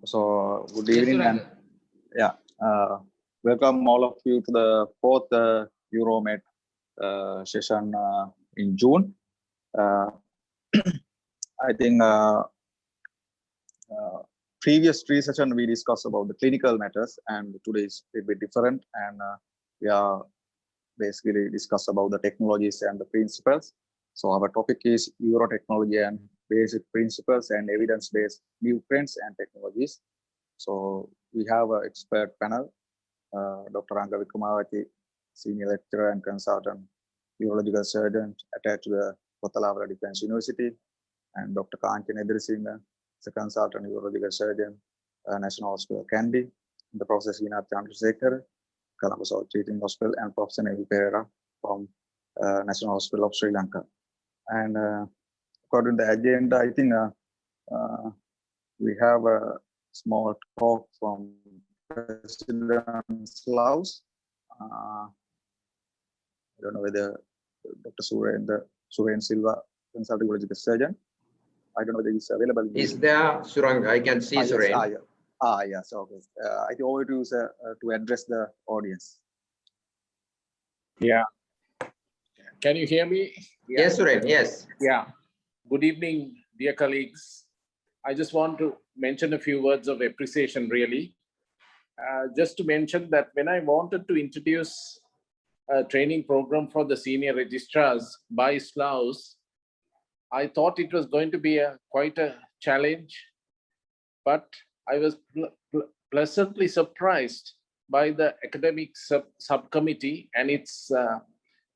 So good Yes, evening and yeah, welcome all of you to the fourth Uromet session in June. I think previous three sessions we discussed about the clinical matters, and today is a bit different, and we are basically discuss about the technologies and the principles. So our topic is Eurotechnology and basic principles and evidence-based new trends and technologies. So we have an expert panel, Dr. Anga Vikumavati, senior lecturer and consultant urological surgeon attached to the Kotalavara Defense University, and Dr. Kanchen Edrisinghe, is a consultant urological surgeon, National Hospital Kandy, the Professor Srinath Chandrasekhar, Colombo South Teaching Hospital, and Professor Neville Pereira from National Hospital of Sri Lanka. And according to the agenda, I think we have a small talk from President Slaus. I don't know whether Dr. Suren Silva, consultant urological surgeon. I don't know whether he's available. Is there, Surang? I can see Suren. Yes, yes, okay. I think over to to address the audience. Yeah. Can you hear me? Yeah. Yes, Suren, yes. Yeah. Good evening, dear colleagues. I just want to mention a few words of appreciation, really. Just to mention that when I wanted to introduce a training program for the senior registrars by Slaus, I thought it was going to be quite a challenge, but I was pleasantly surprised by the academic subcommittee and its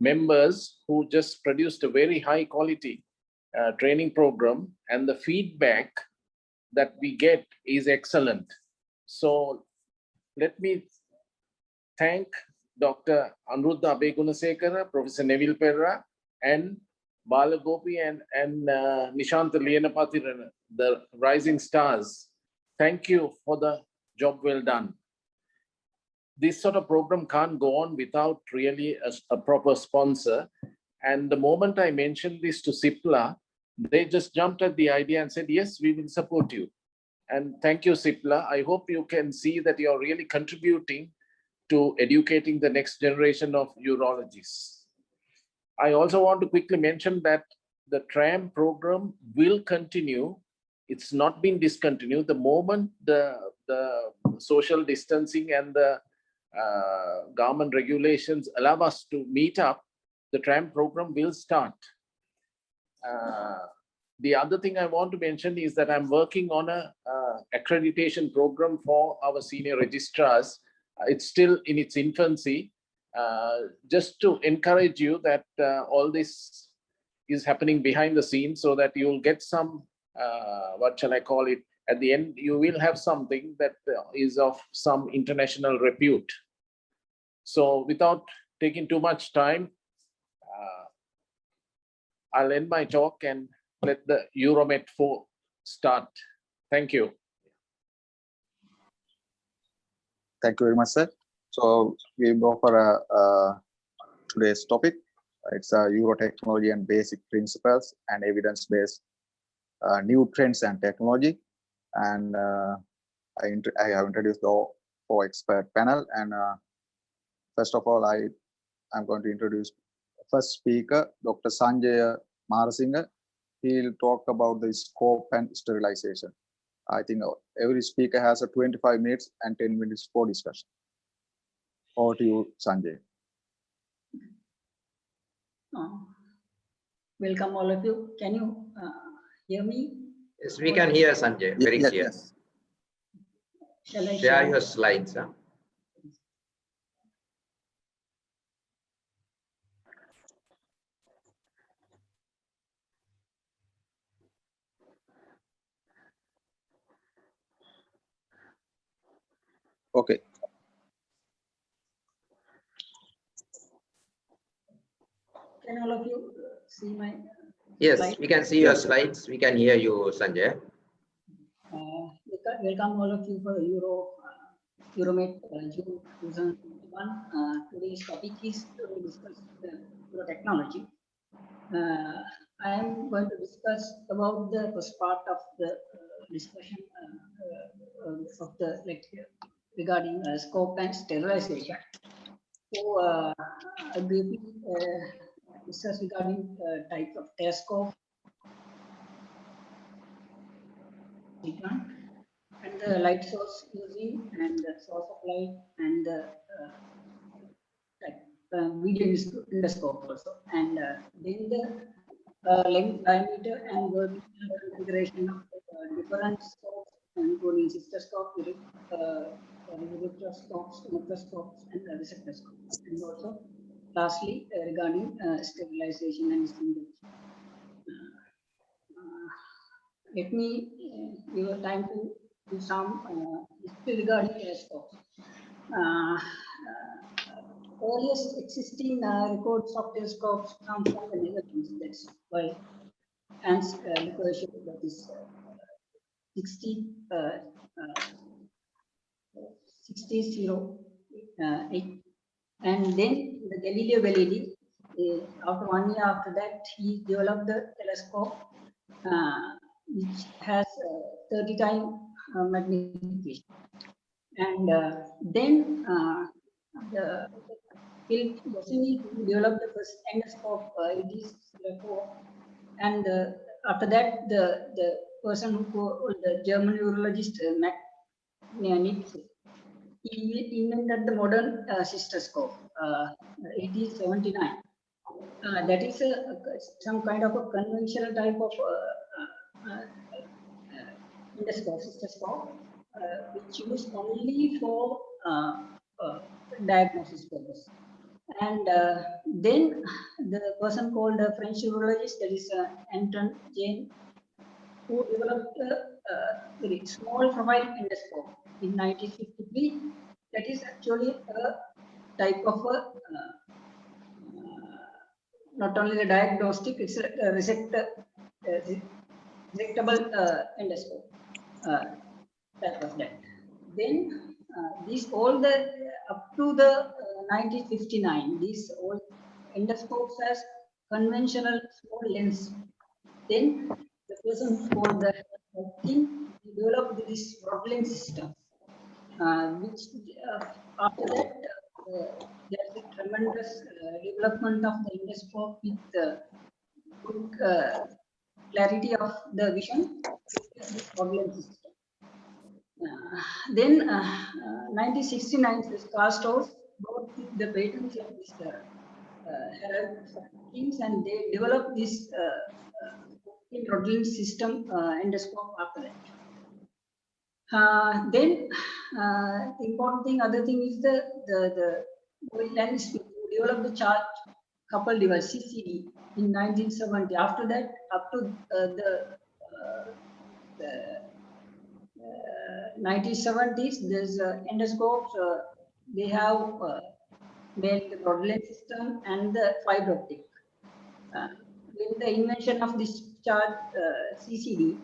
members who just produced a very high quality training program, and the feedback that we get is excellent. So let me thank Dr. Anuruddha Abegunasekara, Professor Neville Pereira, and Balagopi and Nishant Liyanapathy, the rising stars. Thank you for the job well done. This sort of program can't go on without really a proper sponsor. And the moment I mentioned this to CIPLA, they just jumped at the idea and said, yes, we will support you. And thank you, CIPLA. I hope you can see that you're really contributing to educating the next generation of urologists. I also want to quickly mention that the TRAM program will continue. It's not been discontinued. The moment the social distancing and the government regulations allow us to meet up, the TRAM program will start. The other thing I want to mention is that I'm working on a accreditation program for our senior registrars. It's still in its infancy. Just to encourage you that all this is happening behind the scenes so that you'll get some, what shall I call it, at the end, you will have something that is of some international repute. So without taking too much time, I'll end my talk and let the Uromet 4 start. Thank you. Thank you very much, sir. So we go for today's topic. It's Eurotechnology and basic principles and evidence-based new trends and technology. And I have introduced the 4 expert panel. And first of all, I'm going to introduce first speaker, Dr. Sanjay Marasinghe. He'll talk about the scope and sterilization. I think every speaker has a 25 minutes and 10 minutes for discussion. Over to you, Sanjay. Welcome all of you. Can you hear me? Yes, we can hear Sanjay very clear. Yes. Shall I share your slides? Huh? Okay. Can all of you see my Yes, slide? we can see your slides. We can hear you, Sanjay. Welcome all of you for Uromet June 2021. Today's topic is to discuss Eurotechnology. I am going to discuss about the first part of the discussion of the regarding scope and sterilization. So I briefly discuss regarding types of telescope and the light source using and the source of light and the video endoscope also, and then the length, diameter, and vertical configuration of different scopes, including cystoscope, ureteroscopes, microscopes, and receptoscopes, and also lastly regarding sterilization and disinfection. Let me give a time to do some history regarding telescopes. Earliest existing records of telescopes come from the Netherlands. That's why Hans Lukashev, that is 6008, and then the Galileo Galilei. After 1 year after that, he developed the telescope, which has 30 times magnification. And then the Philip Bossini developed the first endoscope. It is therefore, and after that, the person who the German urologist Nitze, he invented the modern cystoscope. 1879. That is some kind of a conventional type of endoscope, cystoscope, which used only for diagnosis purpose. And then the person called a French urologist, that is Anton Jane, who developed a very small profile endoscope in 1953. That is actually a type of a not only the diagnostic, it's a resectable endoscope. That was that. Then these all the up to the 1959, these all endoscopes as conventional small lens. Then the person called the King developed this rod lens system, which after that there's a tremendous development of the endoscope with good clarity of the vision with this rod lens system. Then 1969, this Carl Strauss brought the patents of this Herald Kings, and they developed this rod lens system endoscope after that. Then the important thing, other thing is the lens developed the charge coupled device CCD in 1970. After that, up to the 1970s, there's endoscopes. They have made the rod lens system and the fiber optic. With the invention of this charge CCD,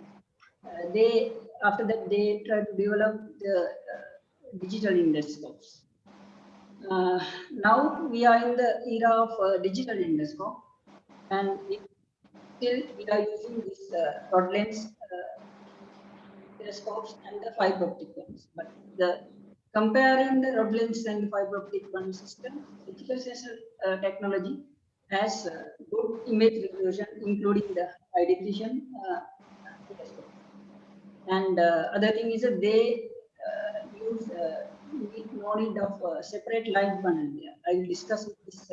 they after that they tried to develop the digital endoscopes. Now we are in the era of digital endoscope, and still we are using this rod lens telescopes and the fiber optic ones. But the comparing the rod lens and fiber optic one system, digital sensor technology has good image resolution, including the high definition telescope. And other thing is that they use no need of separate light panel. I will discuss this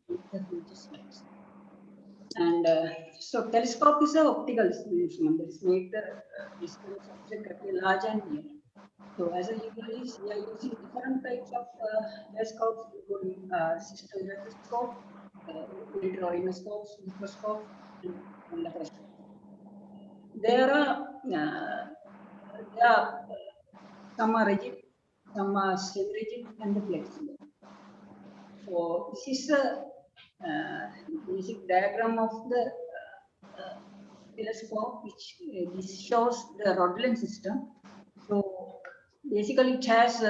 in the future slides. And so telescope is an optical instrument that is made the distance object appear large and near. So as a usually we are using different types of telescopes, including cystoscope, ureteroscopes, microscopes, and laparoscope. There are some are rigid, some are semi-rigid, and flexible. So this is a basic diagram of the telescope, which this shows the rod lens system. So basically, it has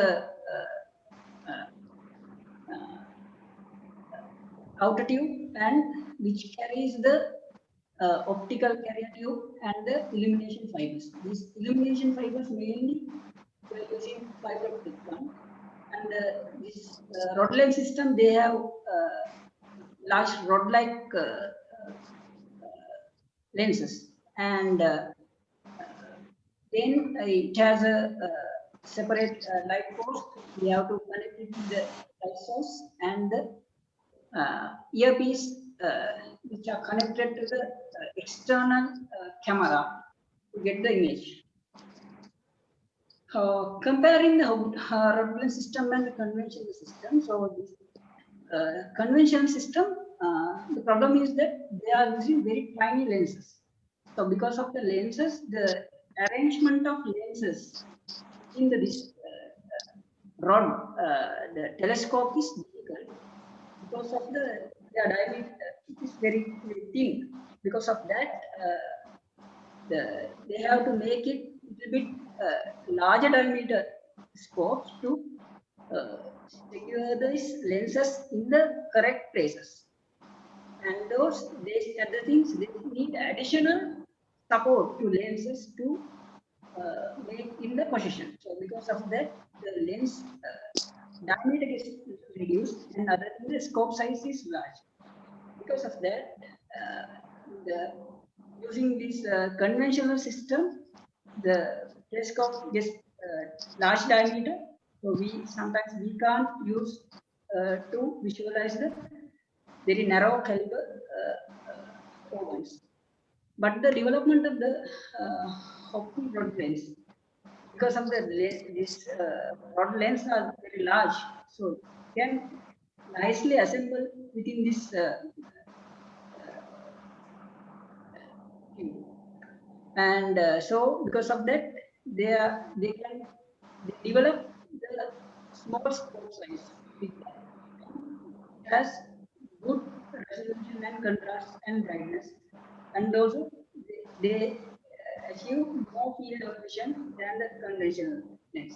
outer tube, and which carries the optical carrier tube, and the illumination fibers. These illumination fibers mainly we are using fiber optic one. And this rod lens system, they have large rod-like lenses, and then it has a separate light post. We have to connect it to the light source and the earpiece, which are connected to the external camera to get the image. Comparing the rod lens system and the conventional system, so this conventional system, the problem is that they are using very tiny lenses. So because of the lenses, the arrangement of lenses in this rod, the telescope is difficult because of the diameter. It is very, very thin. Because of that, they have to make it a little bit larger diameter scopes to secure these lenses in the correct places. And these other things, they need additional support to lenses to make in the position. So because of that, the lens diameter is reduced, and other thing, the scope size is large. Because of that, using this conventional system, the telescope gets large diameter. So sometimes we can't use to visualize the very narrow caliber organs. But the development of the optical rod lens, because of this rod lens are very large, so can nicely assemble within this tube. And so because of that, they can develop the small scope size. It has good resolution and contrast and brightness, and also they achieve more field of vision than the conventional lens.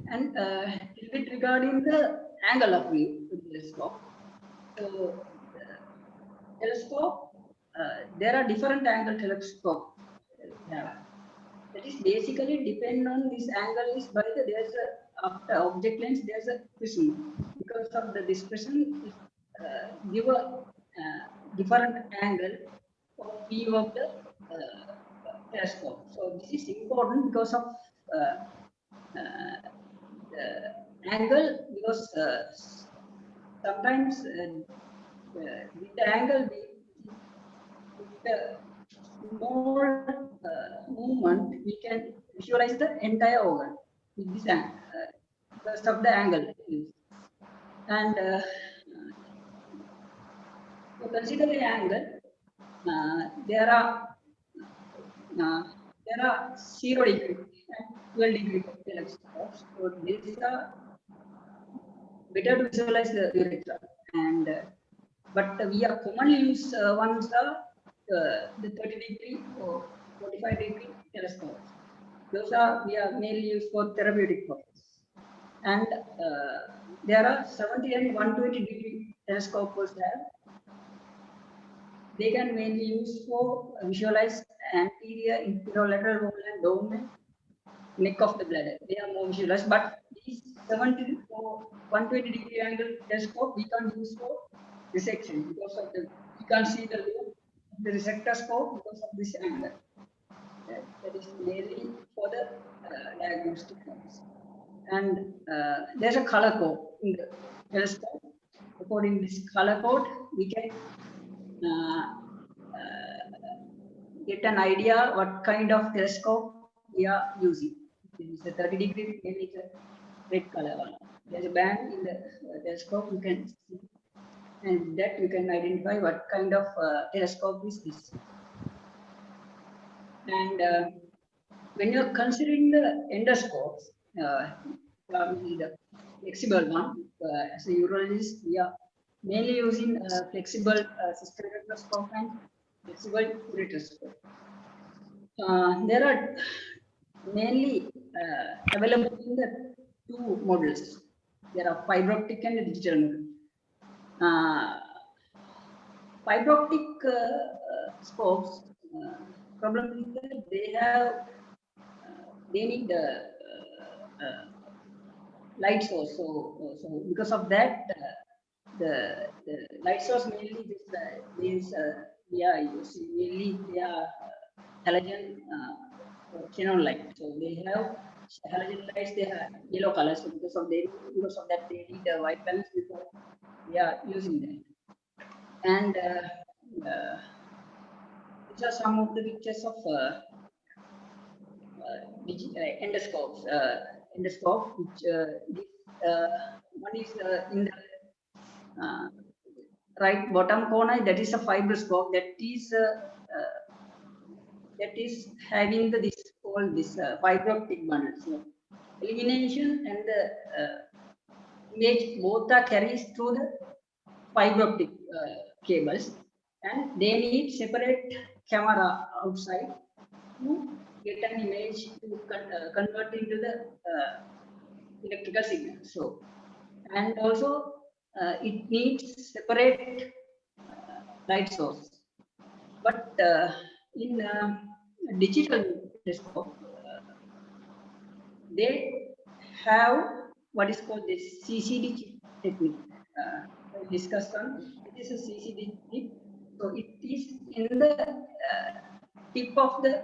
And a little bit regarding the angle of view of the telescope. So, telescope, there are different angle telescope. That is basically depend on this angle is by there's a after object lens there's a prism. Because of this prism give a different angle of view of the telescope. So this is important because of the angle, because sometimes with the angle with the small movement we can visualize the entire organ with this angle because of the angle. And to consider the angle, there are 0° and 12° telescopes. So these are better to visualize the urethra. And but we are commonly use ones are the 30° or 45° telescopes. Those are we are mainly used for therapeutic purposes. And there are 70 and 120° telescopes there. They can mainly use for visualize anterior, inferior wall and dome, neck of the bladder. They are more visualized, but these 70 or 120° angle telescope we can use for resection because of the we can't see the resector scope because of this angle. That is mainly for the diagnostic purpose. And there's a color code in the telescope. According to this color code, we can get an idea what kind of telescope we are using. If it is a 30°, maybe it's a red color one. There's a band in the telescope you can see, and that you can identify what kind of telescope is this. And when you're considering the endoscopes, the flexible one, as a urologist, we are mainly using flexible cystoscope and flexible ureteroscope. There are mainly available in the two models. There are fiber optic and digital model. fiber optic scopes, problem is that they need light source. So because of that, the light source mainly we are using mainly they are halogen xenon light. So they have halogen lights. They have yellow colors. So because of that they need a white balance before we are using that. And these are some of the pictures of endoscopes. Endoscope, which one is in the right bottom corner. That is a fibroscope. That is having this fiber optic bundle. So illumination and the image both are carried through the fiber optic cables, and they need separate camera outside to get an image to convert into the electrical signal. So, and also it needs separate light source. But in digital telescope, they have what is called this CCD technique. Discussed on it is a CCD chip. So it is in the tip of the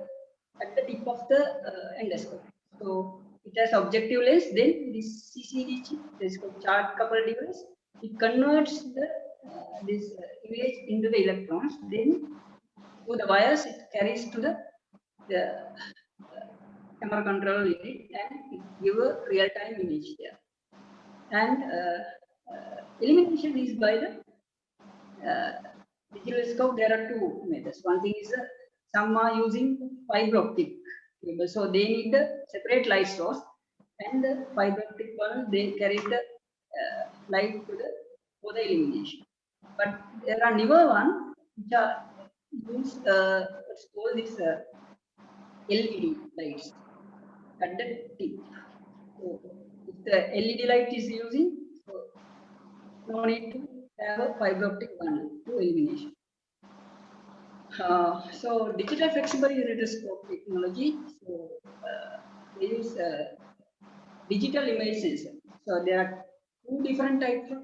endoscope. So it has objective lens. Then this CCD chip, this is called charge coupled device. It converts this image into the electrons. Then through the wires, it carries to the camera control unit and it give a real-time image there. And illumination is by the digital scope. There are two methods. One thing is some are using fiber optic cable, so they need the separate light source, and the fiber optic one they carry the light for the illumination. But there are newer one which are use what's called this LED lights at the tip. So if the LED light is using, so no need to have a fiber optic bundle to illumination. So digital flexible iridoscope technology. So they use digital image sensor. So there are two different types of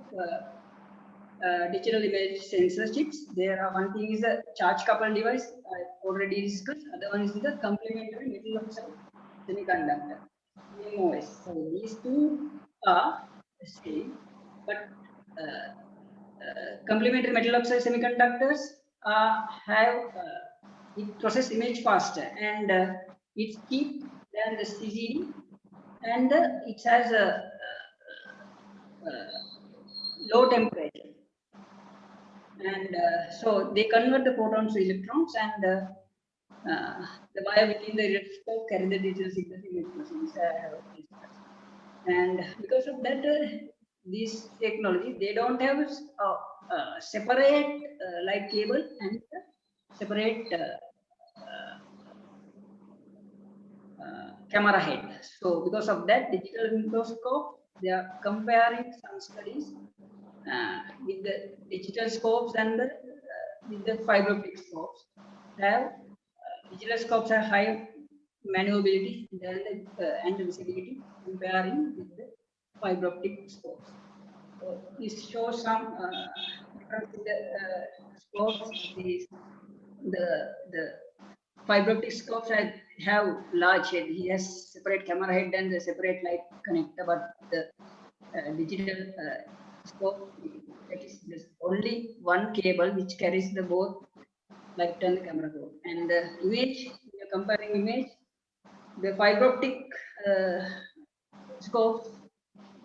digital image sensor chips. There are one thing is a charge coupled device I already discussed. Other one is the complementary metal oxide semiconductor (MOS). So these two are the same, but complementary metal oxide semiconductors have it process image faster, and it's cheap than the CCD, and it has a low temperature, and so they convert the photons to electrons, and the wire within the iridoscope carry the digital signal image processing. And because of that, this technology, they don't have a separate light cable and separate camera head. So because of that, digital microscope, they are comparing some studies with the digital scopes and with the fiber optic scopes. Digital scopes have high maneuverability and visibility comparing with the fiber optic scopes. So this shows some difference in the scopes. The fiber optic scopes have large head. He has separate camera head and the separate light connector, but the digital scope, that is only one cable which carries the both light and the camera code. And the image, we are comparing image, the fiber optic scopes,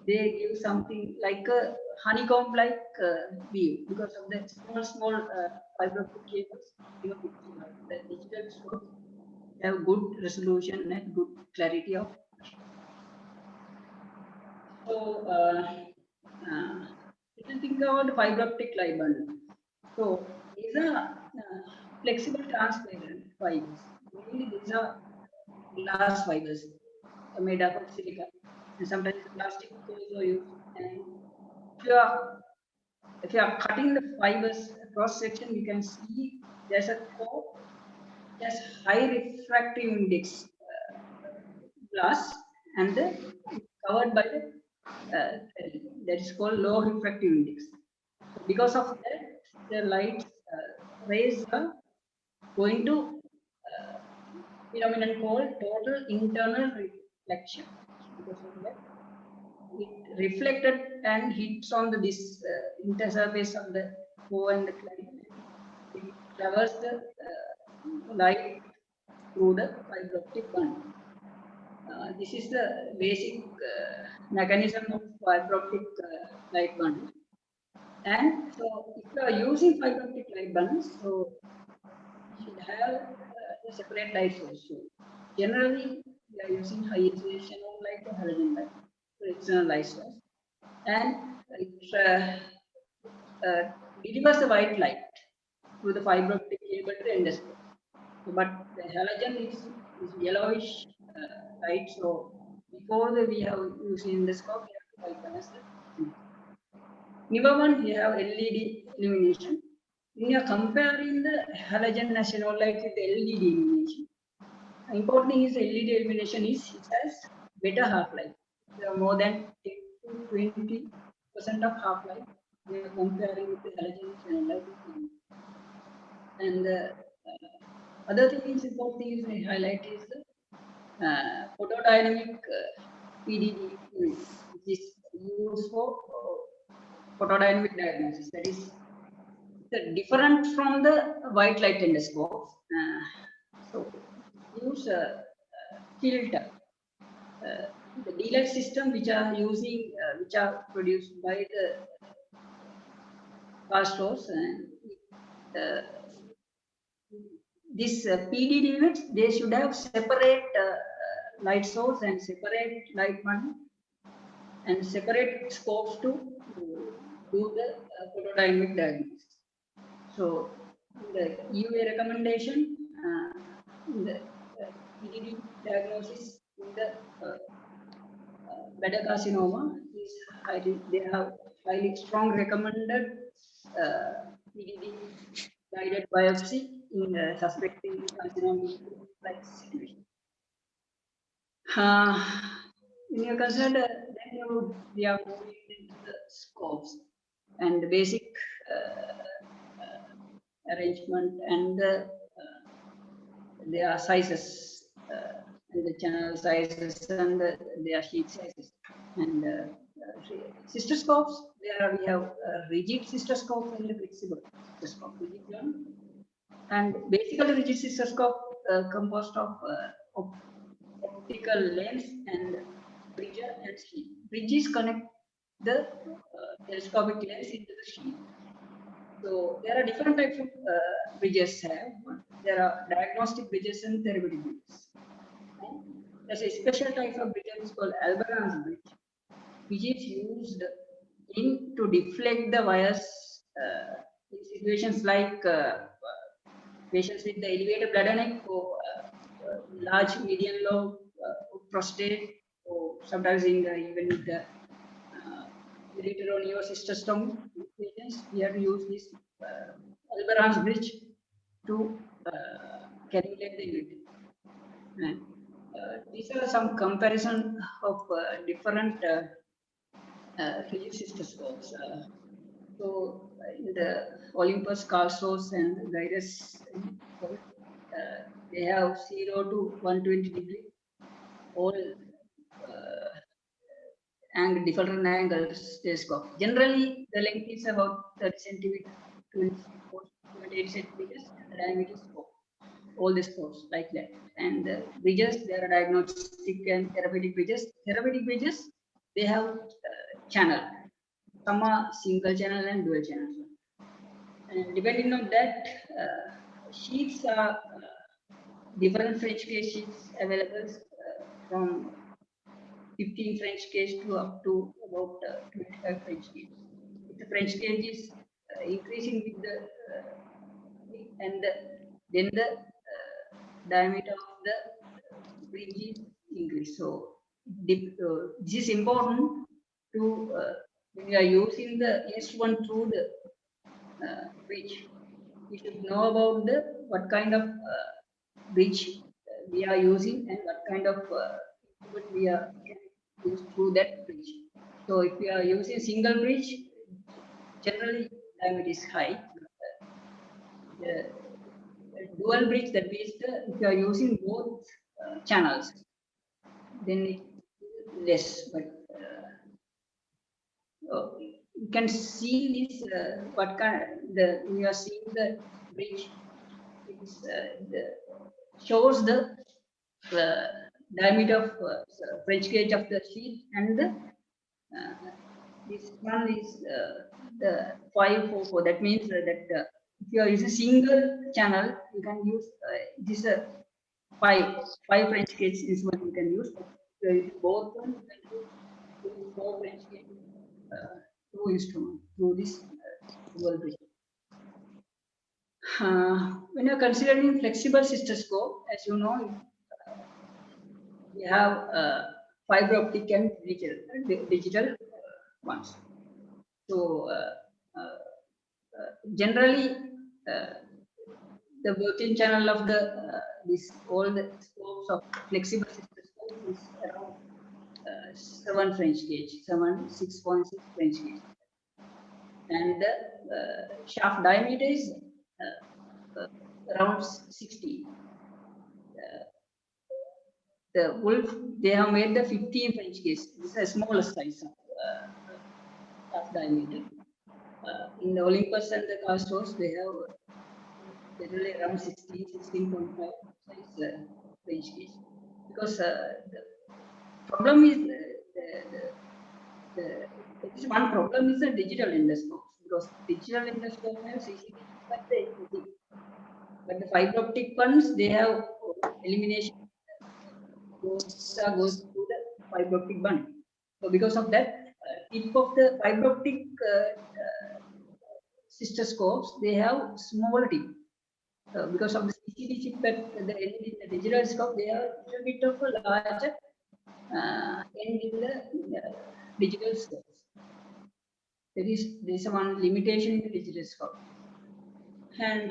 they give something like a honeycomb like view because of the small fiber optic cables. The digital scopes have good resolution and good clarity of. So if you think about fiber optic light bundle, so these are flexible transparent fibers. Mainly these are glass fibers made up of silica, and sometimes plastic also used. And if you are cutting the fibers cross section, we can see there's a core, there's high refractive index glass, and covered by the that is called low refractive index. So because of that, the light rays are going to phenomenon called total internal reflection. Because of that, it reflected and hits on this intersurface of the core and the client. It travels the light through the fiber optic band. This is the basic mechanism of fiber optic light bundle. And so, if you are using fiber optic light bundles, so you should have a separate light source. So, generally, we are using high insulation light or halogen light, so external light source, and it delivers the white light through the fiber optic cable to the endoscope. So, but the halogen is yellowish light. So before we have using the scope, we have to bypass the number one, we have LED illumination. When you are comparing the halogen as xenon light with the LED illumination, important thing is LED illumination is it has better half-life. There are more than 10 to 20% of half-life. We are comparing with the halogen xenon light. And other thing is important thing is we highlight is the photodynamic PDD unit, which is used for photodynamic diagnosis. That is different from the white light endoscope. So use a filter. The D-light system which are using, which are produced by the car stores, and this PDD units, they should have separate light source and separate light bundle and separate scopes to do the photodynamic diagnosis. So the UA recommendation, the PDD diagnosis in the bladder carcinoma is they have highly strong recommended PDD guided biopsy in suspecting carcinoma-like situation. When you consider, then we are moving into the scopes and the basic arrangement and their sizes and the channel sizes and their sheet sizes. And cystoscopes, there we have rigid cystoscope and flexible cystoscope. Rigid one. And basically rigid cystoscope composed of optical lens and bridger and sheet. Bridges connect the telescopic lens into the sheet. So there are different types of bridges. There are diagnostic bridges and therapeutic bridges. And there's a special type of bridge called Albaran's bridge, which is used to deflect the wires in situations like patients with the elevated bladder neck or large median lobe prostate, or sometimes even with the ureteroneocystostomy patients, we have to use this Albaran's bridge to calculate the unit. And these are some comparison of different rigid cystoscopes. So in the Olympus, Carlsos, and Gyrus, they have 0 to 120 degree, all different angles telescope. Generally, the length is about 30 centimeters, 28 centimeters, and the diameter is 4. All the scopes like that. And the bridges, there are diagnostic and therapeutic bridges. Therapeutic bridges, they have channel. Some are single channel and dual channel. And depending on that, sheets are different French gauge sheets available from 15 French gauge to up to about 25 French gauge. If the French gauge is increasing with the then the diameter of the bridge is increased. So this is important to when you are using the instrument through the bridge, we should know about what kind of bridge we are using and what kind of input we can use through that bridge. So if we are using single bridge, generally diameter is high. The dual bridge, that means if you are using both channels, then it is less. But you can see this what kind we are seeing the bridge. It's shows the diameter of French gauge of the sheet, and this one is the 544. That means that if you are using single channel, you can use this five French gauge instrument you can use. But if you are using both one, you can use 4 French gauge through instrument through this dual bridge. When you're considering flexible cystoscope, as you know, we have fiber optic and digital ones. So generally, the working channel of all the scopes of flexible cystoscope is around 7 French gauge, 6.6 French gauge, and the shaft diameter is around 60. The Wolf, they have made the 15 French gauge. This is a smaller size of shaft diameter. In the Olympus and the Castors, they have generally around 16.5 size French gauge. Because the problem is there is one problem is the digital endoscope, because digital endoscope have CCD, but the fiber optic ones, they have elimination goes through the fiber optic band. So because of that, tip of the fiber optic cystoscopes, they have smaller tip. Because of the CCD chip at the digital scope, they have a little bit of a larger end in the digital scopes. There is one limitation in the digital scope. And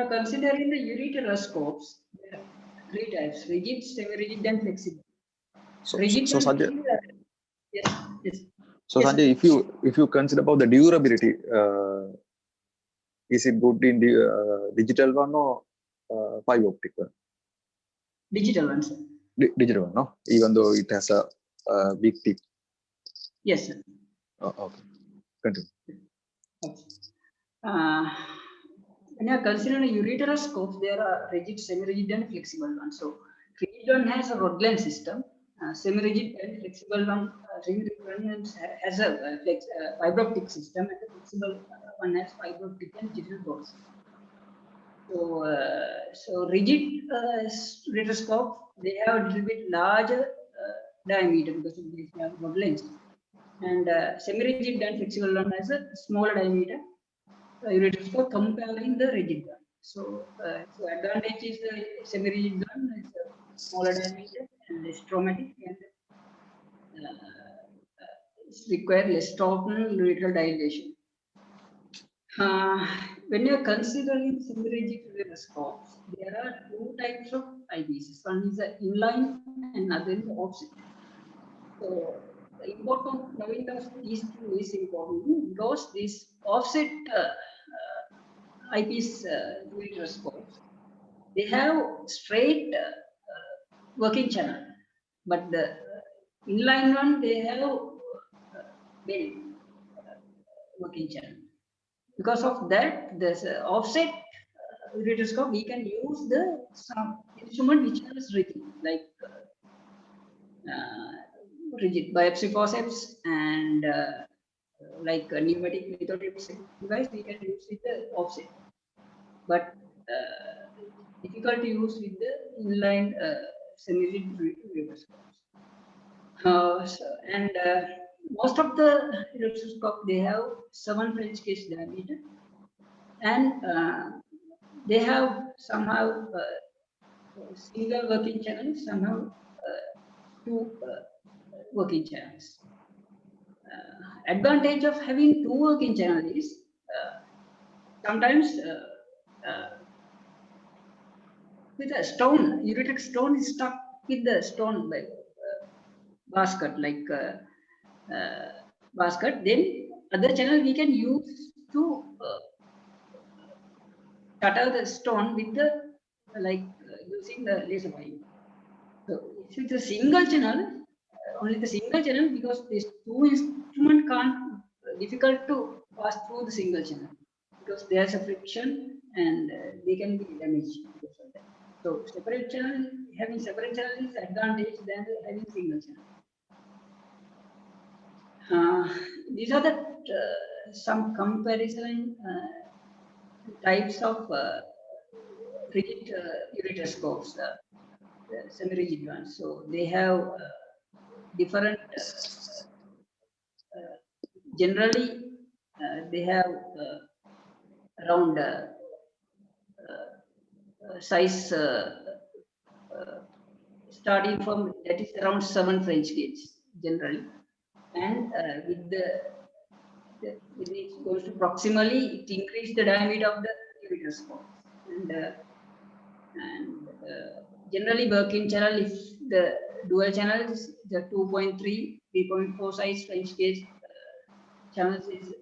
considering the ureteroscopes, there are 3 types: rigid, semi-rigid, and flexible. So, Rigid so and Sanjay, flexible yes. so Yes, Sanjay, if you consider about the durability, is it good in the digital one or fiber optic one? digital ones. Digital one, no? Even though it has a big tip. Yes, sir. Oh, okay. Continue. Okay. When you are considering ureteroscopes, there are rigid, semi-rigid, and flexible ones. So, rigid one has a rod lens system. Semi-rigid and flexible one, has a fiber optic system, and the flexible one has fiber optic and digital both. So rigid ureteroscope, they have a little bit larger diameter because of this rod lens, and semi-rigid and flexible one has a smaller diameter ureteroscope comparing the rigid one. So, so advantage is the semi-rigid one is a smaller diameter and less traumatic, and it's required less total ureteral dilation. When you are considering semi-rigid ureteroscopes, there are 2 types of eyepieces. One is inline and other is offset. So the important knowing of these 2 is important because these offset eyepiece ureteroscopes, they have straight working channel, but the inline one, they have bent working channel. Because of that, there's an offset ureteroscope. We can use some instrument which is rigid, like rigid biopsy forceps and like a pneumatic lithotripsy device. We can use with the offset, but difficult to use with the inline semi-rigid ureteroscopes. And most of the ureteroscope, they have 7 French gauge diameter, and they have somehow single working channel, somehow 2 working channels. Advantage of having 2 working channels is sometimes with a stone, ureteric stone is stuck with the stone basket, like basket. Then other channel we can use to cut out the stone with the using the laser pipe. So if it's a single channel, only the single channel, because these two instrument can't difficult to pass through the single channel because there's a friction and they can be damaged because of that. So separate channel, having separate channel is advantage than having single channel. These are the some comparison types of rigid ureteroscopes, semi-rigid ones. So they have different. Generally, they have around size starting from that is around 7 French gauge generally, and with with it goes to proximally, it increase the diameter of the ureteroscope, and generally working channel, if the dual channel is the 2.3, 3.4 size French gauge channels is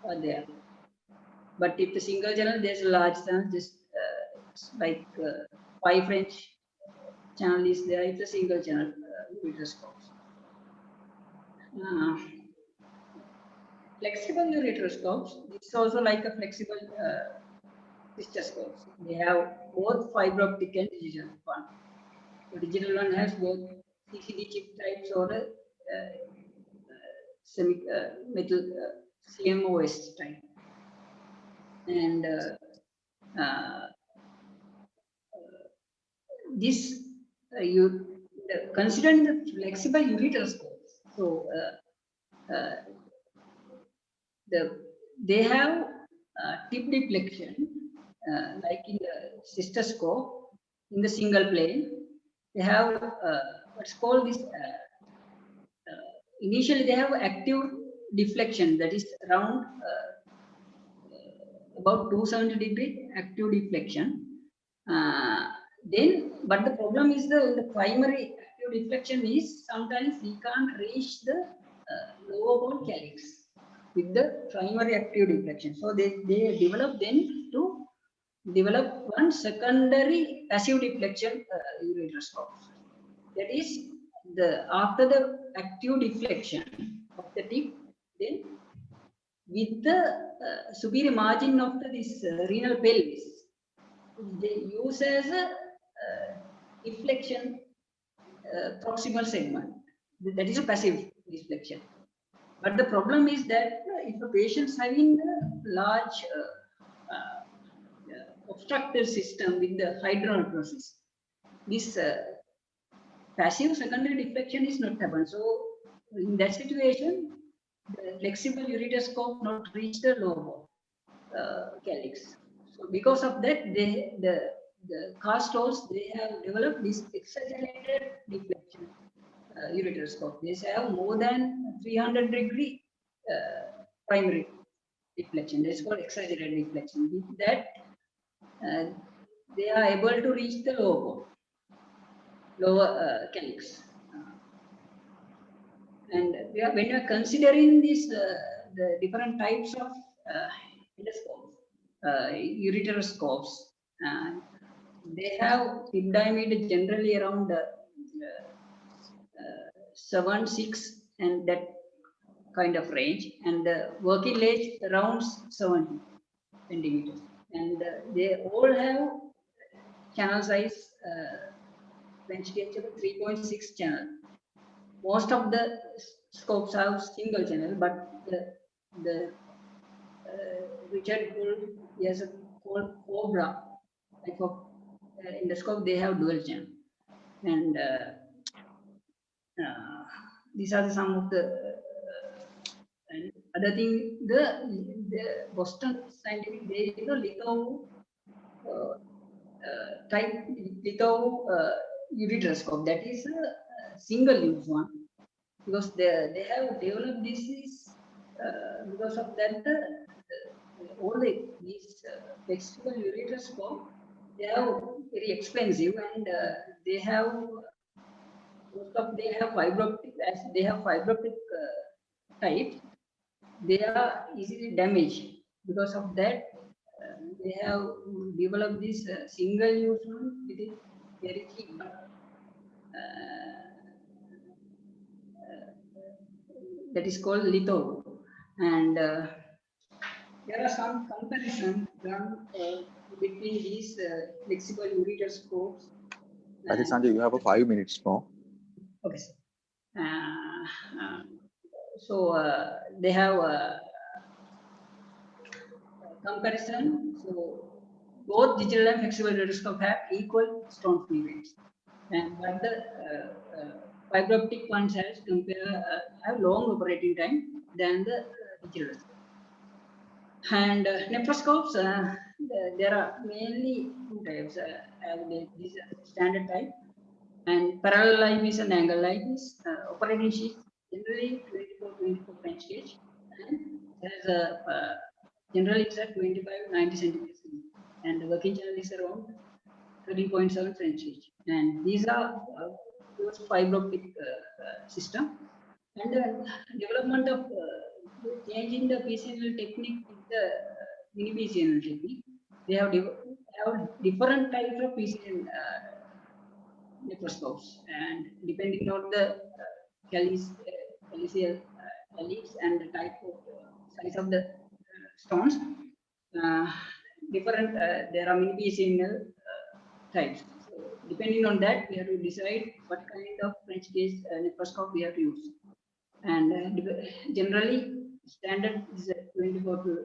are there. But if the single channel, there's a large channel, just like 5 French channel is there if the single channel ureteroscopes. Flexible ureteroscopes, it's also like a flexible cystoscopes. They have both fiber optic and digital one. The digital one has both CCD chip types or semi metal CMOS type. And this considering the flexible ureteroscopes, so they have tip deflection like in the cystoscope in the single plane. They have what's called this. Initially, they have active deflection, that is around about 270-degree active deflection. But the problem is the primary active deflection is sometimes we can't reach the lower bone calyx with the primary active deflection. So they develop then to develop one secondary passive deflection ureteroscope. That is after the active deflection of the tip, then with the superior margin of this renal pelvis, they use as a deflection proximal segment. That is a passive deflection. But the problem is that if a patient is having a large obstructive system with the hydronephrosis, this passive secondary deflection is not happen. So in that situation, the flexible ureteroscope not reach the lower calyx. So because of that, the Castors, they have developed this exaggerated deflection ureteroscope. They have more than 300-degree primary deflection. That's called exaggerated deflection. With that, they are able to reach the lower calyx. And when you are considering this, the different types of endoscopes, ureteroscopes, they have tip diameter generally around 7, 6, and that kind of range, and the working ledge around 70 centimeters. And they all have channel size French gauge of 3.6 channel. Most of the scopes have single channel, but the Richard Bull has a called Cobra type of endoscope. They have dual channel, and these are some of the and other thing. The Boston Scientific, they litho type litho ureteroscope, that is a single use one, because they have developed this is because of that these flexible ureteroscope, they are very expensive, and they have fiber optic, as they have fiber optic types, they are easily damaged. Because of that, they have developed this single use one, which is very cheap. That is called litho, and there are some comparisons done between these flexible ureteroscopes. I think Sanjay, you have a 5 minutes more. Okay, sir. So they have comparison. So both digital and flexible ureteroscope have equal stone free rates, and but the fiber optic ones have long operating time than the digital. And nephroscopes, there are mainly two types. These are standard type, and parallel IPs and angle IPs. Operating sheets generally 24 French gauge, and there's a generally it's at 25-90 centimeters, and the working channel is around 13.7 French gauge. And these are those fiber optic system. And development of changing the PCNL technique with the mini PCNL technique. They have different types of PCNL microscopes, and depending on the calycial calyx and the type of size of the stones, there are many PCNL types. So depending on that, we have to decide what kind of French gauge microscope we have to use. And generally, standard is 24 to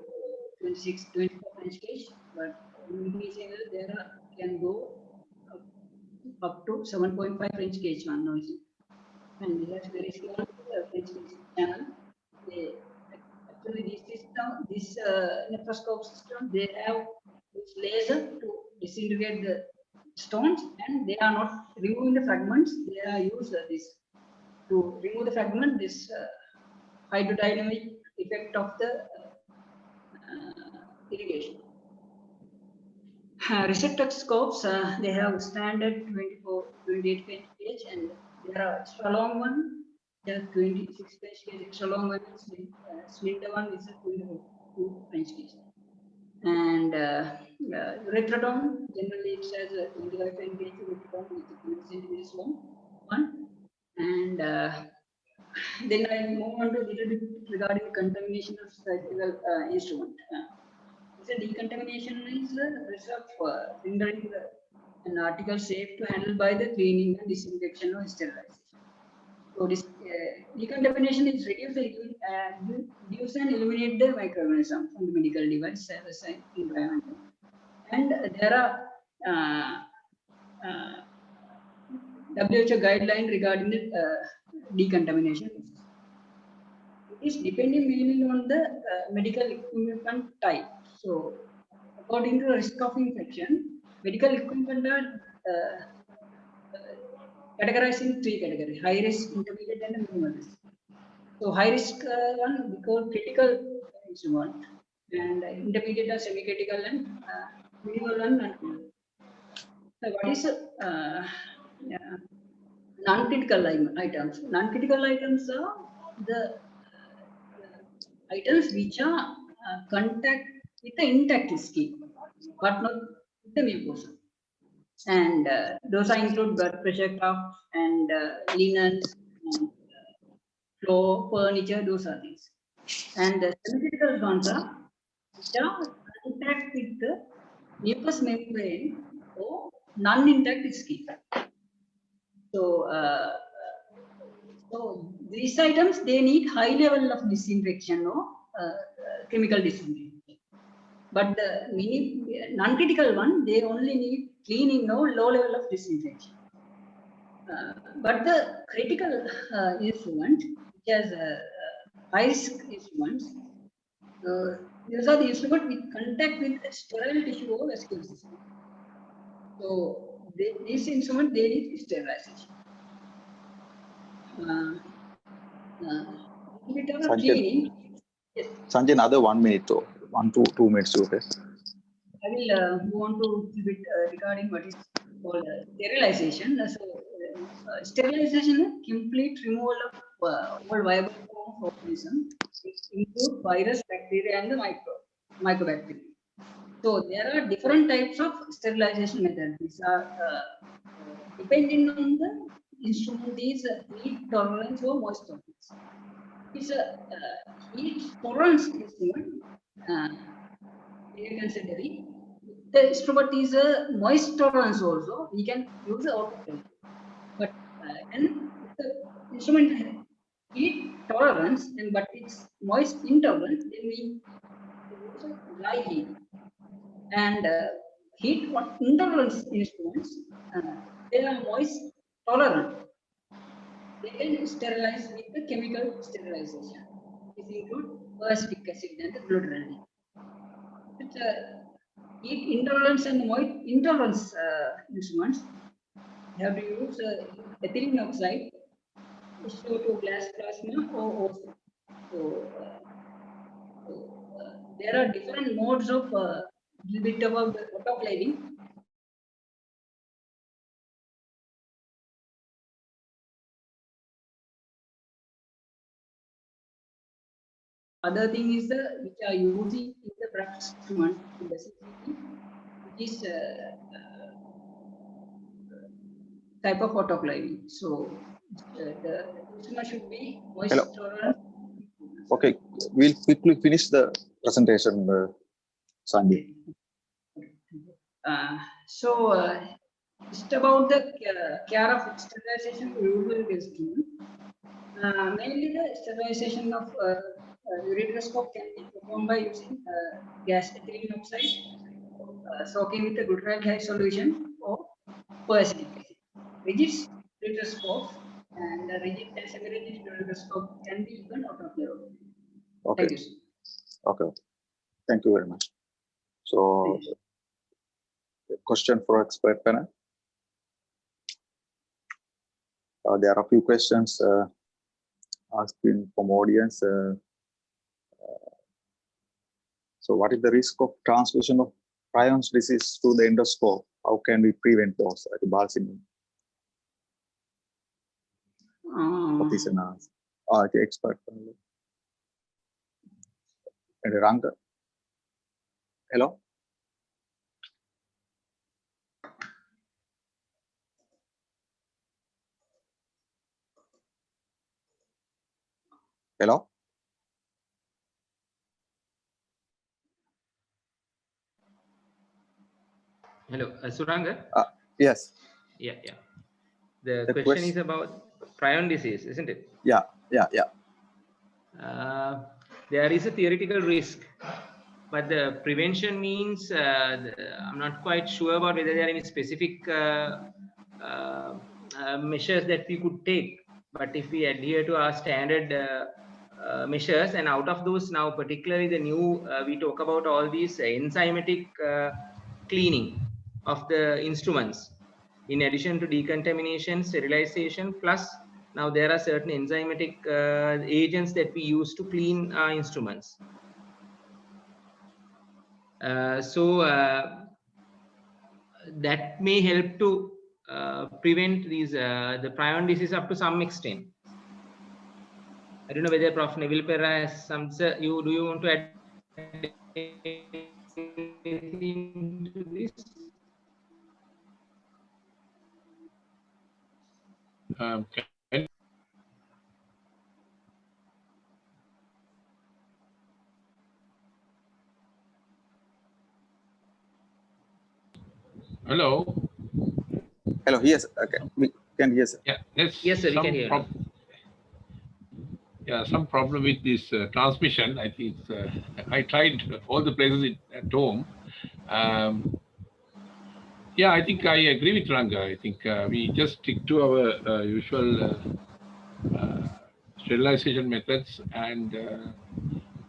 24 French gauge, but in PCNL there can go up to 7.5 French gauge one noise. And we have very small French gauge channel. Actually, this nephroscope system, they have this laser to disintegrate the stones, and they are not removing the fragments. They are used this to remove the fragment. This hydrodynamic effect of the irrigation. Receptoscopes, they have standard 28 French gauge, and there are extra long one, there 26 French gauge, extra long one, slender one is a 22 French gauge. And retrodome, generally it has a 25 French gauge retrodome with 20 centimeters long one. And then I move on to a little bit regarding contamination of surgical instrument. So decontamination is the process of rendering an article safe to handle by the cleaning and disinfection or sterilization. So this decontamination is reduce and eliminate the microorganism from the medical device as an environment. And there are WHO guideline regarding the decontamination. It is depending mainly on the medical equipment type. So, according to the risk of infection, medical equipment are categorized in three categories: high risk, intermediate, and minimal risk. So, high risk one we call critical instrument, and intermediate are semi-critical, and minimal one non-critical. So, what is non-critical items? Non-critical items are the items which are contact with the intact skin, but not with the mucosa. And those are include blood pressure cuffs and linens, and, floor, furniture, those are things. And the semi-critical ones are which are contact with the mucous membrane or non-intact skin. So, so these items, they need high level of disinfection or chemical disinfection. But the non-critical one, they only need cleaning or low level of disinfection. But the critical instrument, which has high risk instruments, these are the instruments with contact with sterile tissue or vascular system. So these instruments, they need sterilization. Sanjay, another 1 minute though. 1 to 2 minutes, okay? I will move on to a bit regarding what is called sterilization. Sterilization is complete removal of all viable forms of organism. It includes virus, bacteria, and the microbacteria. So there are different types of sterilization methods. These are depending on the instrument, is heat tolerance or moist tolerance. It's a heat tolerance instrument. You consider it. The instrument is a moist tolerance also. We can use the autoclave. But and the instrument heat tolerance, and but it's moist intolerant, then we use a dry heat. And heat intolerance instruments, they are moist tolerant. They can sterilize with the chemical sterilization. This includes acetic acid and the glutaraldehyde. With heat intolerance and moist intolerance instruments, you have to use ethylene oxide, CO2 glass plasma, or also. So, there are different modes of little bit about the autoclaving. Other thing is which are using in the practice instrument in the CCP, which is type of autoclaving. So the instrument should be moist tolerant. Okay, we'll quickly finish the presentation, Sandy. Just about the care of sterilization of urinary instrument. Mainly the sterilization of ureteroscope can be performed by using gas ethylene oxide, soaking with a glutaraldehyde solution, or acetic acid. Rigid ureteroscopes and rigid and semi-rigid ureteroscope can be even autoclaved. Okay. Thank you. Okay. Thank you very much. So, question for expert panel. There are a few questions asking from audience. So, what is the risk of transmission of prions disease to the endoscope? How can we prevent those at the Balsam? The expert panel. And Ranga. Hello. Hello. Hello, Suranga? Yes. Yeah. The question is about prion disease, isn't it? Yeah. There is a theoretical risk, but the prevention means I'm not quite sure about whether there are any specific measures that we could take. But if we adhere to our standard measures, and out of those now, particularly the new, we talk about all these enzymatic cleaning of the instruments, in addition to decontamination, sterilization, plus now there are certain enzymatic agents that we use to clean our instruments. That may help to prevent these the prion disease up to some extent. I don't know whether Prof. Neville Pera has some. Sir, do you want to add anything to this? Hello. Hello. Yes. Okay. We can hear. Yeah. Yes, sir. We can hear. Yeah, some problem with this transmission. I think I tried all the places at home. Yeah, I think I agree with Ranga. I think we just stick to our usual sterilization methods, and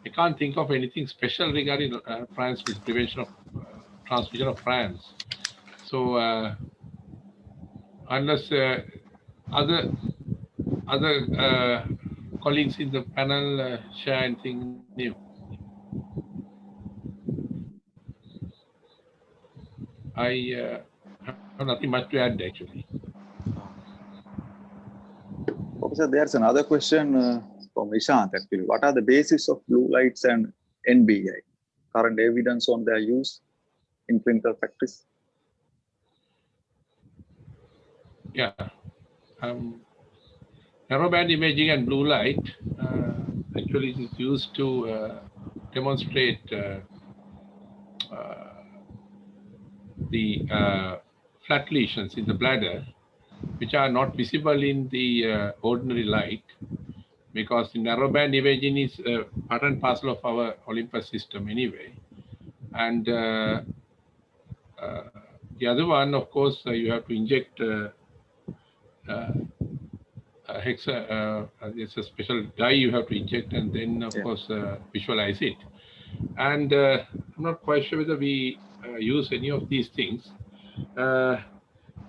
I can't think of anything special regarding prions, with prevention of transmission of prions. So unless other colleagues in the panel share anything new. I have nothing much to add actually. Professor, there's another question from Ishant actually. What are the basis of blue lights and NBI? Current evidence on their use in clinical practice? Yeah. Narrowband imaging and blue light actually is used to demonstrate the flat lesions in the bladder, which are not visible in the ordinary light, because the narrowband imaging is part and parcel of our Olympus system anyway. And the other one, of course, you have to inject it's a special dye you have to inject, and then of course visualize it. And I'm not quite sure whether we use any of these things. There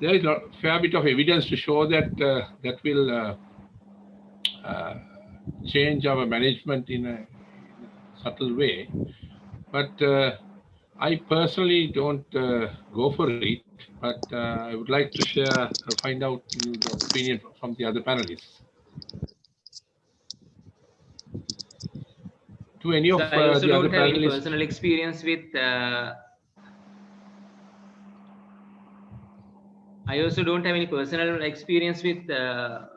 is a fair bit of evidence to show that that will change our management in a subtle way. But I personally don't go for it, but I would like to share, find out the opinion from the other panelists. To any of I also the other don't have any panelists? personal experience with. I also don't have any personal experience with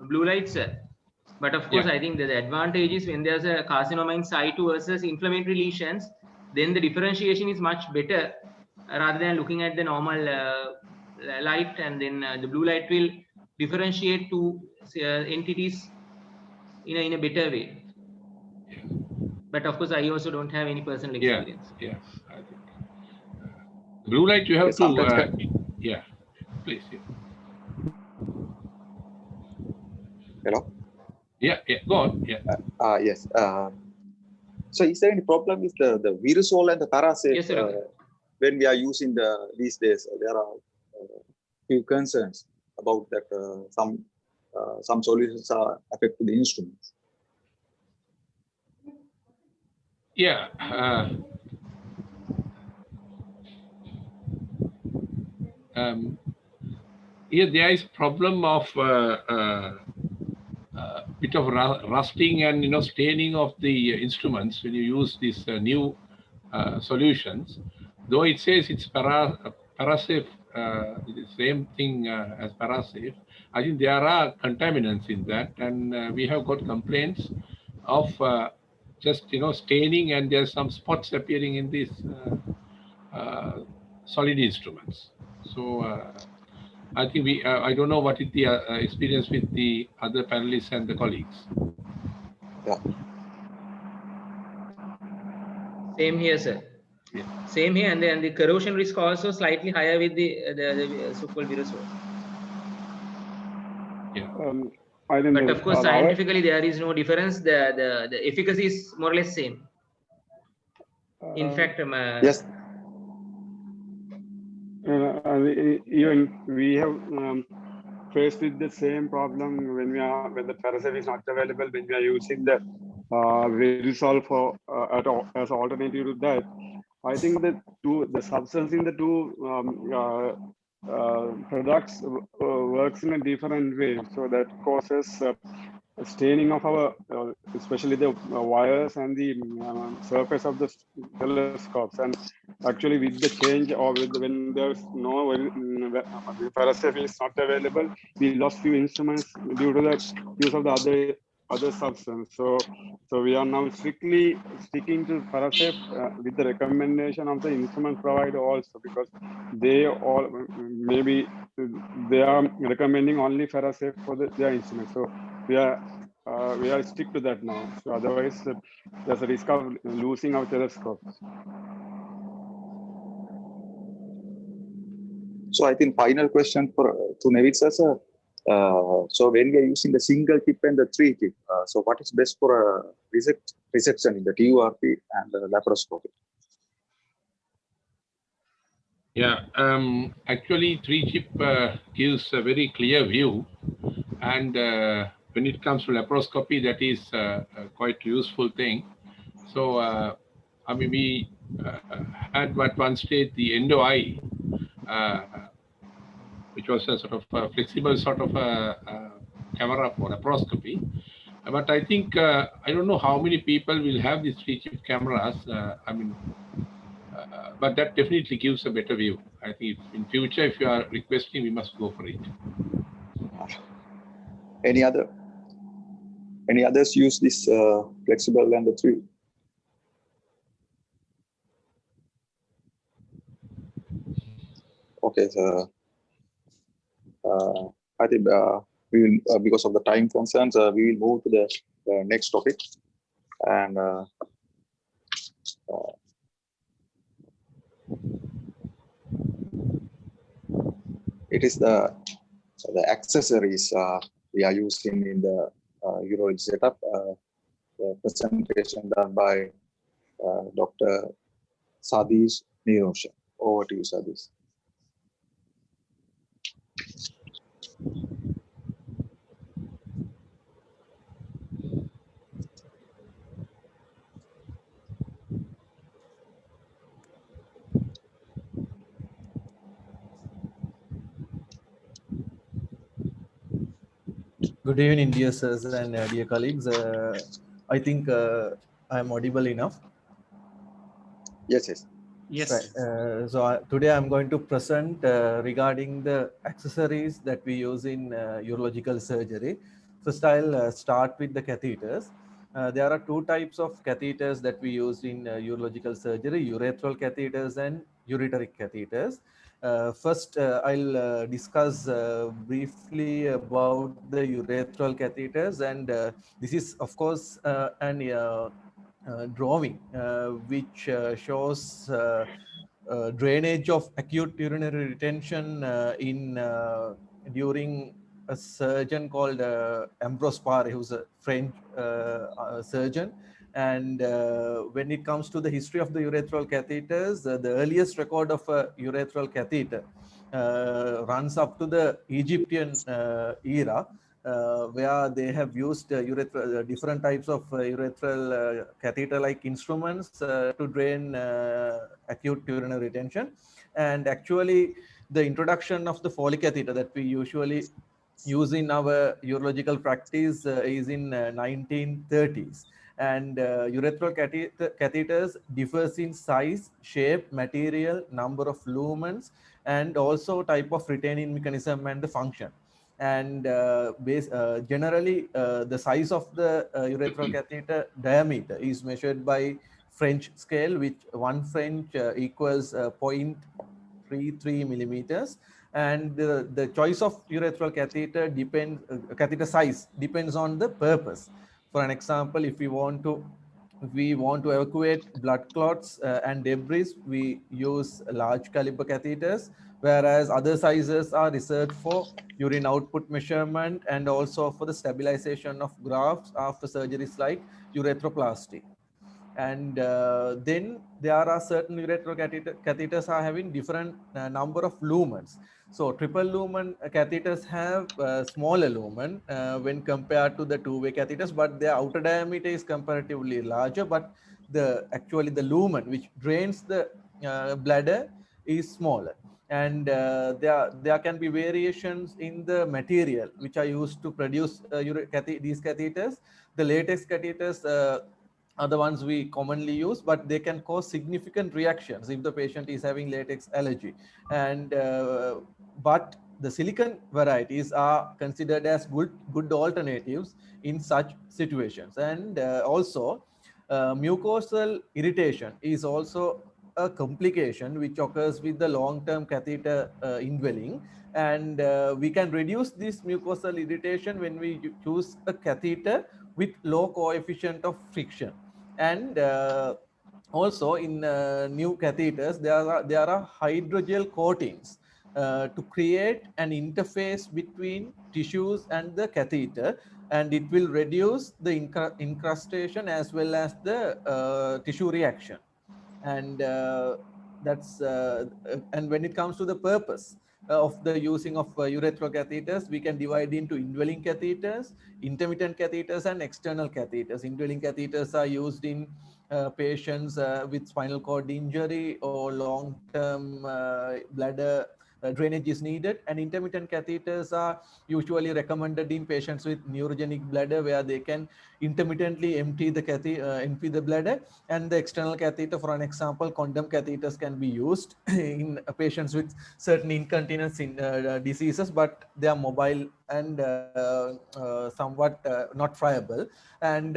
blue lights, but of course, I think that the advantage is when there's a carcinoma in situ versus inflammatory lesions, then the differentiation is much better rather than looking at the normal light, and then the blue light will differentiate two entities in a better way. But of course, I also don't have any personal experience. Yeah, I think blue light you have to. Yeah, please. Yeah. Hello. Yeah, go on. Yeah. Yes. So, is there any problem with the virusol and the parasafe? Yes, sir. When we are using these days, there are few concerns about that. Some solutions are affecting the instruments. Yeah. Here there is problem of bit of rusting and staining of the instruments when you use these new solutions. Though it says it's parasafe, the same thing as parasafe, I think there are contaminants in that, and we have got complaints of just staining, and there's some spots appearing in these solid instruments. So I think I don't know what is the experience with the other panelists and the colleagues. Yeah. Same here, sir. Yeah. Same here, and the corrosion risk also slightly higher with the so-called virusol. Yeah. I think but of course, scientifically there is no difference. The efficacy is more or less same. In fact, yes. Even we have faced with the same problem when the parasafe is not available, when we are using the virusol for as alternative to that. I think that the substance in the two products works in a different way, so that causes staining of our especially the wires and the surface of the telescopes. And actually with the change, or when there's no parasafe is not available, we lost few instruments due to the use of the other substance. So we are now strictly sticking to parasafe with the recommendation of the instrument provider also, because they all maybe they are recommending only parasafe for their instruments. So we are stick to that now. So otherwise, there's a risk of losing our telescopes. So I think final question to Nevitsa sir. So when we are using the single tip and the three tip, so what is best for a resection in the TURP and the laparoscopy? Yeah, actually 3-chip gives a very clear view, and when it comes to laparoscopy, that is a quite useful thing. So I mean, we had at one stage the endo eye, which was a sort of a flexible sort of a camera for laparoscopy. But I think, I don't know how many people will have these three-chip cameras. But that definitely gives a better view. I think in future, if you are requesting, we must go for it. Any others use this flexible and the three? Okay, so I think we will, because of the time concerns, we will move to the next topic, and it is the accessories we are using in the urology setup. The presentation done by Dr. Sadish Nirosha. Over to you, Sadish. Good evening, dear sirs and dear colleagues. I think I'm audible enough. Yes, yes. Yes. Right. Today I'm going to present regarding the accessories that we use in urological surgery. First, I'll start with the catheters. There are two types of catheters that we use in urological surgery: urethral catheters and ureteric catheters. First, I'll discuss briefly about the urethral catheters, and this is, of course, an drawing which shows drainage of acute urinary retention during a surgeon called Ambrose Paré, who's a French surgeon. And when it comes to the history of the urethral catheters, the earliest record of a urethral catheter runs up to the Egyptian era, where they have used different types of urethral catheter-like instruments to drain acute urinary retention. And actually, the introduction of the Foley catheter that we usually use in our urological practice is in 1930s. And urethral catheters differs in size, shape, material, number of lumens, and also type of retaining mechanism and the function. And generally, the size of the urethral catheter diameter is measured by French scale, which one French equals 0.33 millimeters. And the choice of urethral catheter catheter size depends on the purpose. For an example, if we want to evacuate blood clots and debris, we use large caliber catheters, whereas other sizes are reserved for urine output measurement and also for the stabilization of grafts after surgeries like urethroplasty. And then there are certain urethral catheters are having different number of lumens. So triple lumen catheters have smaller lumen when compared to the two-way catheters, but their outer diameter is comparatively larger, but actually the lumen which drains the bladder is smaller. And there can be variations in the material which are used to produce these catheters. The latex catheters are the ones we commonly use, but they can cause significant reactions if the patient is having latex allergy. And but the silicone varieties are considered as good alternatives in such situations. And also mucosal irritation is also a complication which occurs with the long-term catheter indwelling. And we can reduce this mucosal irritation when we choose a catheter with low coefficient of friction. And also in new catheters, there are hydrogel coatings to create an interface between tissues and the catheter, and it will reduce the incrustation as well as the tissue reaction. And and when it comes to the purpose of the using of urethral catheters, we can divide into indwelling catheters, intermittent catheters, and external catheters. Indwelling catheters are used in patients with spinal cord injury or long-term bladder drainage is needed. And intermittent catheters are usually recommended in patients with neurogenic bladder, where they can intermittently empty the bladder. And the external catheter, for an example, condom catheters can be used in patients with certain incontinence diseases, but they are mobile and somewhat not friable. And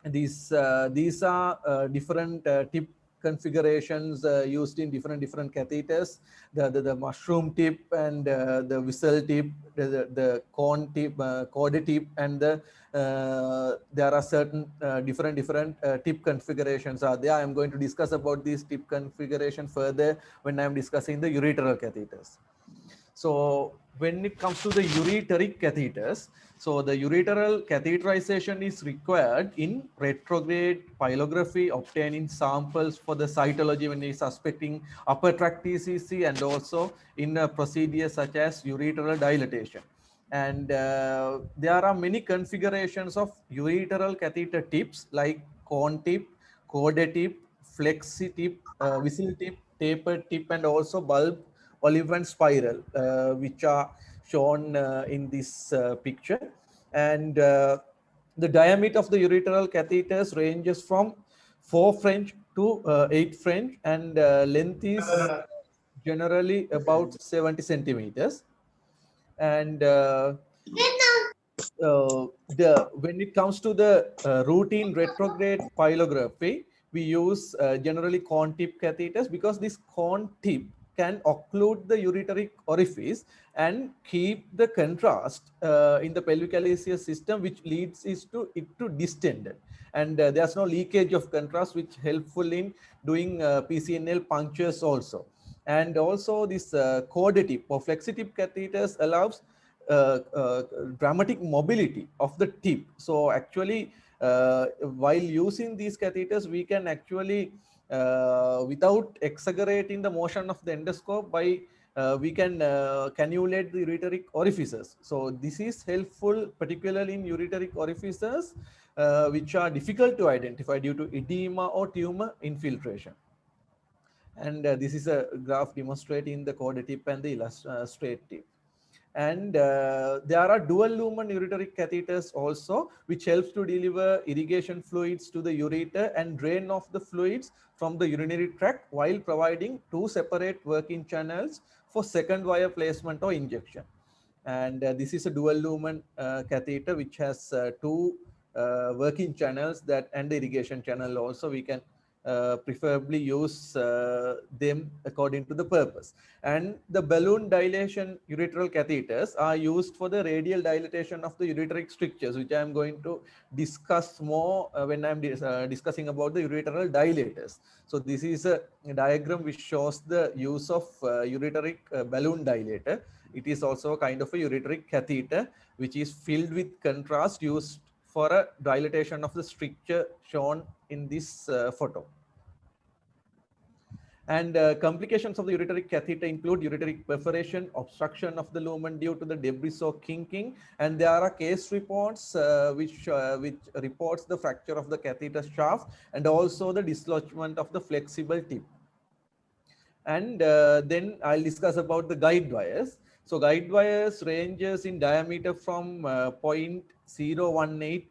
these are different tip configurations used in different catheters, the mushroom tip and the whistle tip, the cone tip, cord tip, and there are certain different tip configurations are there. I'm going to discuss about these tip configuration further when I'm discussing the ureteral catheters. So when it comes to the ureteric catheters, so the ureteral catheterization is required in retrograde pylography, obtaining samples for the cytology when you're suspecting upper tract TCC, and also in procedures such as ureteral dilatation. And there are many configurations of ureteral catheter tips like cone tip, cord tip, flexi tip, whistle tip, tapered tip, and also bulb, olive, and spiral, which are shown in this picture. And the diameter of the ureteral catheters ranges from 4 French to 8 French, and length is generally about 70 centimeters. And when it comes to the routine retrograde pylography, we use generally cone tip catheters, because this cone tip can occlude the ureteric orifice and keep the contrast in the pelvic callaceous system, which leads it to distended. And there's no leakage of contrast, which helpful in doing PCNL punctures also. And also this cord tip or flexi tip catheters allows uh, dramatic mobility of the tip. So actually, while using these catheters, we can actually, without exaggerating the motion of the endoscope, we can cannulate the ureteric orifices. So this is helpful, particularly in ureteric orifices, which are difficult to identify due to edema or tumor infiltration. And this is a graph demonstrating the cord tip and the straight tip. And there are dual lumen ureteric catheters also, which helps to deliver irrigation fluids to the ureter and drain off the fluids from the urinary tract, while providing 2 separate working channels for second wire placement or injection. And this is a dual lumen catheter, which has 2 working channels, that and the irrigation channel also. We can preferably use them according to the purpose. And the balloon dilation ureteral catheters are used for the radial dilatation of the ureteric strictures, which I am going to discuss more when I'm discussing about the ureteral dilators. So this is a diagram which shows the use of ureteric balloon dilator. It is also a kind of a ureteric catheter, which is filled with contrast, used for a dilatation of the stricture shown in this photo. And complications of the ureteric catheter include ureteric perforation, obstruction of the lumen due to the debris or kinking, and there are case reports which reports the fracture of the catheter shaft and also the dislodgement of the flexible tip. And then I'll discuss about the guide wires. So guide wires ranges in diameter from 0.018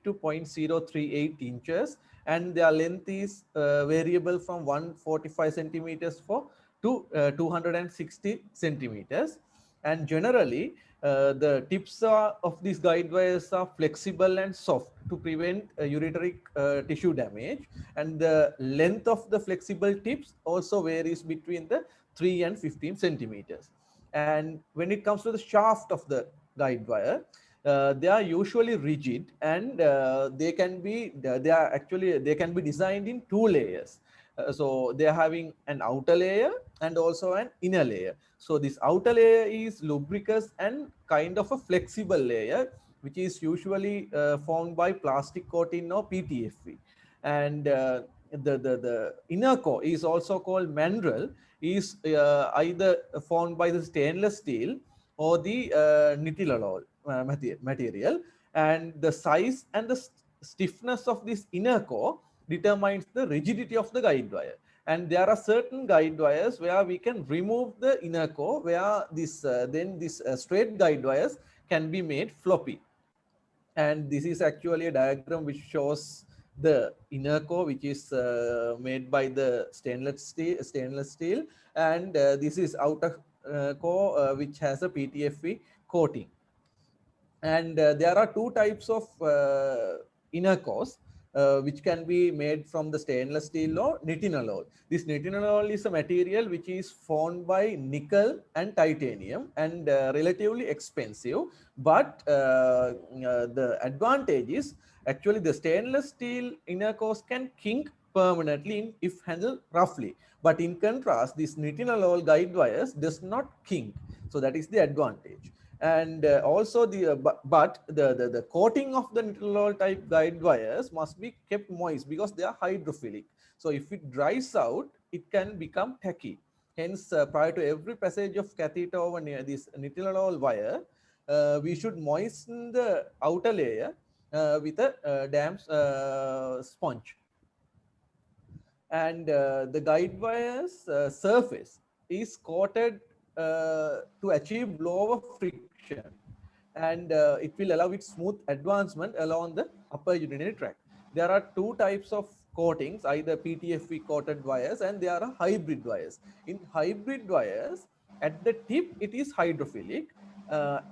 to 0.038 inches, and their length is variable from 145 centimeters to 260 centimeters. And generally, the tips of these guide wires are flexible and soft to prevent ureteric tissue damage. And the length of the flexible tips also varies between the 3 and 15 centimeters. And when it comes to the shaft of the guide wire, they are usually rigid, and they can be designed in 2 layers. So they are having an outer layer and also an inner layer. So this outer layer is lubricous and kind of a flexible layer, which is usually formed by plastic coating or PTFE. And the inner core is also called mandrel, is either formed by the stainless steel or the nitinol material. And the size and the stiffness of this inner core determines the rigidity of the guide wire. And there are certain guide wires where we can remove the inner core, where this then this straight guide wires can be made floppy. And this is actually a diagram which shows the inner core, which is made by the stainless steel, and this is outer core which has a PTFE coating. And there are two types of inner cores which can be made from the stainless steel or nitinol. This nitinol is a material which is formed by nickel and titanium, and relatively expensive. But the advantage is actually the stainless steel inner cores can kink permanently if handled roughly. But in contrast, this nitinol guide wires does not kink. So that is the advantage. And also the coating of the nitinol type guide wires must be kept moist because they are hydrophilic. So if it dries out, it can become tacky. Hence, prior to every passage of catheter over near this nitinol wire, we should moisten the outer layer with a damp sponge. And the guide wire's surface is coated to achieve lower friction, and it will allow it smooth advancement along the upper urinary tract. There are two types of coatings, either PTFE coated wires and there are hybrid wires. In hybrid wires, at the tip it is hydrophilic,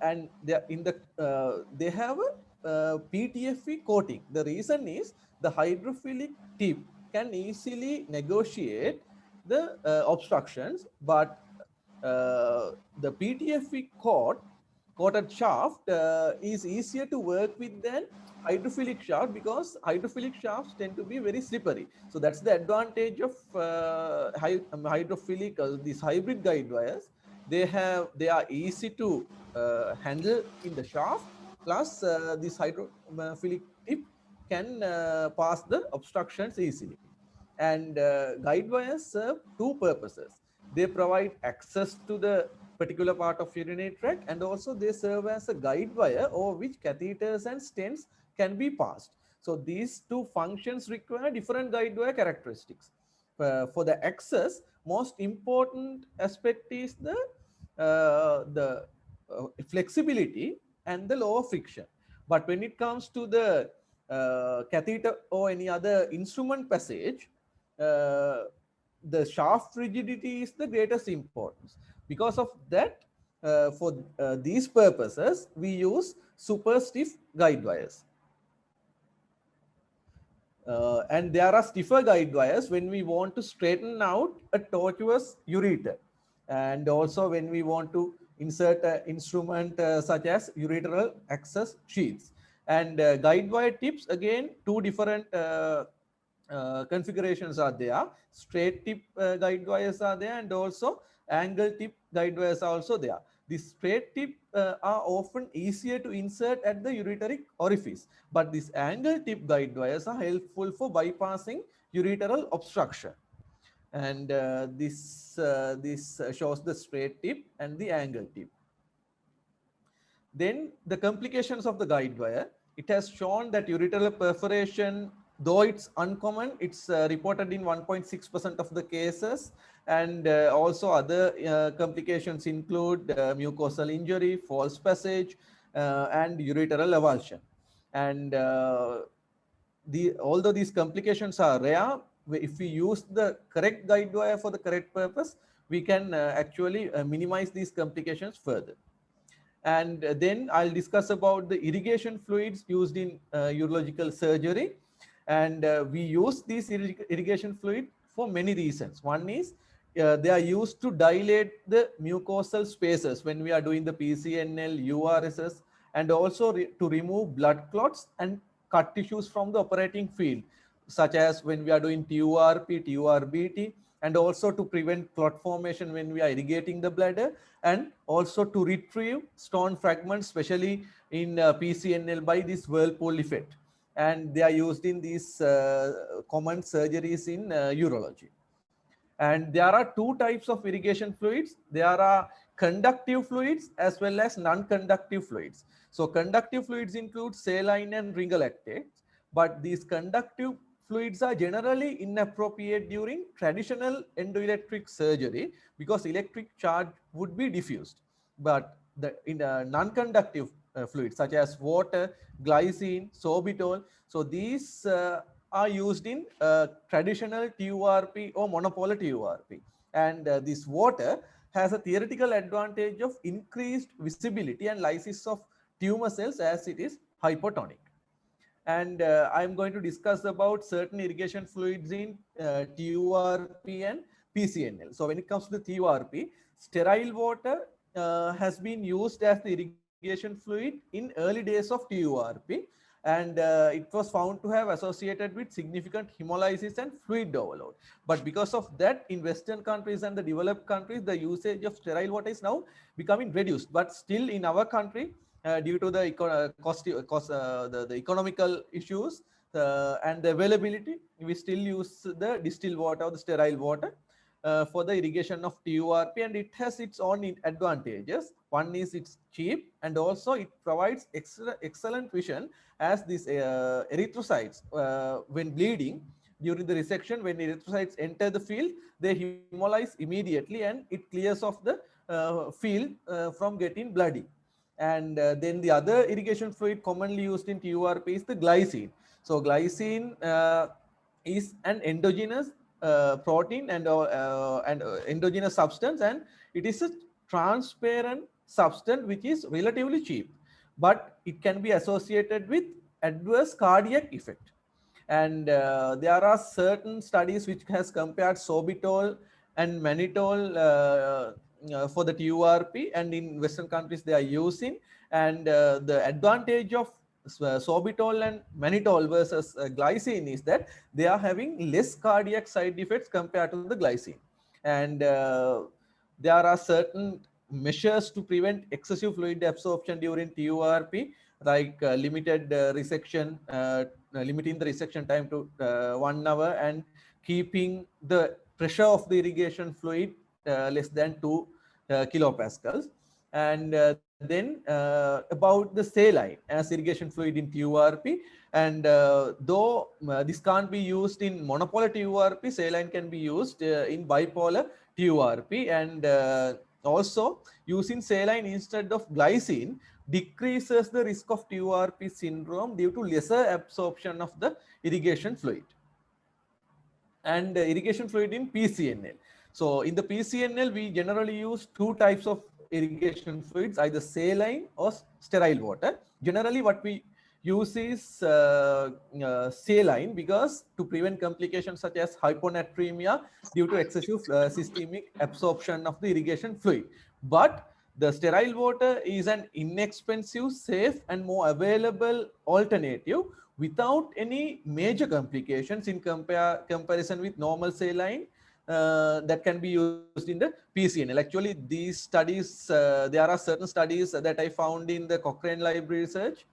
and they have a PTFE coating. The reason is the hydrophilic tip can easily negotiate the obstructions, but the PTFE coated shaft is easier to work with than hydrophilic shaft, because hydrophilic shafts tend to be very slippery. So that's the advantage of hydrophilic these hybrid guide wires. They are easy to handle in the shaft, plus this hydrophilic tip can pass the obstructions easily. And guide wires serve two purposes. They provide access to the particular part of urinary tract, and also they serve as a guide wire over which catheters and stents can be passed. So these two functions require different guide wire characteristics. For the access, most important aspect is the flexibility and the lower friction. But when it comes to the catheter or any other instrument passage, the shaft rigidity is the greatest importance. Because of that, for these purposes, we use super stiff guide wires. And there are stiffer guide wires when we want to straighten out a tortuous ureter, and also when we want to insert an instrument such as ureteral access sheaths. And guide wire tips, again, two different configurations are there. Straight tip guide wires are there, and also angle tip guide wires are also there. The straight tip are often easier to insert at the ureteric orifice, but these angle tip guide wires are helpful for bypassing ureteral obstruction. And this shows the straight tip and the angle tip. Then the complications of the guide wire. It has shown that ureteral perforation, though it's uncommon, it's reported in 1.6% of the cases. And also other complications include mucosal injury, false passage, and ureteral avulsion. And although these complications are rare, if we use the correct guide wire for the correct purpose, we can actually minimize these complications further. And then I'll discuss about the irrigation fluids used in urological surgery. And we use these irrigation fluid for many reasons. One is they are used to dilate the mucosal spaces when we are doing the PCNL, URSS, and also to remove blood clots and cut tissues from the operating field, such as when we are doing TURP, TURBT, and also to prevent clot formation when we are irrigating the bladder, and also to retrieve stone fragments, especially in PCNL, by this whirlpool effect. And they are used in these common surgeries in urology. And there are two types of irrigation fluids. There are conductive fluids as well as non-conductive fluids. So conductive fluids include saline and ringalactates, but these conductive fluids are generally inappropriate during traditional endoelectric surgery because electric charge would be diffused. But in non-conductive fluids such as water, glycine, sorbitol, so these are used in traditional TURP or monopolar TURP. And this water has a theoretical advantage of increased visibility and lysis of tumor cells as it is hypotonic. And I'm going to discuss about certain irrigation fluids in TURP and PCNL. So when it comes to the TURP, sterile water has been used as the irrigation fluid in early days of TURP, and it was found to have associated with significant hemolysis and fluid overload. But because of that, in Western countries and the developed countries, the usage of sterile water is now becoming reduced. But still in our country, due to the the economical issues and the availability, we still use the distilled water or the sterile water for the irrigation of TURP, and it has its own advantages. One is it's cheap, and also it provides excellent vision, as these erythrocytes, when bleeding during the resection, when erythrocytes enter the field, they hemolyze immediately and it clears off the field from getting bloody. And then the other irrigation fluid commonly used in TURP is the glycine. So glycine is an endogenous protein and endogenous substance, and it is a transparent substance which is relatively cheap, but it can be associated with adverse cardiac effect. And there are certain studies which has compared sorbitol and mannitol for the TURP, and in Western countries they are using. And the advantage of sorbitol and mannitol versus glycine is that they are having less cardiac side effects compared to the glycine. And there are certain measures to prevent excessive fluid absorption during TURP, like limited resection, limiting the resection time to 1 hour, and keeping the pressure of the irrigation fluid less than 2 kilopascals. And then about the saline as irrigation fluid in TURP, and though this can't be used in monopolar TURP, saline can be used in bipolar TURP. And also using saline instead of glycine decreases the risk of TURP syndrome due to lesser absorption of the irrigation fluid. And irrigation fluid in PCNL. So in the PCNL, we generally use two types of irrigation fluids, either saline or sterile water. Generally, what we use is saline, because to prevent complications such as hyponatremia due to excessive systemic absorption of the irrigation fluid. But the sterile water is an inexpensive, safe, and more available alternative without any major complications in comparison with normal saline that can be used in the PCNL. Actually, these studies, there are certain studies that I found in the Cochrane Library Research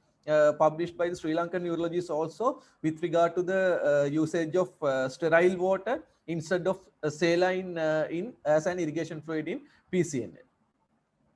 published by the Sri Lankan neurologists also, with regard to the usage of sterile water instead of saline as an irrigation fluid in PCNL.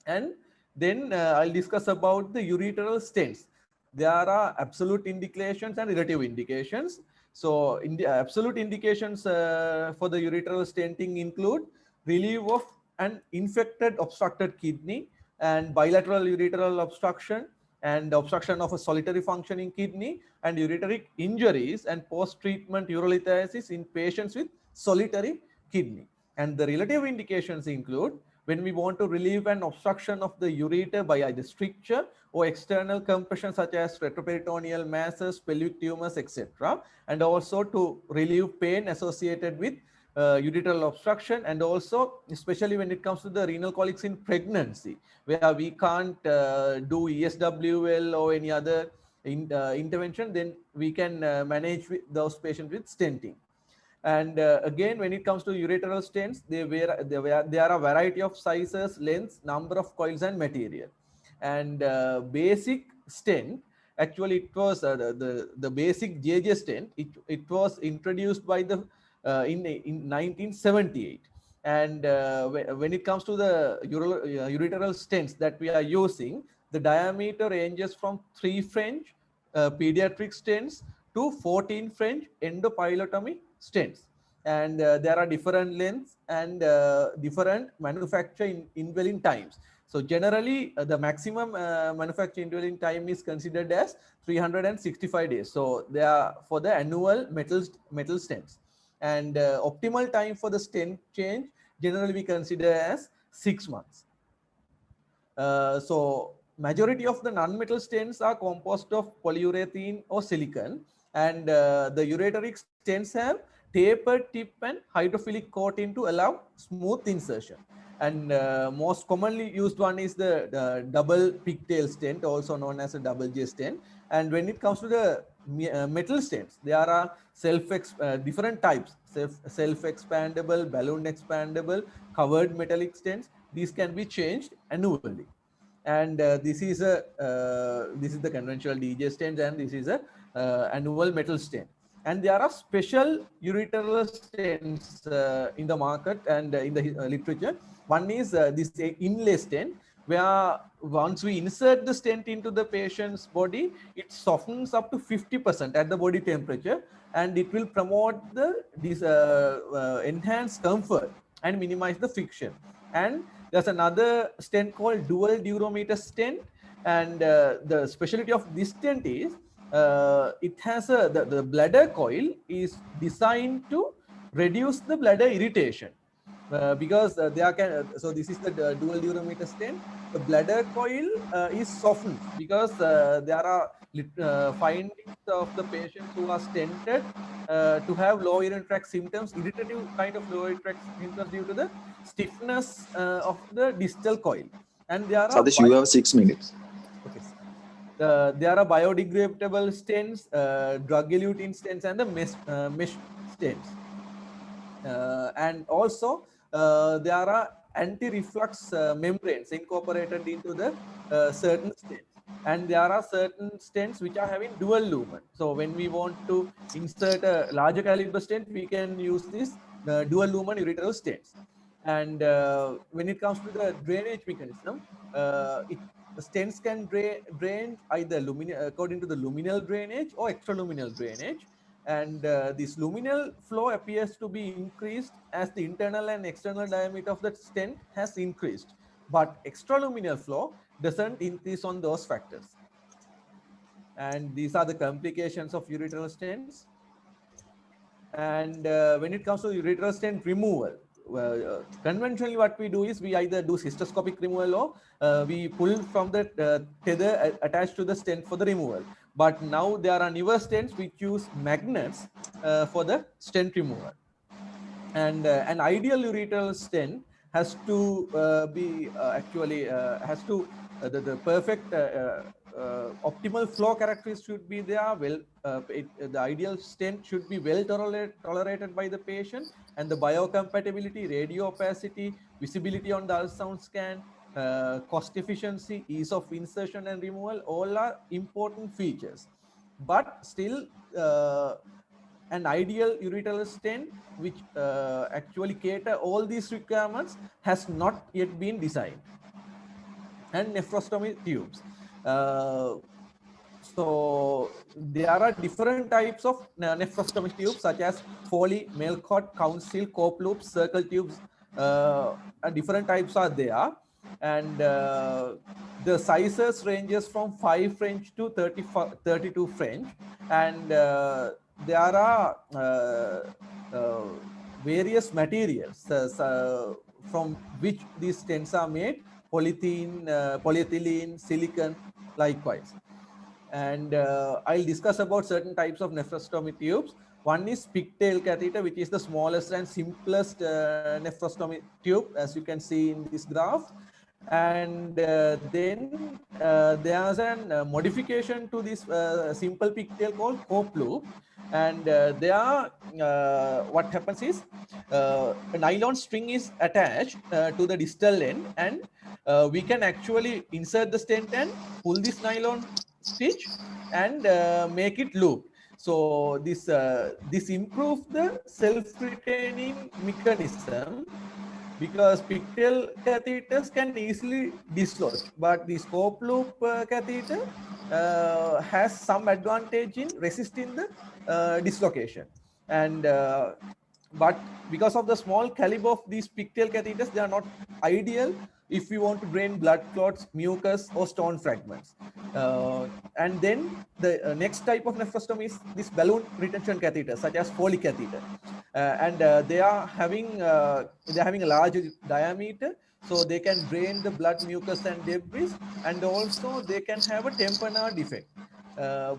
And then I'll discuss about the ureteral stents. There are absolute indications and relative indications. So in the absolute indications for the ureteral stenting include relief of an infected obstructed kidney, and bilateral ureteral obstruction, and obstruction of a solitary functioning kidney, and ureteric injuries and post-treatment urolithiasis in patients with solitary kidney. And the relative indications include when we want to relieve an obstruction of the ureter by either stricture or external compression such as retroperitoneal masses, pelvic tumors, etc. And also to relieve pain associated with ureteral obstruction, and also especially when it comes to the renal colics in pregnancy, where we can't do ESWL or any other intervention, then we can manage with those patients with stenting. And again, when it comes to ureteral stents, there are a variety of sizes, lengths, number of coils, and material. And basic stent, actually it was the basic JJ stent, it was introduced by the in 1978. And when it comes to the ureteral stents that we are using, the diameter ranges from 3 French pediatric stents to 14 French endopilotomy stents. And there are different lengths and different manufacture indwelling times. So generally, the maximum manufacture indwelling time is considered as 365 days. So they are for the annual metal stents. And optimal time for the stent change generally we consider as 6 months. So majority of the non-metal stents are composed of polyurethane or silicon, and the ureteric stents have tapered tip and hydrophilic coating to allow smooth insertion. And most commonly used one is the double pigtail stent, also known as a double J stent. And when it comes to the metal stents, there are different types: self-expandable, balloon expandable, covered metallic stents. These can be changed annually. And this is the conventional DJ stent, and this is a annual metal stent. And there are special ureteral stents in the market and in the literature. One is this inlay stent, where once we insert the stent into the patient's body, it softens up to 50% at the body temperature, and it will promote this enhanced comfort and minimize the friction. And there's another stent called dual durometer stent, and the specialty of this stent is it has the bladder coil is designed to reduce the bladder irritation. Because so this is the dual durometer stent. The bladder coil is softened because there are findings of the patients who are stented to have lower urinary tract symptoms, irritative kind of lower urinary tract symptoms due to the stiffness of the distal coil. And there are Satish, you have 6 minutes. okay. There are biodegradable stents, drug-eluting stents, and the mesh stents. And also there are anti-reflux membranes incorporated into the certain stents. And there are certain stents which are having dual lumen. So when we want to insert a larger caliber stent, we can use this dual lumen ureteral stents. And when it comes to the drainage mechanism, stents can drain either according to the luminal drainage or extraluminal drainage. And this luminal flow appears to be increased as the internal and external diameter of the stent has increased, but extraluminal flow doesn't increase on those factors. And these are the complications of ureteral stents. And when it comes to ureteral stent removal, conventionally what we do is we either do cystoscopic removal or we pull from the tether attached to the stent for the removal. But now there are newer stents which use magnets for the stent removal. And an ideal ureteral stent has to be has to the perfect optimal flow characteristics should be there. Well, the ideal stent should be well tolerated by the patient, and the biocompatibility, radio opacity, visibility on the ultrasound scan, cost efficiency, ease of insertion and removal, all are important features. But still, an ideal ureteral stent which actually cater all these requirements has not yet been designed. And nephrostomy tubes. So there are different types of nephrostomy tubes such as Foley, Melcott, Council, Cope loops, circle tubes, and different types are there. And the sizes ranges from 5 French to 32 French. And there are various materials from which these stents are made: polythene, polyethylene, silicon, likewise. And I'll discuss about certain types of nephrostomy tubes. One is pigtail catheter, which is the smallest and simplest nephrostomy tube, as you can see in this graph. And then there's a modification to this simple pigtail called Cope loop. And what happens is a nylon string is attached to the distal end, and we can actually insert the stent and pull this nylon stitch and make it loop. So this improves the self-retaining mechanism because pigtail catheters can easily dislodge, but the scope loop catheter has some advantage in resisting the dislocation. And but because of the small caliber of these pigtail catheters, they are not ideal if we want to drain blood clots, mucus, or stone fragments. And then the next type of nephrostomy is this balloon retention catheter, such as Foley catheter, and they are having a large diameter, so they can drain the blood, mucus, and debris, and also they can have a tamponade defect.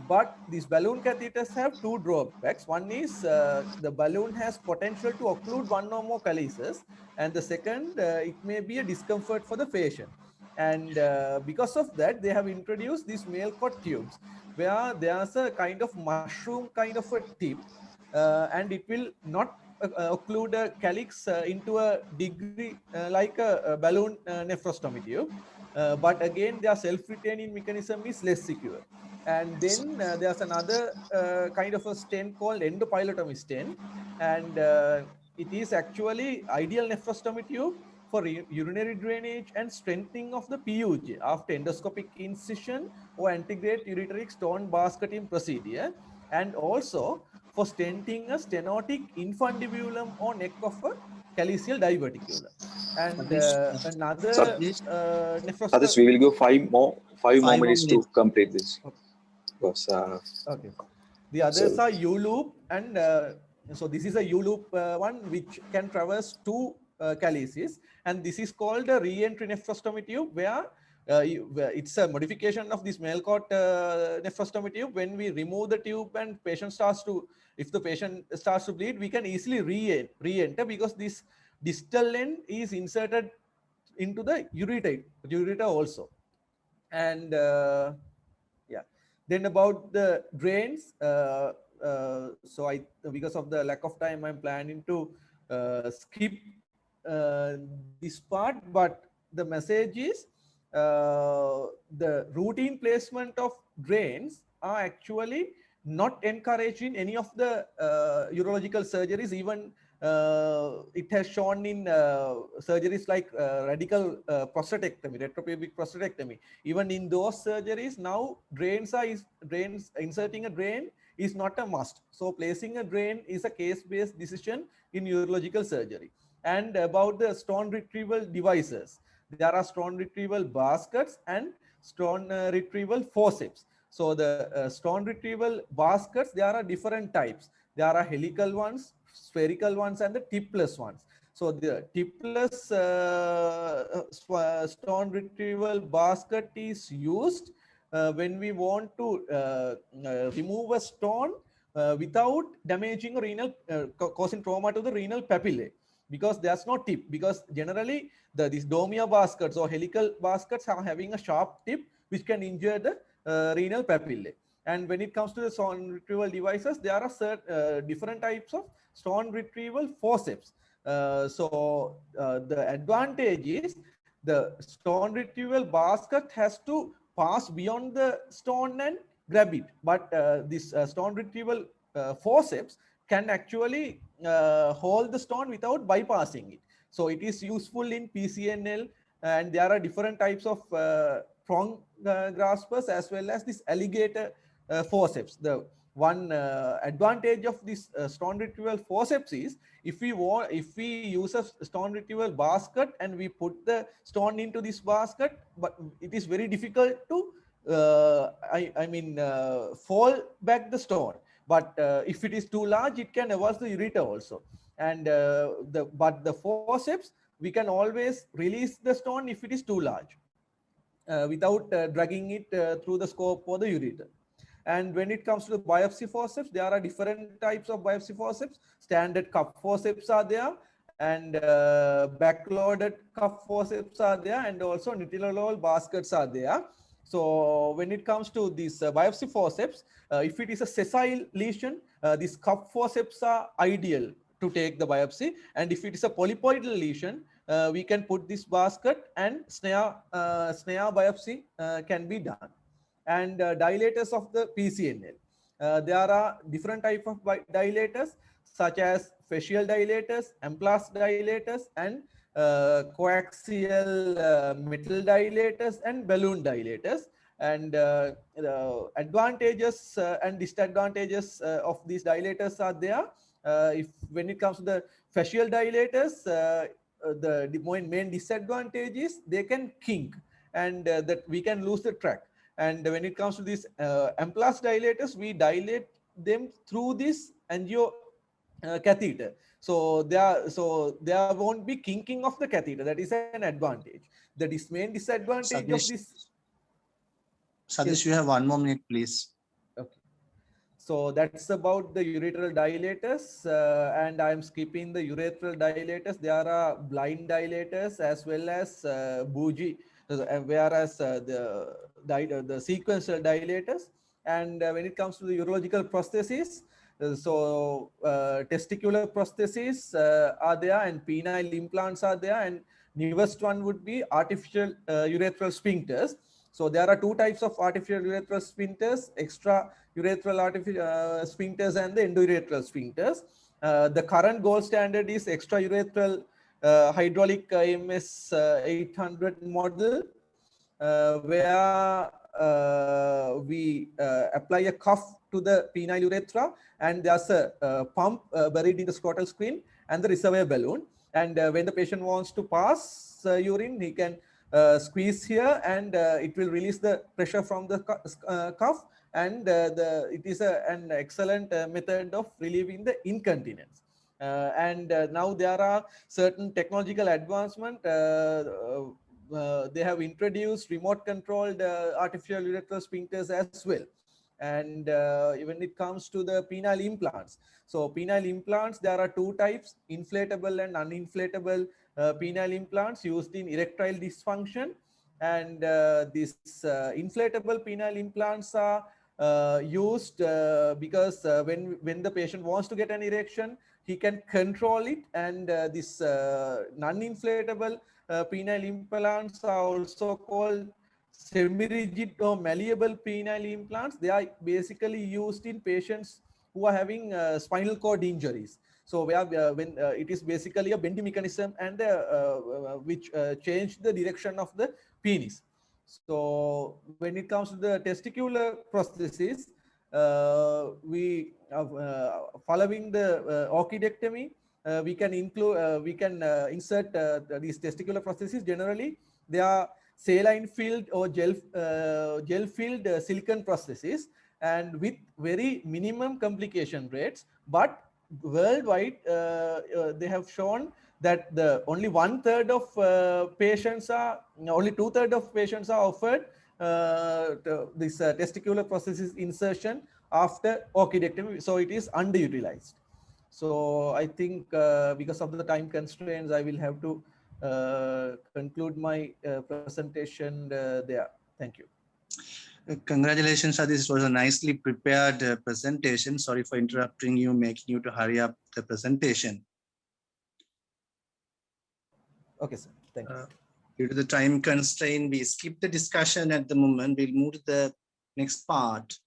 But these balloon catheters have two drawbacks. One is the balloon has potential to occlude one or more calyces, and the second, it may be a discomfort for the patient. And because of that, they have introduced these Mailcott tubes, where there's a kind of mushroom kind of a tip, and it will not occlude a calyx into a degree like a balloon nephrostomy tube. But again, their self-retaining mechanism is less secure. And then there's another kind of a stent called endopilotomy stent, and it is actually ideal nephrostomy tube for urinary drainage and strengthening of the PUJ after endoscopic incision or antegrade ureteric stone basketing procedure, and also for stenting a stenotic infundibulum or neck of a calyceal diverticulum. And another Satish, nephrostomy. we will go five more minutes to minutes. complete this. Okay. Because, Okay. The others are U-loop, and so this is a U-loop one which can traverse two calyces, and this is called a re-entry nephrostomy tube, where it's a modification of this Mailcott nephrostomy tube. When we remove the tube and if the patient starts to bleed, we can easily re-enter, because this distal end is inserted into the ureter also. And yeah, then about the drains, so because of the lack of time, I'm planning to skip this part, but the message is the routine placement of drains are actually not encouraged in any of the urological surgeries. Even it has shown in surgeries like radical prostatectomy, retropubic prostatectomy. Even in those surgeries, now inserting a drain is not a must. So placing a drain is a case-based decision in urological surgery. And about the stone retrieval devices, there are stone retrieval baskets and stone retrieval forceps. So the stone retrieval baskets, there are different types. There are helical ones, spherical ones, and the tipless ones. So the tipless stone retrieval basket is used when we want to remove a stone without damaging renal, causing trauma to the renal papillae, because there's no tip. Because generally these domia baskets or helical baskets are having a sharp tip which can injure the renal papillae. And when it comes to the stone retrieval devices, there are different types of stone retrieval forceps. So the advantage is the stone retrieval basket has to pass beyond the stone and grab it. But this stone retrieval forceps can actually hold the stone without bypassing it. So it is useful in PCNL, and there are different types of prong graspers as well as this alligator forceps. The one advantage of this stone retrieval forceps is if we use a stone retrieval basket and we put the stone into this basket, but it is very difficult to fall back the stone. But if it is too large, it can avulse the ureter also. And but the forceps, we can always release the stone if it is too large without dragging it through the scope or the ureter. And when it comes to the biopsy forceps, there are different types of biopsy forceps. Standard cup forceps are there, and backloaded cup forceps are there, and also nitilalol baskets are there. So when it comes to these biopsy forceps, if it is a sessile lesion, these cup forceps are ideal to take the biopsy. And if it is a polypoidal lesion, we can put this basket and snare biopsy can be done. And dilators of the PCNL. There are different types of dilators, such as fascial dilators, amplas dilators, and coaxial metal dilators and balloon dilators. And the advantages and disadvantages of these dilators are there. If when it comes to the fascial dilators, the main disadvantage is they can kink, and that we can lose the track. And when it comes to these Amplas dilators, we dilate them through this angio catheter. So there won't be kinking of the catheter. That is an advantage. The main disadvantage of this. Sadish, Yes. you have 1 more minute, please. Okay. So that's about the urethral dilators, and I'm skipping the urethral dilators. There are blind dilators as well as bougie, whereas the sequential dilators. And when it comes to the urological prosthesis, testicular prosthesis are there, and penile implants are there, and newest one would be artificial urethral sphincters. So there are two types of artificial urethral sphincters: extra urethral artificial sphincters and the endourethral sphincters. The current gold standard is extra urethral hydraulic AMS 800 model, where we apply a cuff to the penile urethra, and there's a pump buried in the scrotal screen and the reservoir balloon. And when the patient wants to pass urine, he can squeeze here, and it will release the pressure from the cuff, and it is an excellent method of relieving the incontinence. And now there are certain technological advancement. They have introduced remote controlled artificial urethral sphincters as well. And when it comes to the penile implants, so penile implants, there are two types: inflatable and uninflatable penile implants used in erectile dysfunction. And these inflatable penile implants are used because when the patient wants to get an erection, he can control it. And this non-inflatable penile implants are also called semi-rigid or malleable penile implants. They are basically used in patients who are having spinal cord injuries. So when it is basically a bending mechanism, and which change the direction of the penis. So when it comes to the testicular prosthesis, we following the orchidectomy, we can include insert these testicular prostheses. Generally, they are saline filled or gel filled silicone prosthesis, and with very minimum complication rates. But worldwide, they have shown that only 1/3 of patients are, only 2/3 of patients are offered this testicular prosthesis insertion after orchidectomy. So it is underutilized. So I think because of the time constraints, I will have to conclude my presentation there. Thank you. Congratulations, Sadish. It was a nicely prepared presentation. Sorry for interrupting you, making you to hurry up the presentation. Okay, sir. Thank you. Due to the time constraint, we skip the discussion at the moment. We'll move to the next part.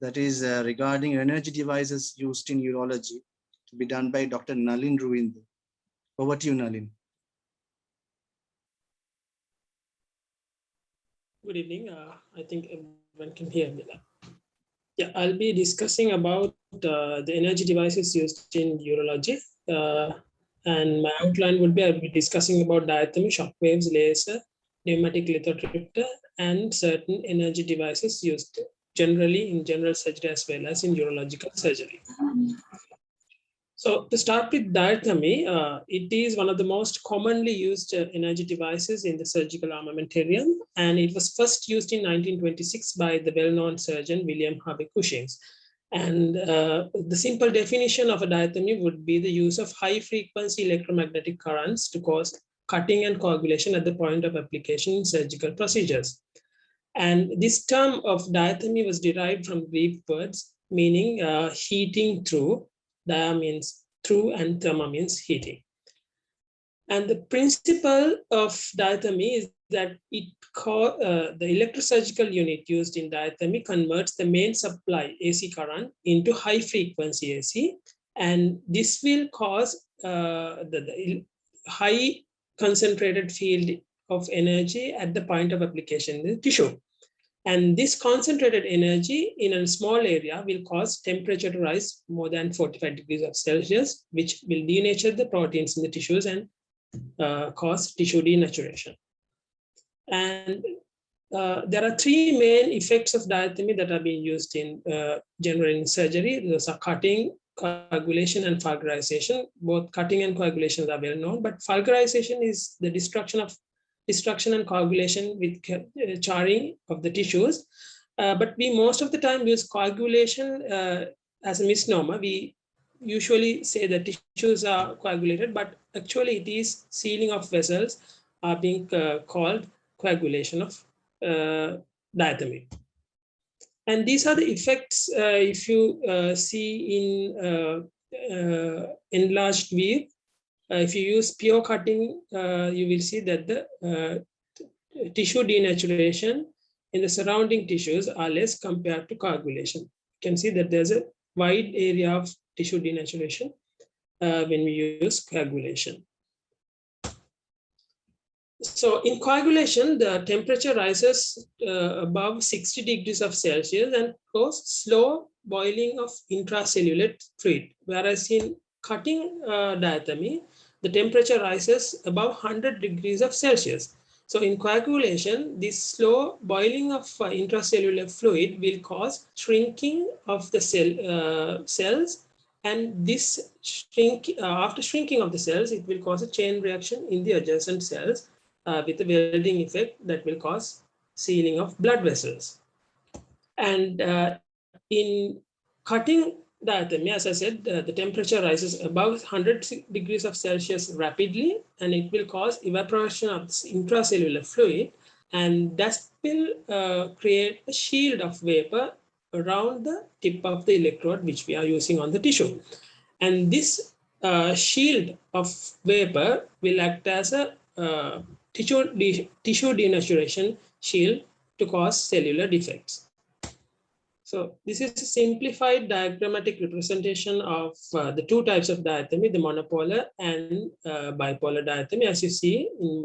That is regarding energy devices used in urology, to be done by Dr. Nalin Ruindu. Over to you, Nalin. Good evening. I think everyone can hear me now. Yeah, I'll be discussing about the energy devices used in urology. And my outline would be, I'll be discussing about diathermy, shock waves, laser, pneumatic lithotripter, and certain energy devices used generally in general surgery as well as in urological surgery. So to start with diathermy, it is one of the most commonly used energy devices in the surgical armamentarium, and it was first used in 1926 by the well-known surgeon William Harvey Cushing. And the simple definition of a diathermy would be the use of high-frequency electromagnetic currents to cause cutting and coagulation at the point of application in surgical procedures. And this term of diathermy was derived from Greek words meaning heating through. Dia means through and therma means heating. And the principle of diathermy is that the electrosurgical unit used in diathermy converts the main supply AC current into high frequency AC, and this will cause the high concentrated field of energy at the point of application in the tissue. And this concentrated energy in a small area will cause temperature to rise more than 45 degrees of Celsius, which will denature the proteins in the tissues and cause tissue denaturation. And there are three main effects of diathermy that are being used in general in surgery. Those are cutting, coagulation, and fulgurization. Both cutting and coagulation are well known, but fulgurization is the destruction and coagulation with charring of the tissues. But we most of the time use coagulation as a misnomer. We usually say that tissues are coagulated, but actually it is sealing of vessels are being called coagulation of diathermy. And these are the effects if you see in enlarged view. If you use pure cutting, you will see that the tissue denaturation in the surrounding tissues are less compared to coagulation. You can see that there's a wide area of tissue denaturation when we use coagulation. So in coagulation, the temperature rises above 60 degrees of Celsius and causes slow boiling of intracellular fluid. Whereas in cutting diathermy, the temperature rises above 100 degrees of Celsius. So in coagulation, this slow boiling of intracellular fluid will cause shrinking of the cells, and this after shrinking of the cells, it will cause a chain reaction in the adjacent cells with a welding effect that will cause sealing of blood vessels. And in cutting diathermy, as I said, the temperature rises above 100 degrees of Celsius rapidly, and it will cause evaporation of intracellular fluid, and that will create a shield of vapor around the tip of the electrode which we are using on the tissue. And this shield of vapor will act as a tissue denaturation shield to cause cellular defects. So this is a simplified diagrammatic representation of the two types of diathermy, the monopolar and bipolar diathermy. As you see in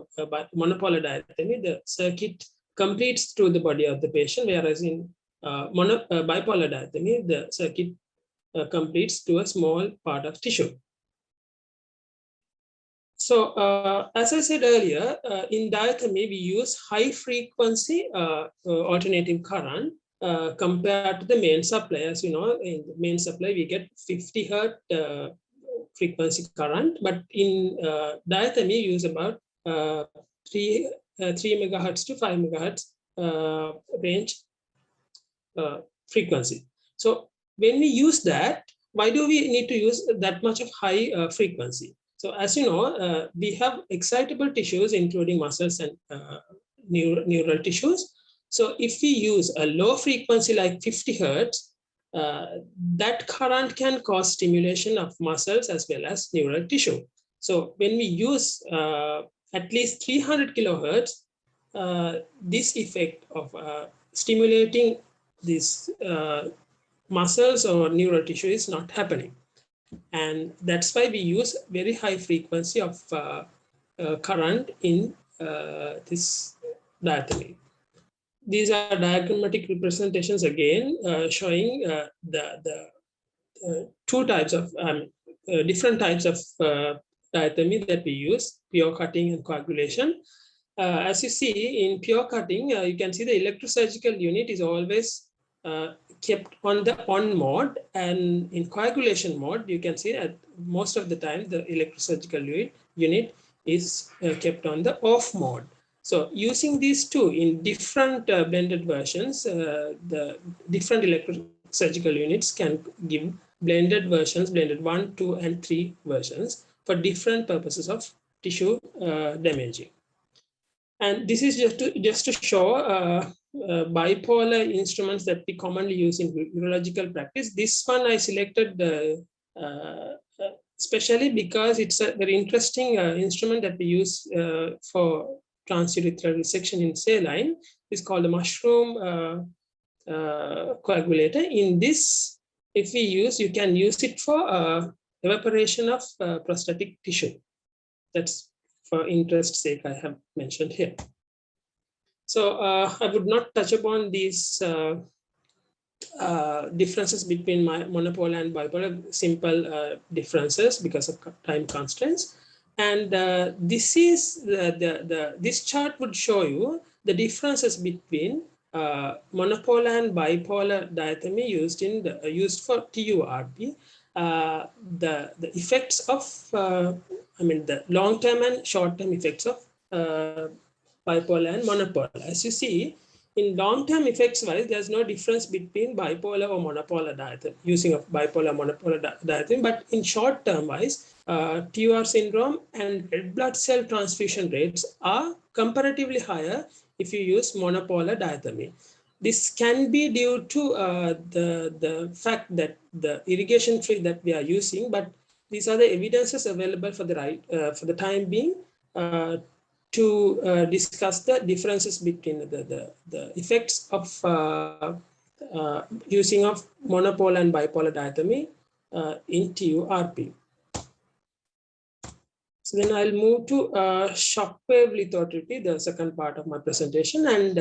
monopolar diathermy, the circuit completes through the body of the patient, whereas in bipolar diathermy, the circuit completes to a small part of tissue. So as I said earlier, in diathermy, we use high frequency alternating current compared to the main supply. As you know, in the main supply, we get 50 hertz frequency current, but in diathermy, we use about 3 megahertz to 5 megahertz range frequency. So when we use that, why do we need to use that much of high frequency? So as you know, we have excitable tissues, including muscles and neural tissues. So if we use a low frequency like 50 hertz, that current can cause stimulation of muscles as well as neural tissue. So when we use at least 300 kilohertz, this effect of stimulating these muscles or neural tissue is not happening. And that's why we use very high frequency of current in this diathermy. These are diagrammatic representations again, showing the two types of different types of diathermy that we use, pure cutting and coagulation. As you see in pure cutting, you can see the electrosurgical unit is always kept on the on mode, and in coagulation mode, you can see that most of the time the electrosurgical unit is kept on the off mode. So using these two in different blended versions, the different electrosurgical units can give blended versions, blended 1, 2, and 3 versions for different purposes of tissue damaging. And this is just to show bipolar instruments that we commonly use in urological practice. This one I selected especially because it's a very interesting instrument that we use for transurethral resection in saline. It's called a mushroom coagulator. In this, if we use, you can use it for evaporation of prostatic tissue. That's for interest sake, I have mentioned here. So I would not touch upon these differences between monopolar and bipolar, simple differences because of time constraints. And this is this chart would show you the differences between monopolar and bipolar diathermy used for TURP. The effects of the long-term and short-term effects of bipolar and monopolar. As you see, in long-term effects wise, there's no difference between bipolar or monopolar diathermy, using of bipolar monopolar diathermy, but in short-term wise, TUR syndrome and red blood cell transfusion rates are comparatively higher if you use monopolar diathermy. This can be due to the fact that the irrigation tree that we are using, but these are the evidences available for the time being to discuss the differences between the effects of using of monopolar and bipolar diathermy in TURP. So then I'll move to shockwave lithotripsy, the second part of my presentation. And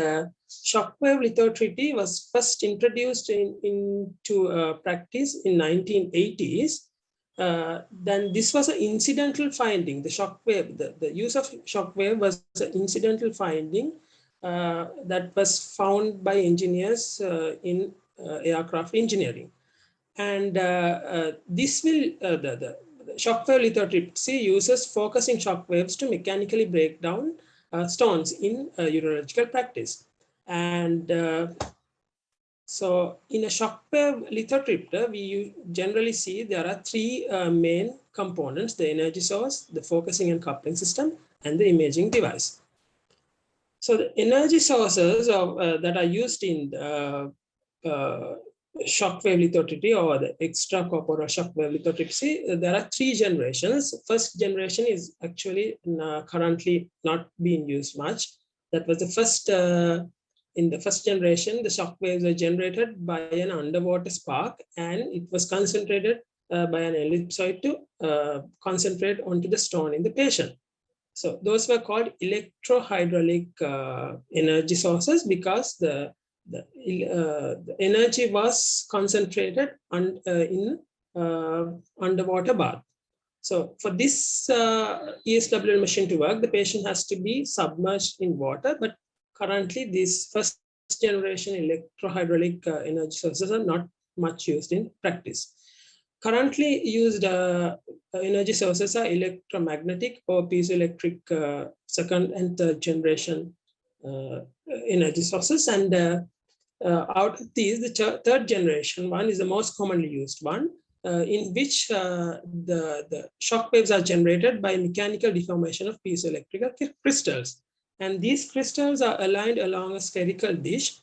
shockwave lithotripsy was first introduced into practice in 1980s. Then this was an incidental finding. The shockwave, the use of shockwave was an incidental finding that was found by engineers in aircraft engineering. And this will, the shockwave lithotripsy uses focusing shockwaves to mechanically break down stones in urological practice. And so in a shockwave lithotripsy, we generally see there are three main components: the energy source, the focusing and coupling system, and the imaging device. So the energy sources that are used in shockwave lithotripsy or the extracorporeal shockwave lithotripsy, there are three generations. First generation is actually currently not being used much. That was the first, in the first generation, the shock waves were generated by an underwater spark, and it was concentrated by an ellipsoid to concentrate onto the stone in the patient. So those were called electrohydraulic energy sources because the energy was concentrated in underwater bath. So for this ESWL machine to work, the patient has to be submerged in water, but currently these first generation electrohydraulic energy sources are not much used in practice. Currently used energy sources are electromagnetic or piezoelectric second and third generation energy sources. And out of these, the third generation one is the most commonly used one, in which the shock waves are generated by mechanical deformation of piezoelectric crystals. And these crystals are aligned along a spherical dish,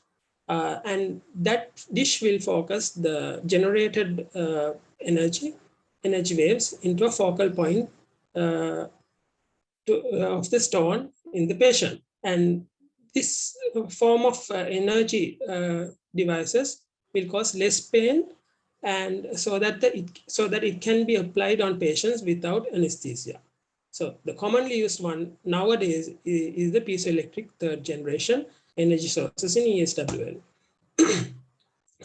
and that dish will focus the generated energy waves into a focal point of the stone in the patient. And this form of energy devices will cause less pain, and so that it can be applied on patients without anesthesia. So the commonly used one nowadays is the piezoelectric third generation energy sources in ESWL.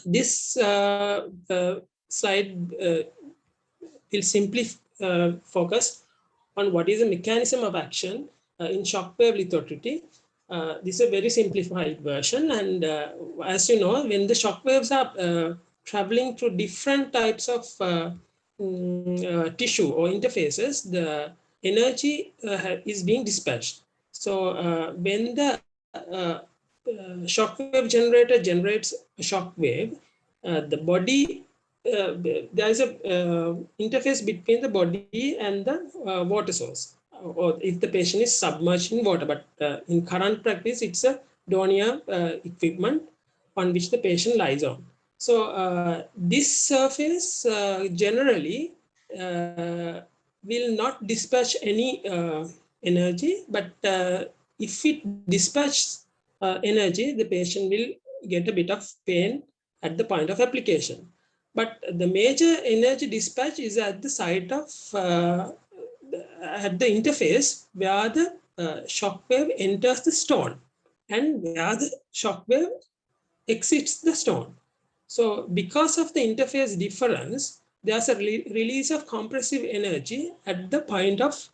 This slide will simply focus on what is the mechanism of action in shockwave lithotripsy. This is a very simplified version, and as you know, when the shockwaves are traveling through different types of tissue or interfaces, the energy is being dispatched. So when the shockwave generator generates a shockwave, the body, there is a interface between the body and the water source, or if the patient is submerged in water. But in current practice, it's a Donia equipment on which the patient lies on. So this surface generally will not dispatch any energy, but if it dispatches energy, the patient will get a bit of pain at the point of application. But the major energy dispatch is at the site of at the interface where the shock wave enters the stone and where the shock wave exits the stone. So because of the interface difference, there's a release of compressive energy at the point of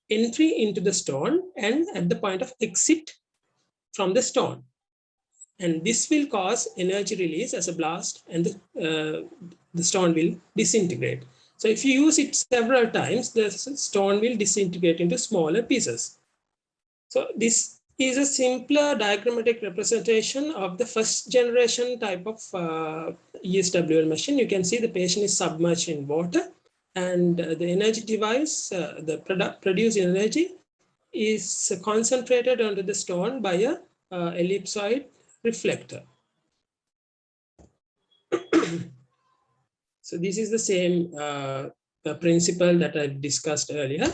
entry into the stone and at the point of exit from the stone. And this will cause energy release as a blast, and the stone will disintegrate. So if you use it several times, the stone will disintegrate into smaller pieces. So this is a simpler diagrammatic representation of the first generation type of ESWL machine. You can see the patient is submerged in water, and the energy device, the produced energy, is concentrated onto the stone by a ellipsoid reflector. So this is the same principle that I discussed earlier.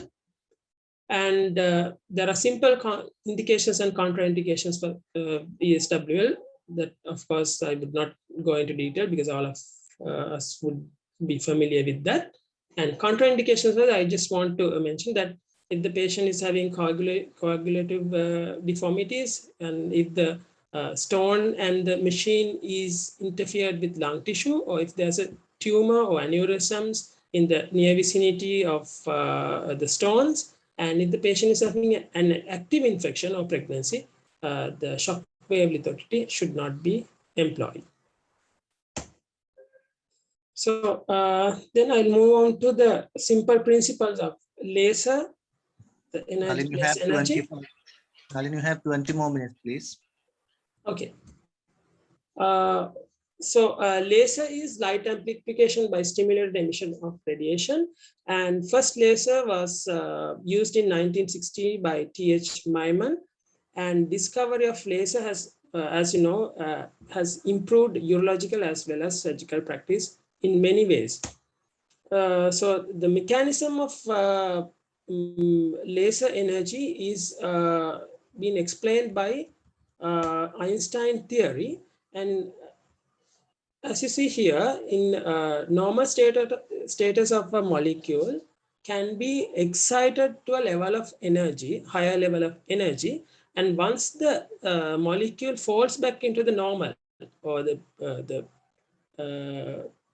And there are simple indications and contraindications for ESWL that, of course, I would not go into detail because all of us would be familiar with that. And contraindications, I just want to mention that if the patient is having coagulative deformities, and if the stone and the machine is interfered with lung tissue, or if there's a tumor or aneurysms in the near vicinity of the stones, and if the patient is having an active infection or pregnancy, the shock wave lithotripsy should not be employed. So then I'll move on to the simple principles of laser, the energy. Nalin, you have 20 more minutes, please. Okay. So laser is light amplification by stimulated emission of radiation. And first laser was used in 1960 by T.H. Myman. And discovery of laser has, as you know, has improved urological as well as surgical practice in many ways. So the mechanism of laser energy is being explained by Einstein theory. And as you see here, in normal status of a molecule can be excited to a level of energy, higher level of energy. And once the molecule falls back into the normal or the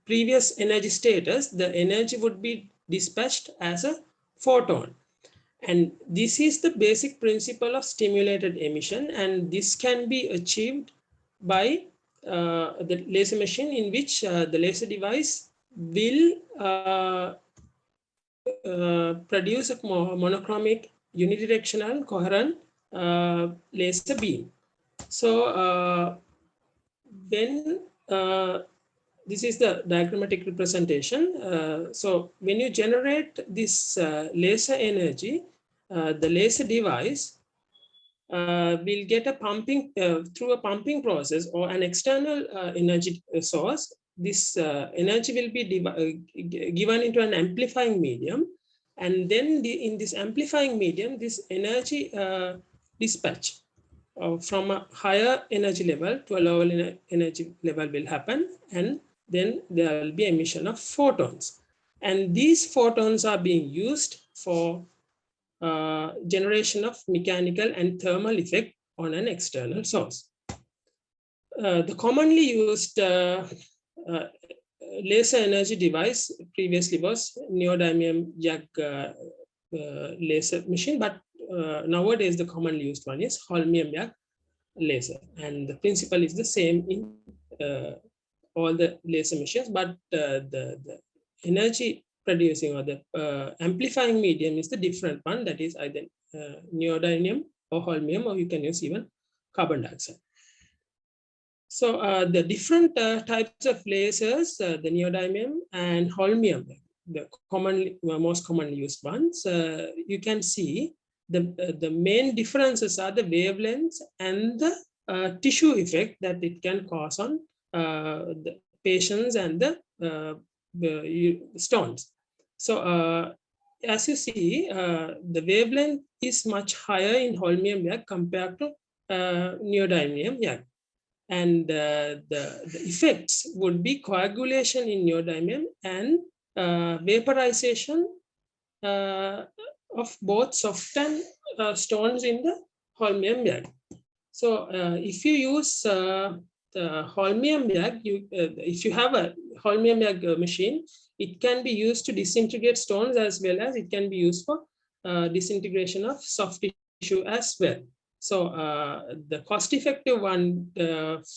previous energy status, the energy would be dispatched as a photon. And this is the basic principle of stimulated emission. And this can be achieved by the laser machine, in which the laser device will produce a monochromic unidirectional coherent laser beam. So when this is the diagrammatic representation. So when you generate this laser energy, the laser device will get a pumping through a pumping process or an external energy source. This energy will be given into an amplifying medium, and then in this amplifying medium, this energy dispatch from a higher energy level to a lower energy level will happen, and then there will be emission of photons. And these photons are being used for generation of mechanical and thermal effect on an external source. The commonly used laser energy device previously was neodymium YAG laser machine, but nowadays the commonly used one is holmium YAG laser, and the principle is the same in all the laser machines, but the energy producing or the amplifying medium is the different one, that is either neodymium or holmium, or you can use even carbon dioxide. So the different types of lasers, the neodymium and holmium, the most commonly used ones, you can see the main differences are the wavelengths and the tissue effect that it can cause on the patients and the stones. So as you see, the wavelength is much higher in holmium YAG compared to neodymium YAG. And the effects would be coagulation in neodymium and vaporization of both soft and stones in the holmium bag. So if you use the holmium bag, if you have a holmium bag machine, it can be used to disintegrate stones as well as it can be used for disintegration of soft tissue as well. So the cost-effective one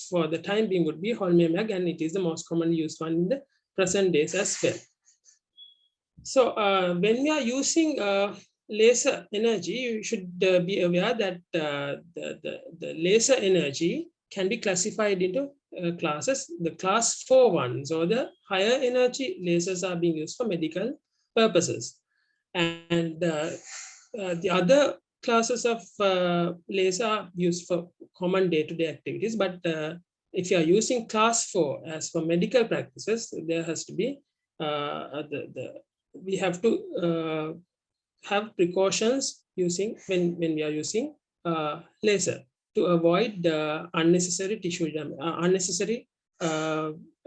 for the time being would be holmium bag, and it is the most commonly used one in the present days as well. So when we are using laser energy, you should be aware that the laser energy can be classified into classes. The class 4 ones, or the higher energy lasers, are being used for medical purposes. And the other classes of laser are used for common day-to-day activities. But if you are using class 4 as for medical practices, there has to be we have to have precautions using when we are using laser to avoid unnecessary tissue damage, unnecessary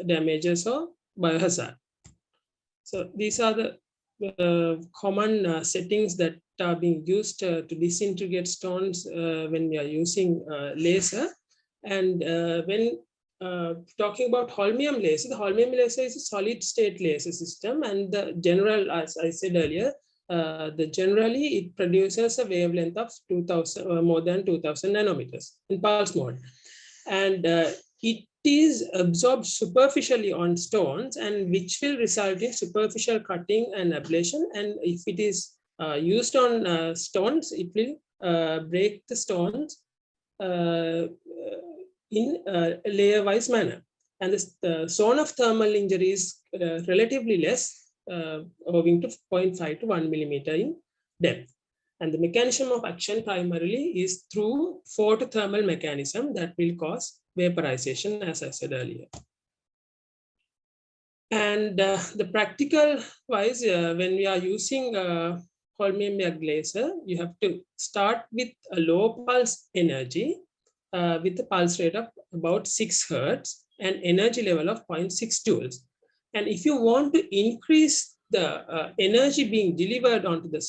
damages or biohazard. So these are the common settings that are being used to disintegrate stones when we are using laser. And when talking about holmium laser, the holmium laser is a solid state laser system, and the general, as I said earlier, generally it produces a wavelength of 2000 more than 2000 nanometers in pulse mode, and it is absorbed superficially on stones, and which will result in superficial cutting and ablation. And if it is used on stones, it will break the stones in a layer-wise manner. And the zone of thermal injury is relatively less, owing to 0.5 to 1 millimeter in depth. And the mechanism of action primarily is through photothermal mechanism that will cause vaporization, as I said earlier. And the practical wise, when we are using holmium bag laser, you have to start with a low pulse energy with a pulse rate of about 6 Hertz and energy level of 0.6 joules. And if you want to increase the energy being delivered onto the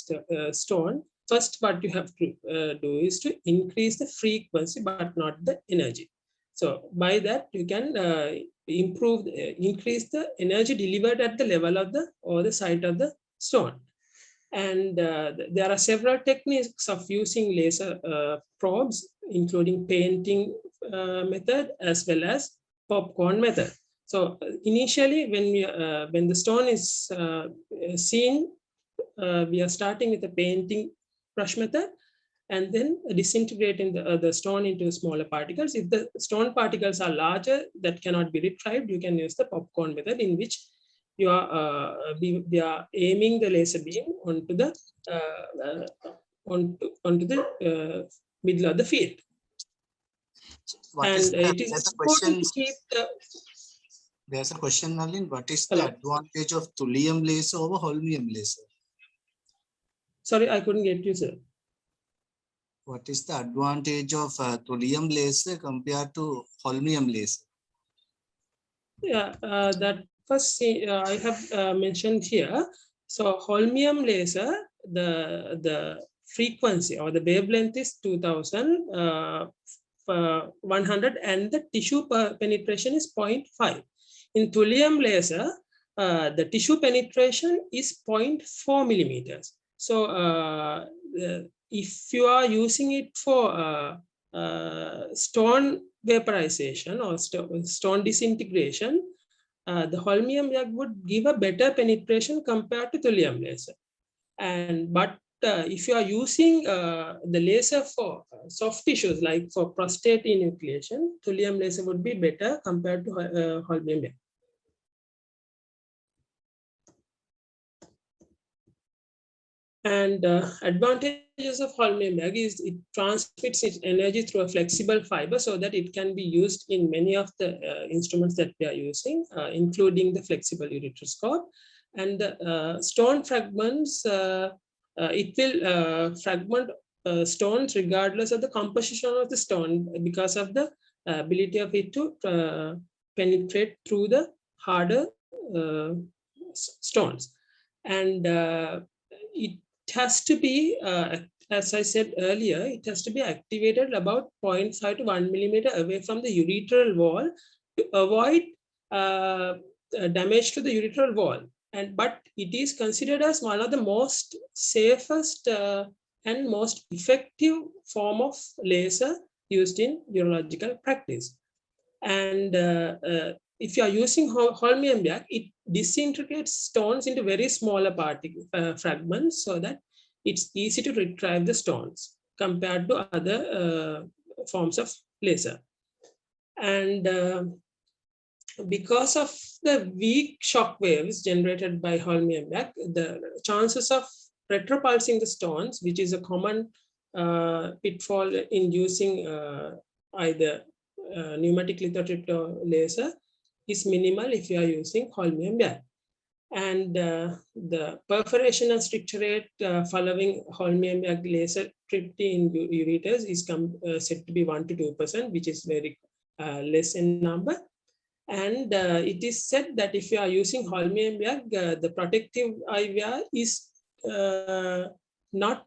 stone, first what you have to do is to increase the frequency, but not the energy. So by that you can increase the energy delivered at the level of the site of the stone. And there are several techniques of using laser probes, including painting method as well as popcorn method. So initially, when the stone is seen, we are starting with the painting brush method, and then disintegrating the stone into smaller particles. If the stone particles are larger that cannot be retrieved, you can use the popcorn method, in which you are we are aiming the laser beam onto the middle of the field. And it is important to keep the. There's a question, Nalin. What is the advantage of thulium laser over holmium laser? Sorry, I couldn't get you, sir. What is the advantage of thulium laser compared to holmium laser? Yeah, that first I have mentioned here. So holmium laser, the frequency or the wavelength is 2100, and the tissue penetration is 0.5. In thulium laser, the tissue penetration is 0.4 millimeters. So if you are using it for stone vaporization or stone disintegration, the holmium bag would give a better penetration compared to thulium laser. But if you are using the laser for soft tissues, like for prostate enucleation, thulium laser would be better compared to holmium bag. And advantages of holmium bag is it transmits its energy through a flexible fiber, so that it can be used in many of the instruments that we are using, including the flexible ureteroscope. And the stone fragments, it will fragment stones regardless of the composition of the stone, because of the ability of it to penetrate through the harder stones. And has to be, as I said earlier, it has to be activated about 0.5 to 1 millimeter away from the ureteral wall to avoid damage to the ureteral wall. But it is considered as one of the most safest and most effective form of laser used in urological practice. And if you are using holmium-1, it disintegrates stones into very smaller fragments, so that it's easy to retrieve the stones compared to other forms of laser. And because of the weak shock waves generated by holmium-1, the chances of retropulsing the stones, which is a common pitfall in using either pneumatic lithotripsy or laser, is minimal if you are using holmium-1. And the perforation and stricture rate following holmium-1 laser tripty in ureters is said to be 1 to 2%, which is very less in number. And it is said that if you are using holmium-1, the protective IVR is not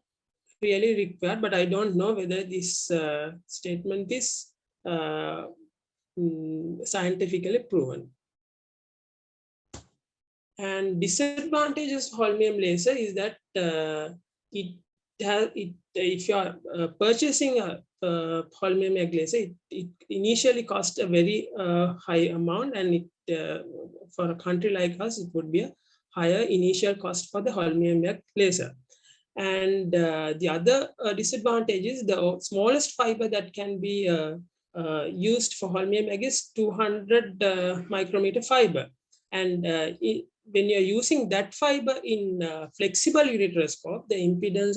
really required, but I don't know whether this statement is scientifically proven. And disadvantages of holmium laser is that if you are purchasing a holmium laser, it initially costs a very high amount, and for a country like us, it would be a higher initial cost for the holmium laser. And the other disadvantage is the smallest fiber that can be used for holmium is 200 micrometer fiber. And when you're using that fiber in flexible ureteroscope, the impedance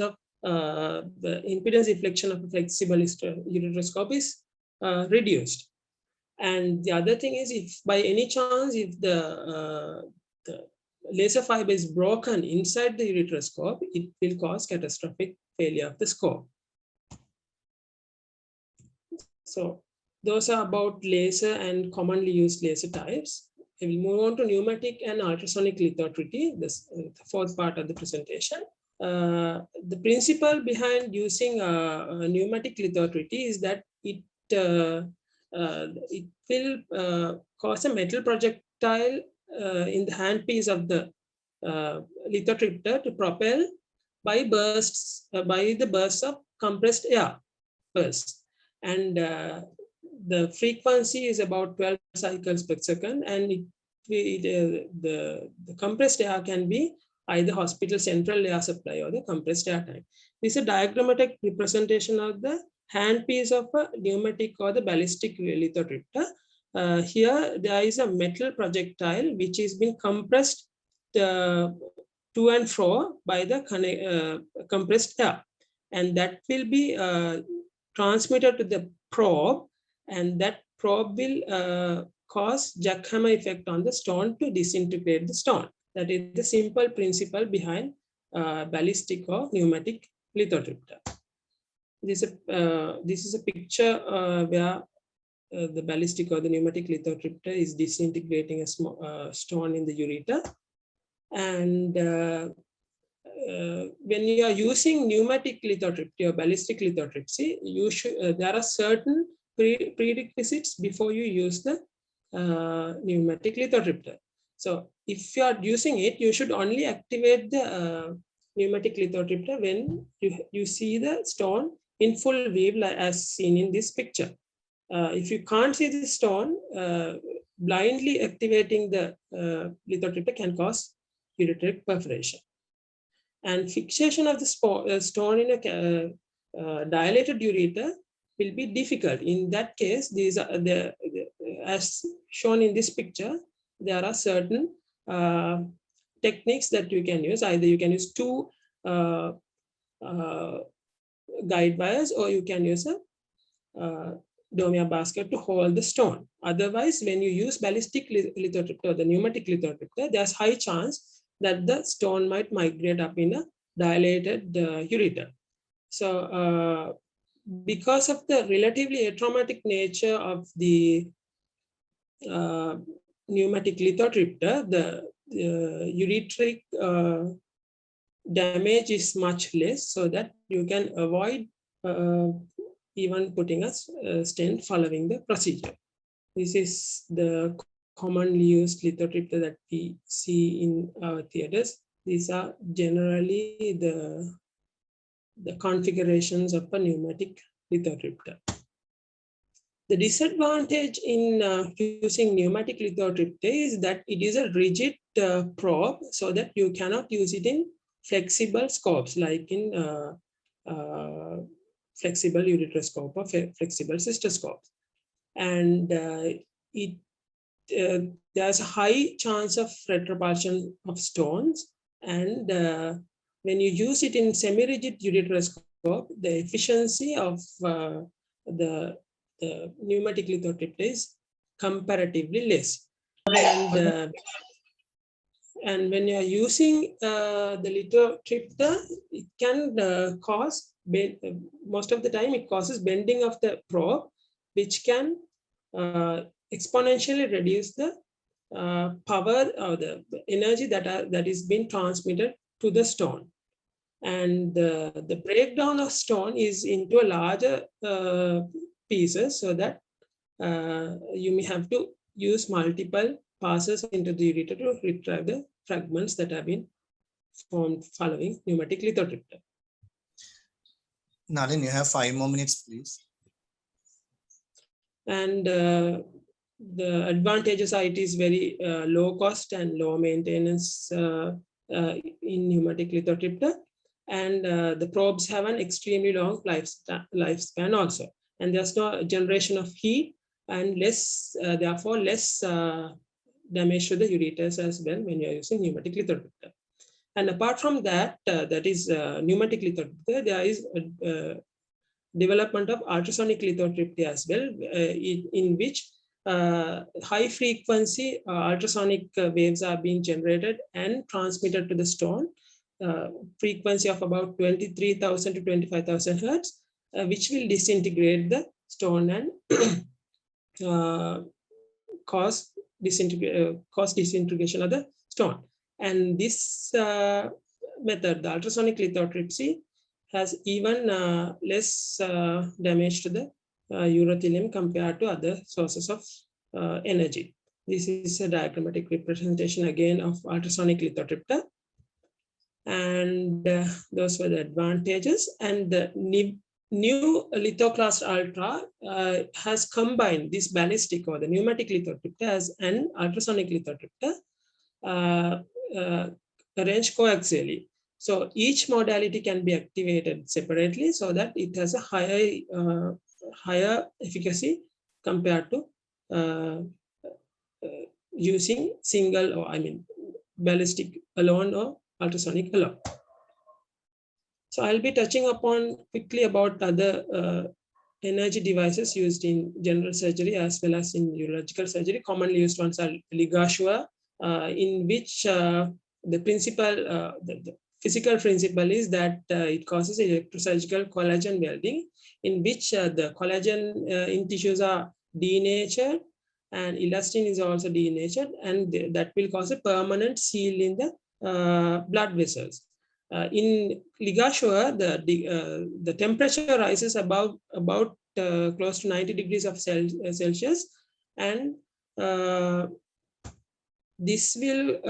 deflection of a flexible ureteroscope is reduced. And the other thing is, if by any chance, if the laser fiber is broken inside the ureteroscope, it will cause catastrophic failure of the scope. So those are about laser and commonly used laser types. I will move on to pneumatic and ultrasonic lithotripsy, the fourth part of the presentation. The principle behind using pneumatic lithotripsy is that it will cause a metal projectile in the handpiece of the lithotripter to propel by the bursts of compressed air bursts. And the frequency is about 12 cycles per second, and the compressed air can be either hospital central air supply or the compressed air tank. This is a diagrammatic representation of the handpiece of a pneumatic or the ballistic lithotripter. Here there is a metal projectile which is being compressed to and fro by the compressed air, and that will be transmitted to the probe, and that probe will cause jackhammer effect on the stone to disintegrate the stone. That is the simple principle behind ballistic or pneumatic lithotripter. This is a picture where the ballistic or the pneumatic lithotripter is disintegrating a small stone in the ureter. And when you are using pneumatic lithotripsy or ballistic lithotripsy, you should there are certain prerequisites before you use the pneumatic lithotripter. So if you are using it, you should only activate the pneumatic lithotripter when you see the stone in full wave, as seen in this picture. If you can't see the stone, blindly activating the lithotripter can cause ureteric perforation. And fixation of the stone in a dilated ureter will be difficult. In that case, these are as shown in this picture, there are certain techniques that you can use. Either you can use two guide wires, or you can use a domia basket to hold the stone. Otherwise, when you use ballistic lithotripter or the pneumatic lithotripter, there's high chance that the stone might migrate up in a dilated ureter. So because of the relatively atraumatic nature of the pneumatic lithotripter, the ureteric damage is much less, so that you can avoid even putting a stent following the procedure. This is the commonly used lithotripsy that we see in our theaters. These are generally the configurations of a pneumatic lithotripsy. The disadvantage in using pneumatic lithotripsy is that it is a rigid probe, so that you cannot use it in flexible scopes like in flexible ureteroscope or flexible cystoscope. And there's a high chance of retropulsion of stones. And when you use it in semi-rigid ureteroscope, the efficiency of the pneumatic lithotripsy is comparatively less. And when you are using the lithotripsy, it can cause, most of the time it causes bending of the probe, which can exponentially reduce the power or the energy that is being transmitted to the stone. And the breakdown of stone is into a larger pieces, so that you may have to use multiple passes into the ureter to retrieve the fragments that have been formed following pneumatic lithotripsy. Nalin, you have 5 more minutes, please. And the advantages are it is very low cost and low maintenance in pneumatic lithotripsy. And the probes have an extremely long lifespan also. And there's no generation of heat and less, therefore less damage to the ureters as well when you're using pneumatic lithotripsy. And apart from that, that is pneumatic lithotripsy, there is development of ultrasonic lithotripsy as well, in which high frequency ultrasonic waves are being generated and transmitted to the stone, frequency of about 23,000 to 25,000 hertz, which will disintegrate the stone and cause disintegration of the stone. And this method, the ultrasonic lithotripsy, has even less damage to the urothelium compared to other sources of energy. This is a diagrammatic representation again of ultrasonic lithotripsy. And those were the advantages. And the new lithoclast ultra has combined this ballistic or the pneumatic lithotripsy as an ultrasonic lithotripsy arranged coaxially. So each modality can be activated separately, so that it has a higher efficacy compared to using single, or ballistic alone or ultrasonic alone. So I'll be touching upon quickly about other energy devices used in general surgery as well as in urological surgery. Commonly used ones are ligashua, in which the principal, the physical principle is that it causes electrosurgical collagen welding, in which the collagen in tissues are denatured and elastin is also denatured, and that will cause a permanent seal in the blood vessels. In ligashua, the temperature rises about close to 90 degrees of Celsius, and this will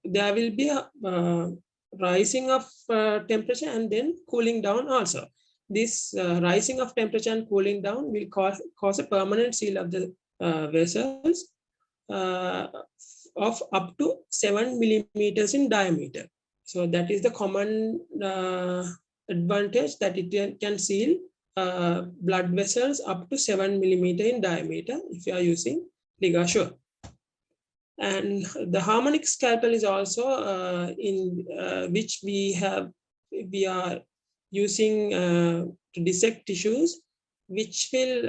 there will be a rising of temperature and then cooling down also. This rising of temperature and cooling down will cause a permanent seal of the vessels of up to 7 millimeters in diameter. So that is the common advantage, that it can seal blood vessels up to 7 millimeter in diameter if you are using ligashua. And the harmonic scalpel is also in which we are using to dissect tissues, which will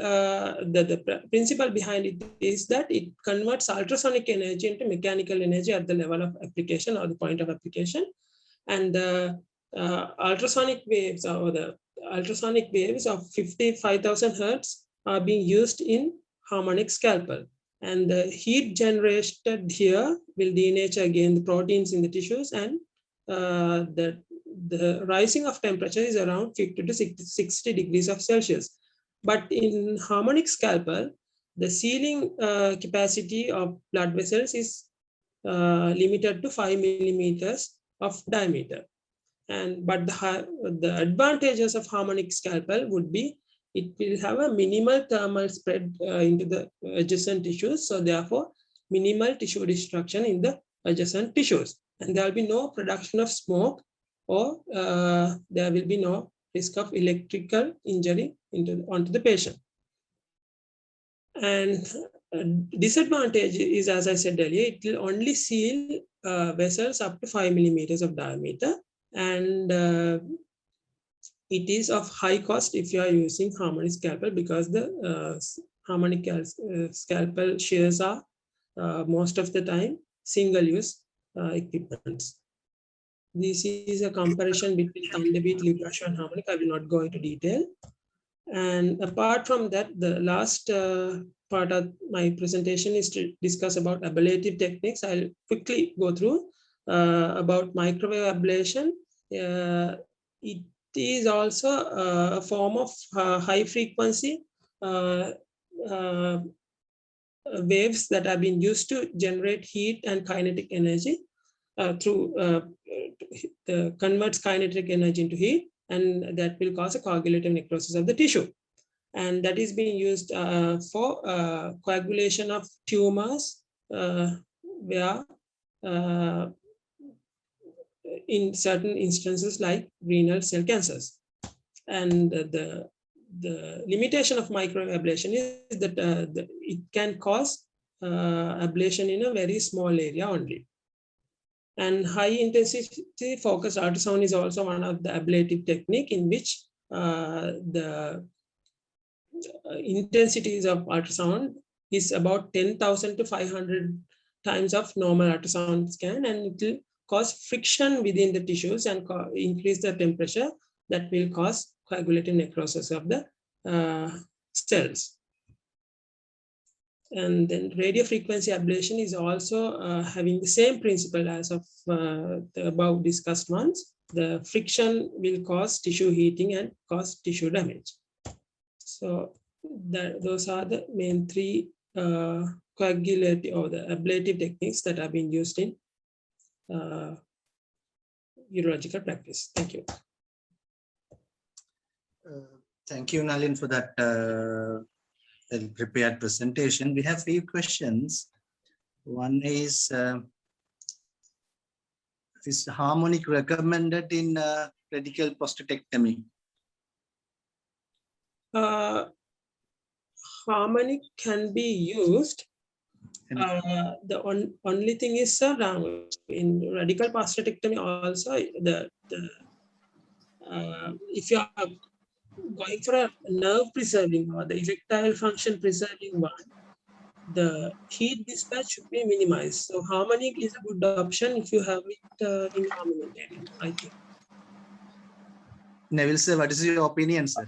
the principle behind it is that it converts ultrasonic energy into mechanical energy at the level of application or the point of application. And the ultrasonic waves or the ultrasonic waves of 55,000 hertz are being used in harmonic scalpel. And the heat generated here will denature again the proteins in the tissues, and the the rising of temperature is around 50 to 60 degrees of Celsius. But in harmonic scalpel, the sealing capacity of blood vessels is limited to 5 millimeters of diameter. But the advantages of harmonic scalpel would be it will have a minimal thermal spread into the adjacent tissues. So therefore, minimal tissue destruction in the adjacent tissues. And there will be no production of smoke, or there will be no risk of electrical injury onto the patient. And disadvantage is, as I said earlier, it will only seal vessels up to 5 millimeters of diameter. And it is of high cost if you are using harmonic scalpel, because the harmonic scalpel shears are most of the time single-use equipments. This is a comparison between Thunderbeat, Librasho, and harmonic. I will not go into detail. And apart from that, the last part of my presentation is to discuss about ablative techniques. I'll quickly go through about microwave ablation. It is also a form of high frequency waves that have been used to generate heat and kinetic energy through converts kinetic energy into heat, and that will cause a coagulative necrosis of the tissue. And that is being used for coagulation of tumors where in certain instances like renal cell cancers. And the limitation of microwave ablation is that it can cause ablation in a very small area only. And high intensity focused ultrasound is also one of the ablative technique in which the intensities of ultrasound is about 10,000 to 500 times of normal ultrasound scan, and it will cause friction within the tissues and increase the temperature that will cause coagulative necrosis of the cells. And then radio frequency ablation is also having the same principle as of the above discussed ones. The friction will cause tissue heating and cause tissue damage. So those are the main three coagulative or the ablative techniques that have been used in urological practice. Thank you. Thank you, Nalin, for that prepared presentation. We have a few questions. One is harmonic recommended in radical prostatectomy? Harmonic can be used. The only thing is, in radical prostatectomy also, if you are going for a nerve preserving or the erectile function preserving one, the heat dispatch should be minimized. So harmonic is a good option if you have it in armamentarium, I think. Neville sir, what is your opinion, sir?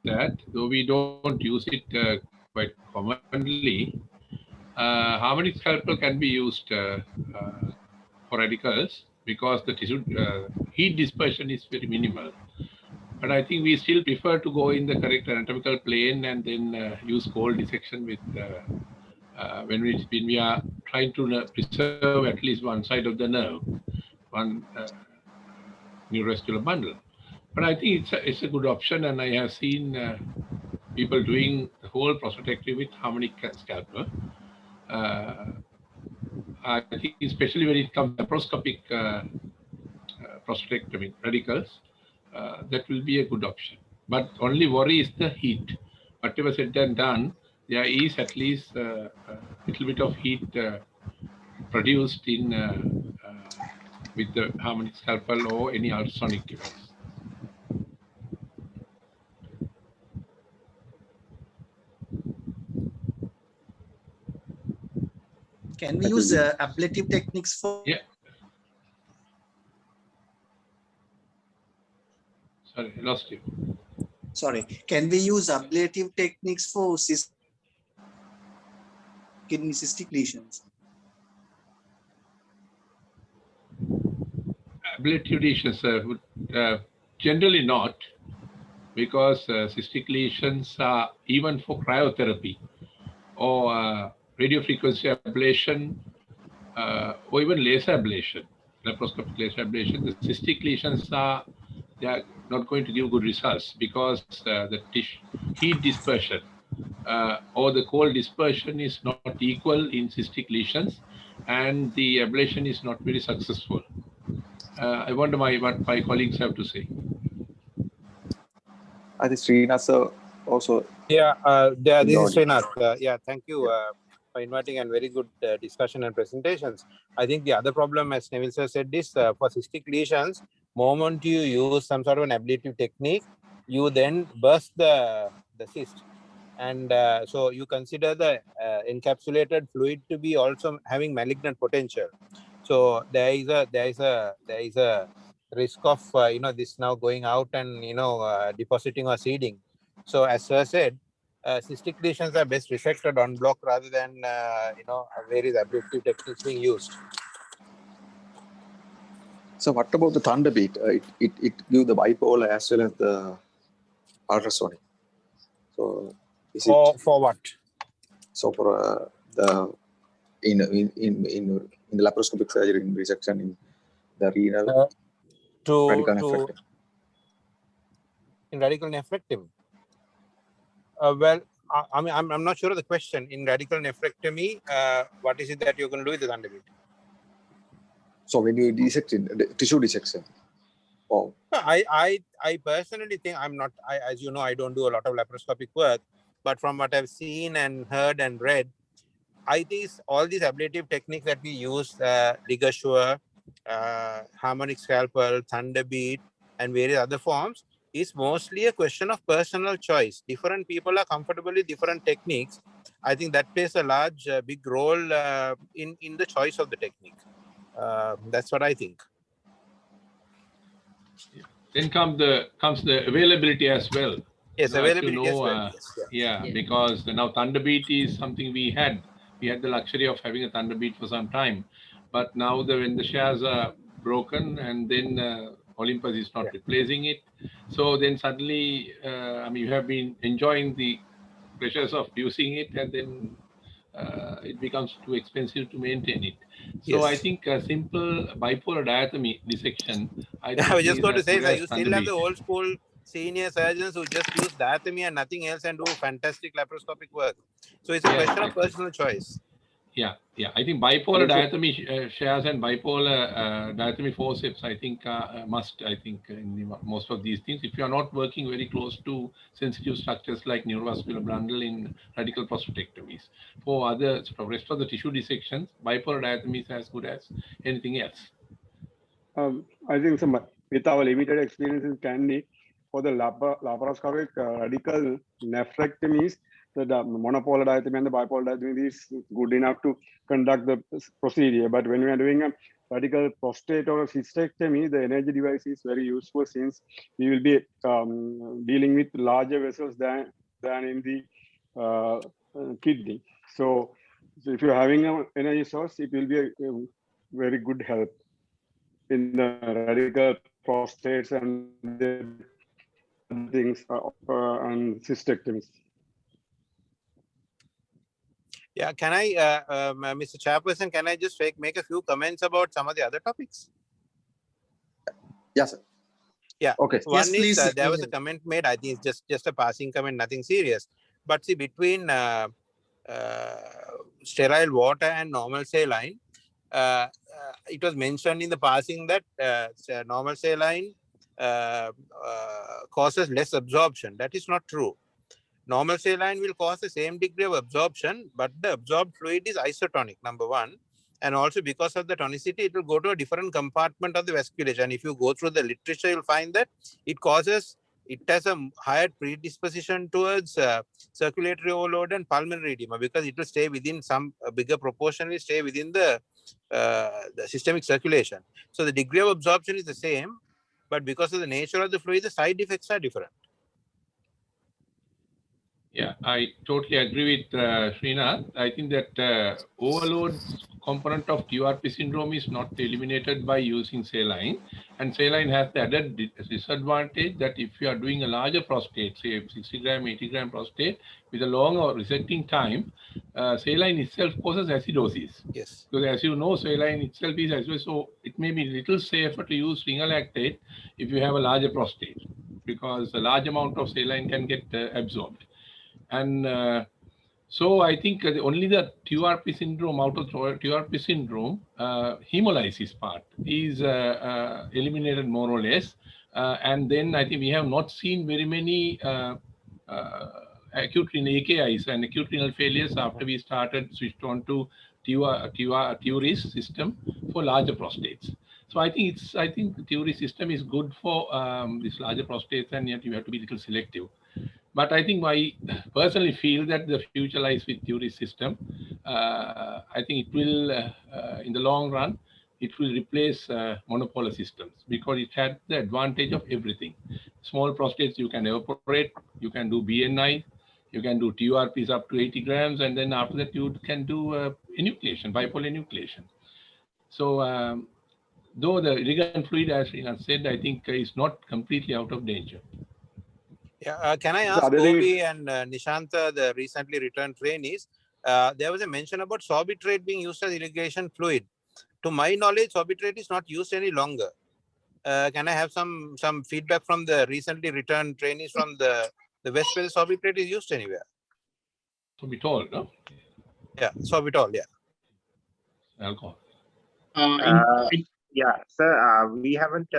That though we don't use it quite commonly, harmonic scalpel can be used for radicals because the tissue heat dispersion is very minimal. But I think we still prefer to go in the correct anatomical plane and then use cold dissection with when we are trying to preserve at least one side of the nerve, one neurovascular bundle. But I think it's a good option, and I have seen people doing the whole prostatectomy with harmonic scalpel. I think especially when it comes to laparoscopic prostatectomy radicals, that will be a good option. But only worry is the heat. Whatever said and done, there is at least a little bit of heat produced in with the harmonic scalpel or any ultrasonic device. Can we use ablative techniques for? Yeah. Sorry, I lost you. Sorry. Can we use ablative techniques for kidney cystic lesions? ablative lesions would generally not, because cystic lesions are even for cryotherapy or radiofrequency ablation or even laser ablation, laparoscopic laser ablation. The cystic lesions they are not going to give good results because the heat dispersion or the cold dispersion is not equal in cystic lesions, and the ablation is not very successful. I wonder what my colleagues have to say. I think Srinath also. Yeah, this is Indulge. Srinath. Yeah, thank you for inviting and very good discussion and presentations. I think the other problem, as Neville sir said, is for cystic lesions, moment you use some sort of an ablative technique, you then burst the cyst. And so you consider the encapsulated fluid to be also having malignant potential. So there is a risk of this now going out and depositing or seeding. So as sir said, cystic lesions are best resected on block rather than various ablative techniques being used. So what about the thunderbeat? It gives the bipolar as well as the ultrasonic. So is it for what? So for the in the laparoscopic surgery in resection in the renal radical nephrectomy. In radical nephrectomy. Well, I mean, I'm not sure of the question. In radical nephrectomy, what is it that you're going to do with the thunderbeat? So when you dissect in the tissue dissection. Oh. I personally think as you know, I don't do a lot of laparoscopic work, but from what I've seen and heard and read, I think all these ablative techniques that we use, ligashua, harmonic scalpel, thunderbeat, and various other forms, is mostly a question of personal choice. Different people are comfortable with different techniques. I think that plays a large, big role in the choice of the technique. That's what I think. Then comes the availability as well. Yes, availability as well. Yes, because now thunderbeat is something we had the luxury of having a thunderbeat for some time, but now when the shares are broken and then Olympus is not replacing it, so then suddenly you have been enjoying the pleasures of using it, and then it becomes too expensive to maintain it. So I think a simple bipolar diathermy dissection, I was just going to say that you still have the old school senior surgeons who just use diathermy and nothing else and do fantastic laparoscopic work. So it's a question of personal choice. Yeah. I think bipolar diathermy shares and bipolar diathermy forceps, I think, must. I think in most of these things, if you are not working very close to sensitive structures like neurovascular bundle in radical prostatectomies, for rest of the tissue dissections, bipolar diathermy is as good as anything else. I think with our limited experience in Candy, for the laparoscopic radical nephrectomies, the monopolar diathermy and the bipolar diathermy is good enough to conduct the procedure. But when we are doing a radical prostate or a cystectomy, the energy device is very useful, since we will be dealing with larger vessels than in the kidney. So if you're having an energy source, it will be a very good help in the radical prostates and the things and cystectomies. Yeah, can I, Mr. Chairperson, can I just make a few comments about some of the other topics? Yes, sir. Yeah. Okay. One is there was a comment made. I think it's just a passing comment, nothing serious. But see, between sterile water and normal saline, it was mentioned in the passing that normal saline causes less absorption. That is not true. Normal saline will cause the same degree of absorption, but the absorbed fluid is isotonic, number one. And also because of the tonicity, it will go to a different compartment of the vasculature. And if you go through the literature, you'll find that it has a higher predisposition towards circulatory overload and pulmonary edema, because it will stay within some bigger proportion, will stay within the systemic circulation. So the degree of absorption is the same, but because of the nature of the fluid, the side effects are different. Yeah, I totally agree with Srinath. I think that overload component of QRP syndrome is not eliminated by using saline. And saline has the added disadvantage that if you are doing a larger prostate, say 60 gram, 80 gram prostate, with a long or resecting time, saline itself causes acidosis. Yes. Because as you know, saline itself is acidosis, so it may be a little safer to use sphingolactate if you have a larger prostate, because a large amount of saline can get absorbed. And so I think only the TURP syndrome, out of TURP syndrome, hemolysis part is eliminated more or less. And then I think we have not seen very many acute renal AKIs and acute renal failures after we started switched on to TURIS system for larger prostates. So I think the TURIS system is good for this larger prostates, and yet you have to be a little selective. But I think I personally feel that the future lies with TURIS system. I think it will, in the long run, it will replace monopolar systems because it had the advantage of everything. Small prostates you can evaporate, you can do BNI, you can do TURPs up to 80 grams, and then after that you can do enucleation, bipolar enucleation. So though the irrigant fluid, as Rina said, I think is not completely out of danger. Yeah, can I The ask other thing Govi and Nishanta, the recently returned trainees, there was a mention about sorbitrate being used as irrigation fluid. To my knowledge, sorbitrate is not used any longer. Can I have some feedback from the recently returned trainees from the West, where the sorbitrate is used anywhere? Sorbitol, no? Yeah, sorbitol, yeah. Alcohol. Yeah, sir, we haven't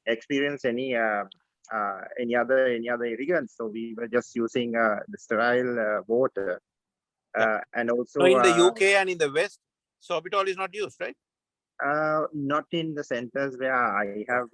experienced any other irrigants, so we were just using the sterile water, and also. So in the UK and in the West, sorbitol is not used, right? Not in the centers where I have.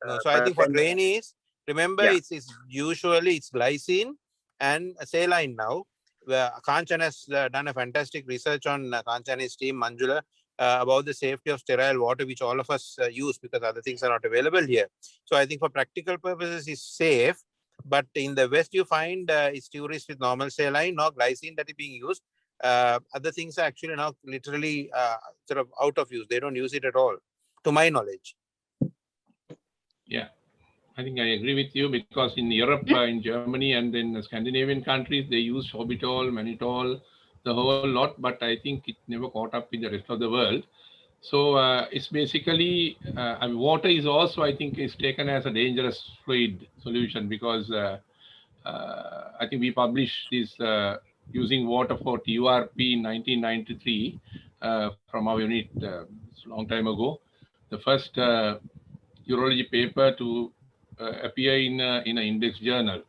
No, so I think for trainees, remember it's usually it's glycine and saline now. Where Kanchan has done a fantastic research on Kanchan's team, Manjula, about the safety of sterile water, which all of us use because other things are not available here. So I think for practical purposes, it's safe. But in the West, you find it's TURIS with normal saline, no glycine that is being used. Other things are actually now literally sort of out of use. They don't use it at all, to my knowledge. Yeah, I think I agree with you because in Europe, in Germany, and then the Scandinavian countries, they use sorbitol, mannitol, the whole lot. But I think it never caught up with the rest of the world. So it's basically, I mean, water is also, I think, is taken as a dangerous fluid solution because I think we published this using water for TURP in 1993 from our unit a long time ago. The first urology paper to appear in an index journal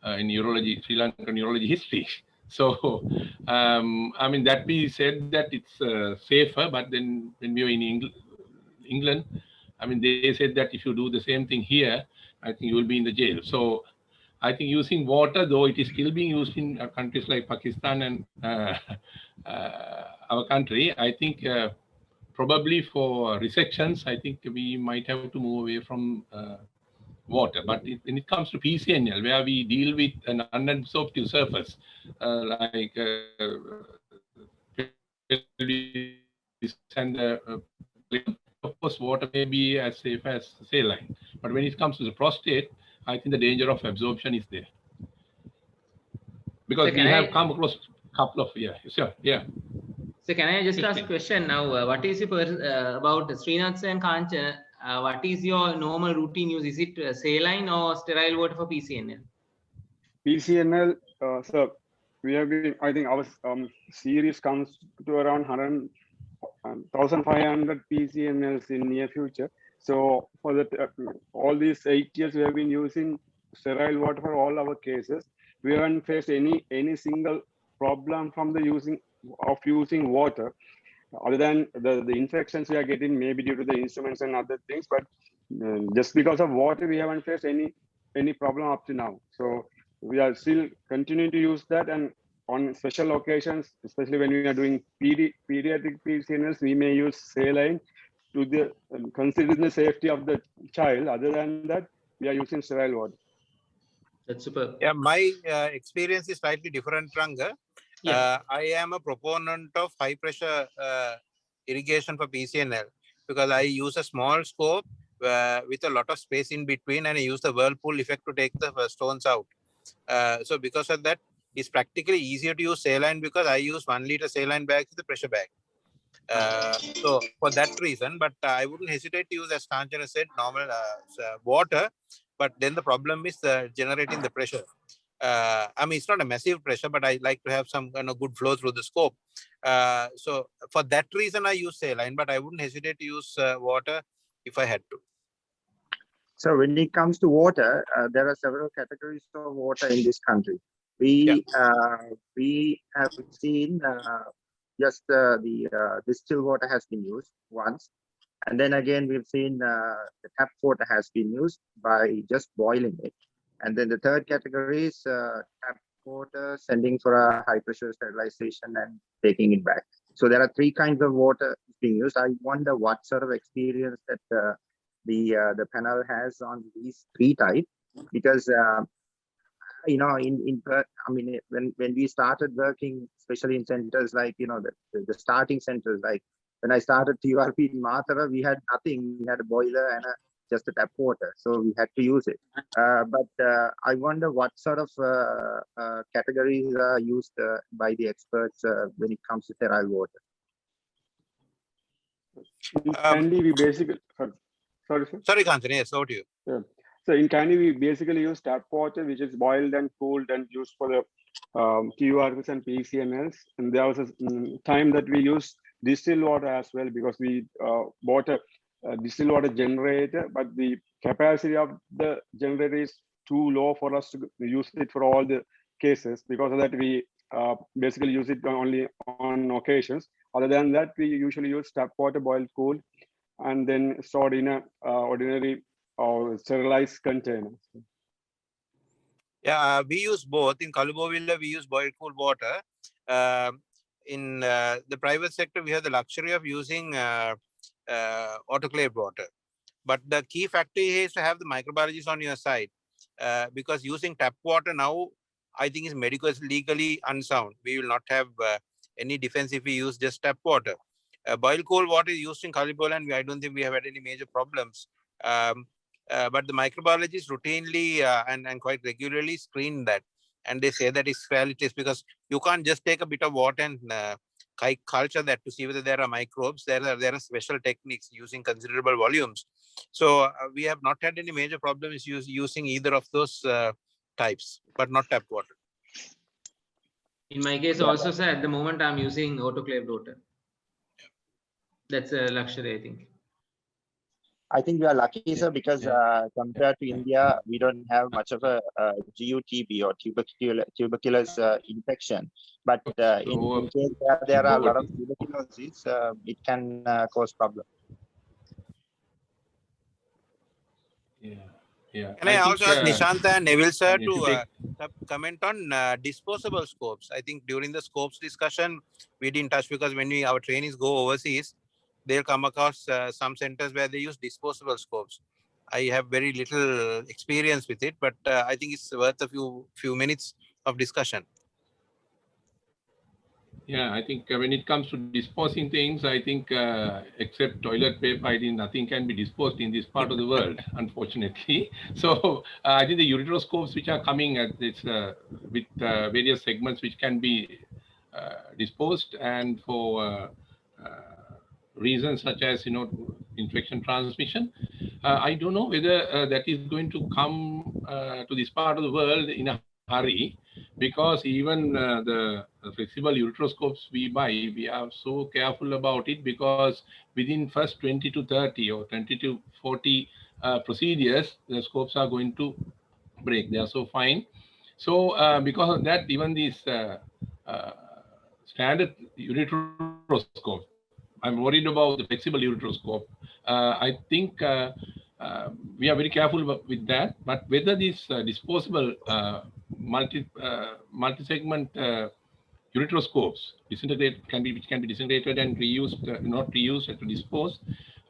in urology, Sri Lankan urology history. So, I mean, that we said that it's safer, but then when we were in England, I mean, they said that if you do the same thing here, I think you will be in the jail. So I think using water, though it is still being used in countries like Pakistan and our country, I think probably for resections, I think we might have to move away from water. But when it comes to PCNL, where we deal with an unabsorptive surface, like and of course, water may be as safe as saline. But when it comes to the prostate, I think the danger of absorption is there. Because we have come across a couple of, yeah. So can I just ask a question now? What is your about Srinath and Kanchan? What is your normal routine use? Is it saline or sterile water for PCNL? PCNL, so we have been, I think our series comes to around 1,500 PCNLs in near future. So for that, all these 8 years we have been using sterile water for all our cases. We haven't faced any single problem from the using water, other than the infections we are getting maybe due to the instruments and other things. But just because of water, we haven't faced any problem up to now. So we are still continuing to use that, and on special occasions, especially when we are doing pediatric PCNLs, we may use saline to considering the safety of the child. Other than that, we are using sterile water. That's super. Yeah, my experience is slightly different, Ranga. Yeah. I am a proponent of high pressure irrigation for PCNL because I use a small scope with a lot of space in between, and I use the whirlpool effect to take the stones out. So because of that, it's practically easier to use saline because I use 1 liter saline bags with the pressure bag. So for that reason, but I wouldn't hesitate to use, as Kanchana said, normal water. But then the problem is generating the pressure. I mean, it's not a massive pressure, but I like to have some good flow through the scope. So for that reason, I use saline, but I wouldn't hesitate to use water if I had to. So when it comes to water, there are several categories of water in this country. We have seen just the distilled water has been used once, and then again we've seen the tap water has been used by just boiling it, and then the third category is tap water sending for a high pressure sterilization and taking it back. So there are 3 kinds of water being used. I wonder what sort of experience that the panel has on these 3 types, because you know, I mean, when we started working, especially in centers like, you know, the starting centers, like when I started TURP in Matara, we had nothing. We had a boiler and just a tap water, so we had to use it. But I wonder what sort of categories are used by the experts when it comes to sterile water. In Kandy, we basically sorry, sir. Sorry, Kanchana. Yes, over to you. Yeah. So in Kandy, we basically use tap water, which is boiled and cooled and used for the TURPs and PCNLs. And there was a time that we used distilled water as well, because we bought a distilled water generator, but the capacity of the generator is too low for us to use it for all the cases. Because of that, we basically use it only on occasions. Other than that, we usually use tap water, boiled, cooled, and then stored in a ordinary or sterilized container. Yeah, we use both. In Kalubovilla, we use boiled cool water. In the private sector, we have the luxury of using autoclaved water. But the key factor here is to have the microbiologists on your side, because using tap water now, I think is legally unsound. We will not have any defense if we use just tap water. Boiled cold water is used in Kalubovilla, and I don't think we have had any major problems. But the microbiologists routinely and quite regularly screen that, and they say that it's fairly test, because you can't just take a bit of water and culture that to see whether there are microbes. There are special techniques using considerable volumes. So we have not had any major problems using either of those types, but not tap water. In my case, also, sir, at the moment I'm using autoclaved water. That's a luxury, I think. I think we are lucky, sir, because compared to India, we don't have much of a GUTB or tuberculosis infection. But in case there are a lot of tuberculosis, it can cause problems. Yeah. Can I also ask Nishanta and Neville sir to comment on disposable scopes? I think during the scopes discussion, we didn't touch, because when our trainees go overseas, they'll come across some centers where they use disposable scopes. I have very little experience with it, but I think it's worth a few minutes of discussion. Yeah, I think when it comes to disposing things, I think except toilet paper, I think nothing can be disposed in this part of the world, unfortunately. So I think the ureteroscopes which are coming at this with various segments which can be disposed, and for reasons such as infection transmission. I don't know whether that is going to come to this part of the world in a hurry, because even the flexible ureteroscopes we buy, we are so careful about it, because within first 20 to 30 or 20 to 40 procedures, the scopes are going to break. They are so fine. So because of that, even these standard ureteroscope, I'm worried about the flexible ureteroscope. I think we are very careful with that. But whether these disposable multi-segment ureteroscopes which can be disintegrated and reused, not reused to dispose,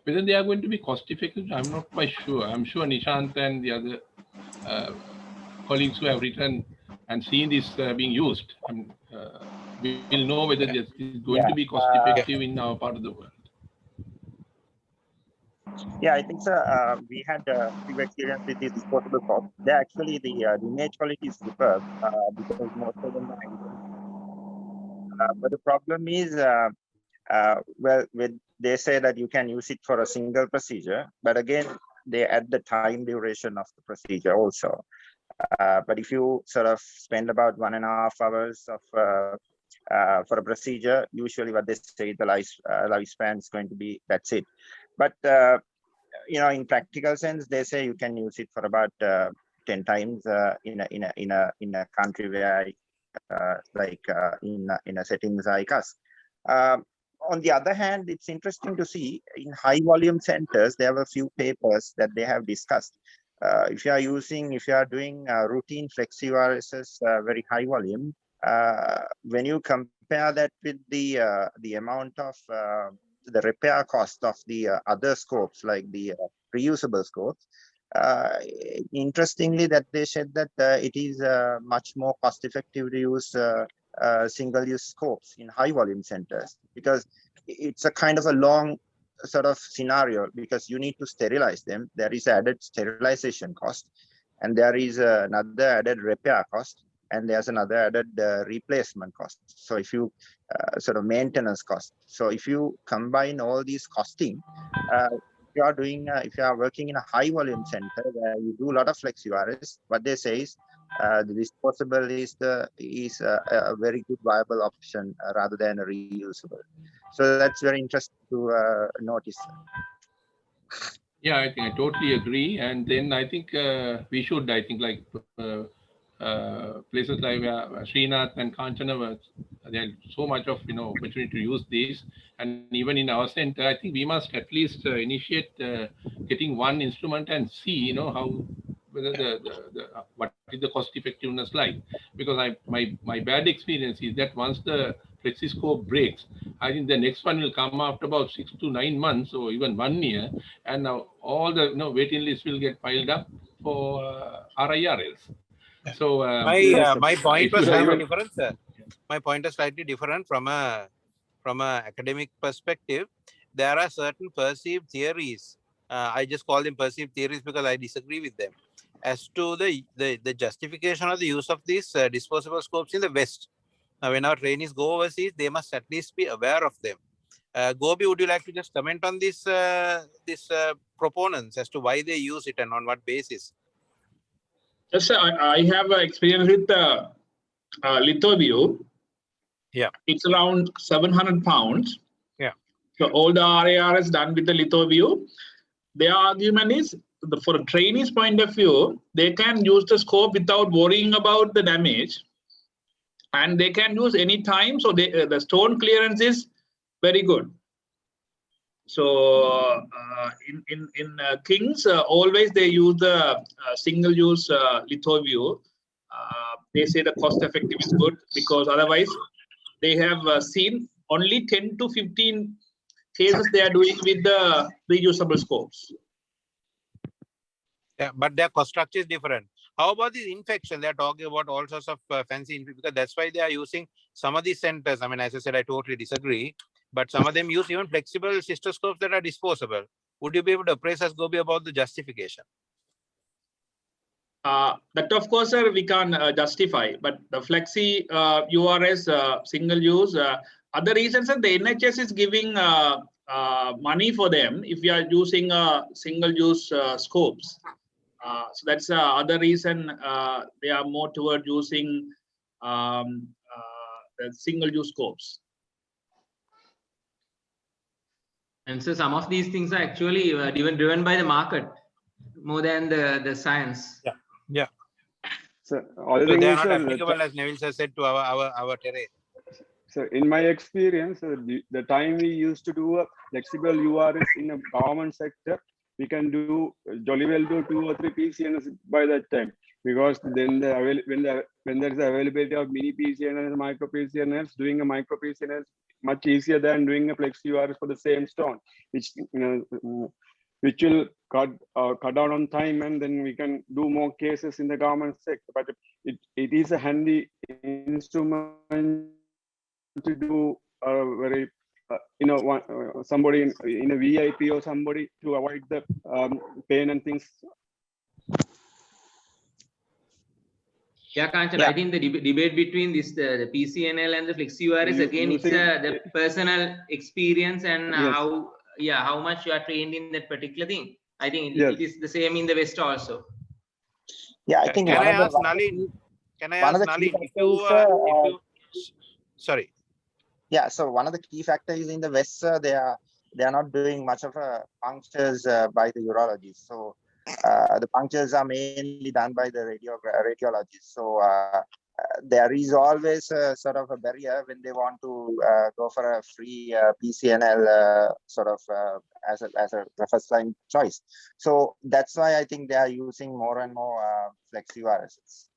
whether they are going to be cost effective, I'm not quite sure. I'm sure Nishant and the other colleagues who have written and seen this being used, we will know whether this is going to be cost effective in our part of the world. Yeah, I think, sir, we had few experience with these disposable cups. They actually, the image quality is superb because most of them are but the problem is, well, they say that you can use it for a single procedure, but again, they add the time duration of the procedure also. But if you sort of spend about 1.5 hours of for a procedure, usually what they say the lifespan is going to be, that's it. But you know, in practical sense, they say you can use it for about 10 times in a country where in a settings like us. On the other hand, it's interesting to see in high volume centers, there were a few papers that they have discussed. If you are doing routine flexi viruses, very high volume, when you compare that with the amount of the repair cost of the other scopes, like the reusable scopes, interestingly, that they said that it is much more cost effective to use single-use scopes in high volume centers, because it's a kind of a long sort of scenario, because you need to sterilize them. There is added sterilization cost, and there is another added repair cost, and there's another added replacement cost. So if you sort of maintenance cost. So if you combine all these costing, if you are working in a high volume center where you do a lot of flexivirus, what they say is the disposable is a very good viable option rather than a reusable. So that's very interesting to notice. Yeah, I think I totally agree. And then I think we should, like places like Srinath and Kanchana, there's so much of opportunity to use these. And even in our center, I think we must at least initiate getting one instrument and see, how whether what is the cost effectiveness like. Because my bad experience is that once the flexiscope breaks, I think the next one will come after about 6 to 9 months or even 1 year, and now all the waiting lists will get piled up for RIRLs. So my point was slightly different, sir. My point is slightly different from a academic perspective. There are certain perceived theories. I just call them perceived theories because I disagree with them as to the justification of the use of these disposable scopes in the West. Now, when our trainees go overseas, they must at least be aware of them. Gobi, would you like to just comment on these proponents as to why they use it and on what basis? Yes, I have experience with LithoView. Yeah. It's around 700 pounds. Yeah. So all the RAR is done with the LithoView. Their argument is, for a trainee's point of view, they can use the scope without worrying about the damage. And they can use any time. So the stone clearance is very good. So in Kings, always they use the single-use LithoView. They say the cost effective is good, because otherwise they have seen only 10 to 15 cases they are doing with the reusable scopes. Yeah, but their cost structure is different. How about this infection? They're talking about all sorts of fancy infection, because that's why they are using some of these centers. I mean, as I said, I totally disagree. But some of them use even flexible cystoscopes that are disposable. Would you be able to appraise us, Gobi, about the justification? That of course, sir, we can justify. But the flexi URS single use, other reasons that the NHS is giving money for them if we are using single use scopes. So that's the other reason they are more toward using the single use scopes. And so some of these things are actually even driven by the market more than the science. Yeah. Yeah. So they are not applicable, as Neville has said, to our terrain. So in my experience, the time we used to do a flexible URS in a government sector, we can do jolly well do 2 or 3 PCNs by that time, because then when there is availability of mini PCNs and micro PCNs, doing a micro PCNs much easier than doing a flex URS for the same stone, which which will cut down on time, and then we can do more cases in the government sector. But it is a handy instrument to do very somebody in a VIP or somebody to avoid the pain and things. Yeah, Kanchan, Yeah. I think the debate between this the PCNL and the FlexiURS again, it's the personal experience and Yes. how much you are trained in that particular thing. I think Yes. it is the same in the West also. Yeah, I think Can one I of the ask Nalin? Can I one ask of the key Nalin, factors, sorry. yeah, so one of the key factors in the West, they are not doing much of punctures by the urologists. So the punctures are mainly done by the radiologists. So there is always a sort of a barrier when they want to go for a free PCNL sort of as a first line choice. So that's why I think they are using more and more FlexiURSs.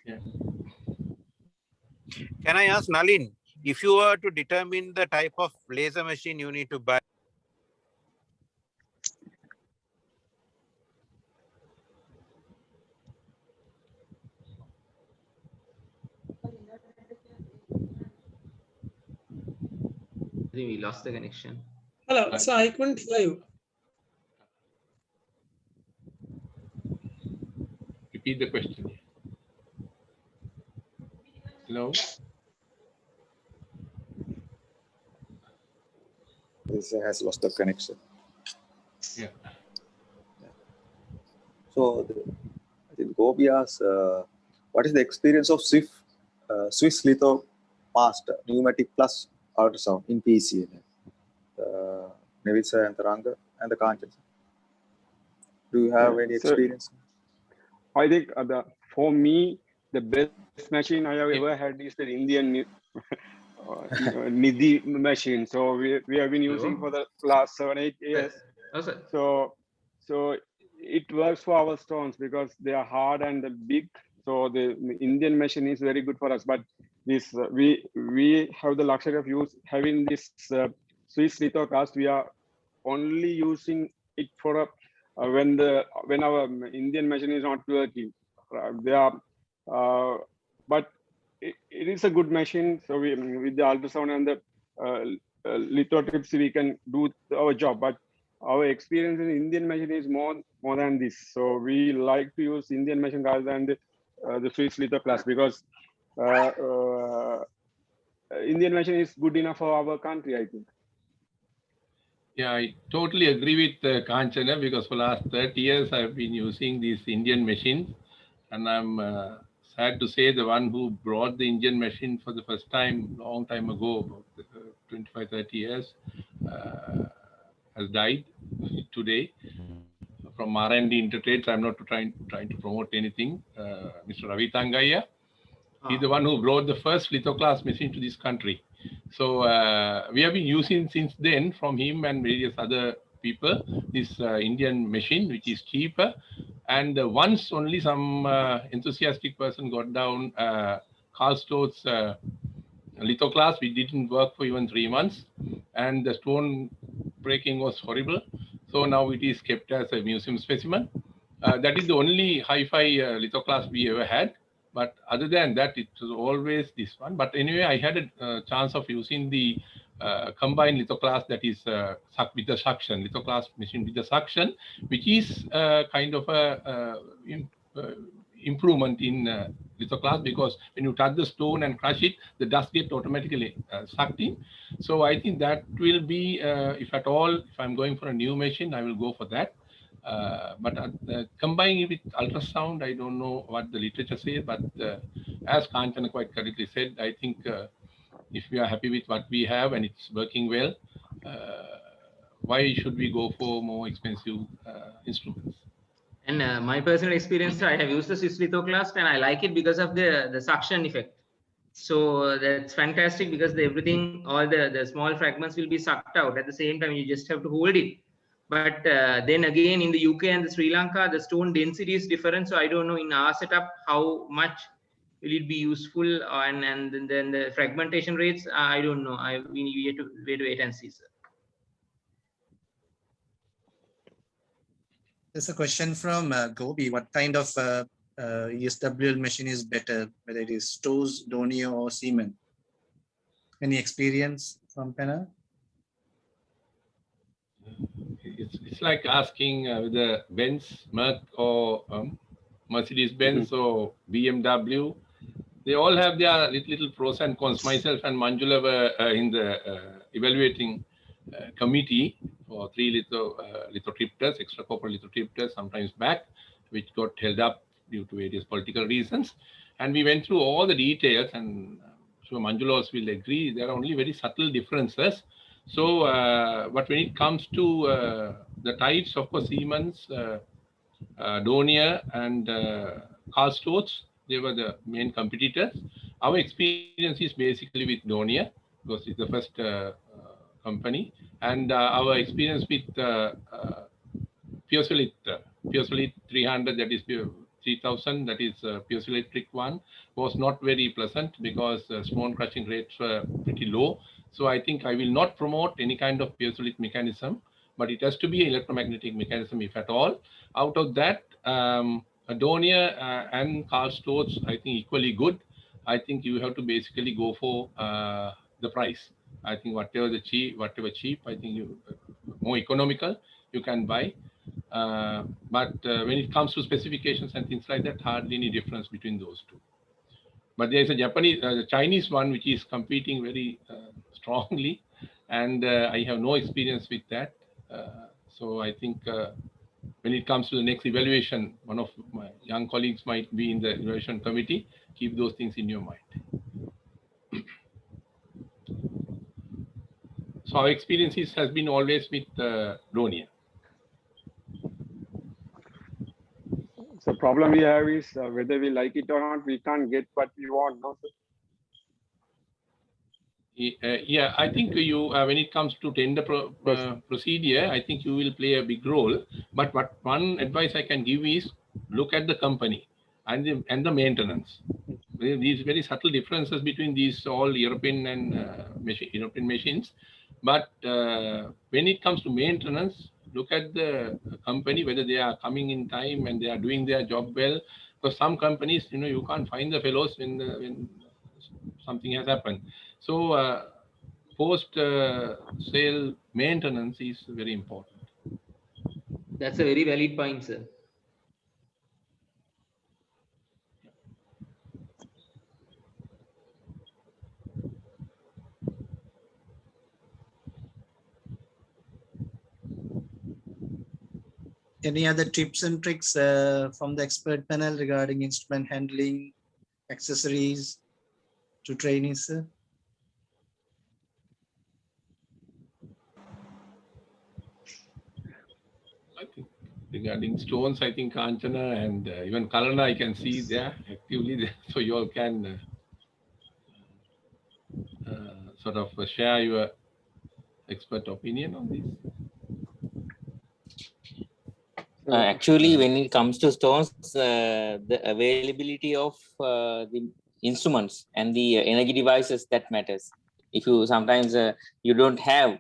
Yeah. Can I ask Nalin, if you were to determine the type of laser machine you need to buy? I think we lost the connection. Hello, so I couldn't hear you. Repeat the question. Hello? This has lost the connection. Yeah. So, I think Gobi asks, what is the experience of Swiss Litho Master Pneumatic Plus ultrasound in PCNL? Nevitsa and Taranga and the Kanchan. Do you have any experience? I think for me, the best machine I have ever had is the Indian Nidhi machine. So we have been using for the last 7-8 years. So it works for our stones because they are hard and big. So the Indian machine is very good for us. But this we have the luxury of having this Swiss lithocast. We are only using it for when our Indian machine is not working. But it is a good machine. So with the ultrasound and the lithotripsy, we can do our job. But our experience in Indian machine is more than this. So we like to use Indian machine rather than the Swiss lithocast because Indian machine is good enough for our country, I think. Yeah, I totally agree with Kanchana because for the last 30 years I've been using these Indian machines, and I'm sad to say the one who brought the Indian machine for the first time, long time ago, about 25, 30 years, has died today from R&D Intertrades. I'm not trying to promote anything. Mr. Ravi Tangaya, he's the one who brought the first lithoclass machine to this country. So we have been using since then from him and various other people this Indian machine, which is cheaper. And once only some enthusiastic person got down Karl Stoth's lithoclass, which didn't work for even 3 months, and the stone breaking was horrible. So now it is kept as a museum specimen. That is the only hi-fi lithoclass we ever had. But other than that, it was always this one. But anyway, I had a chance of using the combined lithoclass, that is with the suction, lithoclass machine with the suction, which is kind of a improvement in lithoclass, because when you touch the stone and crush it, the dust gets automatically sucked in. So I think that will be, if at all, if I'm going for a new machine, I will go for that. But combining it with ultrasound, I don't know what the literature says, but as Kanchana quite correctly said, I think if we are happy with what we have and it's working well, why should we go for more expensive instruments? And my personal experience, I have used the Swiss lithoclast and I like it because of the suction effect. So that's fantastic because everything, all the small fragments will be sucked out at the same time. You just have to hold it. But then again, in the UK and the Sri Lanka, the stone density is different. So I don't know in our setup how much will it be useful, and then the fragmentation rates. I don't know. We have to wait and see, sir. There's a question from Gobi. What kind of ESWL machine is better, whether it is Stoves, Donio, or Siemens? Any experience from Penna? It's like asking whether Benz, Merc, or Mercedes-Benz or BMW. They all have their little pros and cons. Myself and Manjula were in the evaluating committee for 3 lithotripters, extracorporeal lithotripters, sometimes back, which got held up due to various political reasons. And we went through all the details, and so Manjula also will agree, there are only very subtle differences. So, but when it comes to the types, of course, Siemens, Donia, and Karl Storz, they were the main competitors. Our experience is basically with Donia, because it's the first company, and our experience with Piosolite 300, that is 3000, that is piezoelectric one, was not very pleasant because stone crushing rates were pretty low. So I think I will not promote any kind of piezoelectric mechanism, but it has to be an electromagnetic mechanism if at all. Out of that, Donia and Karl Storz, I think equally good. I think you have to basically go for the price. I think whatever cheap, I think you more economical you can buy. But when it comes to specifications and things like that, hardly any difference between those two. But there is a Japanese, Chinese one which is competing very strongly, and I have no experience with that. So I think when it comes to the next evaluation, one of my young colleagues might be in the evaluation committee. Keep those things in your mind. So our experiences has been always with Donia. So problem we have is whether we like it or not, we can't get what we want. No? Yeah, I think you, when it comes to tender procedure, I think you will play a big role. But what one advice I can give is look at the company and the maintenance. These very subtle differences between these all European and European machines. But when it comes to maintenance, look at the company, whether they are coming in time and they are doing their job well. Because some companies, you can't find the fellows when something has happened. So post-sale maintenance is very important. That's a very valid point, sir. Any other tips and tricks from the expert panel regarding instrument handling, accessories to trainees, sir? I think regarding stones, I think Kanchana and even Kalana, I can see there actively there. So you all can sort of share your expert opinion on this. Actually, when it comes to stones, the availability of the instruments and the energy devices, that matters. If you sometimes you don't have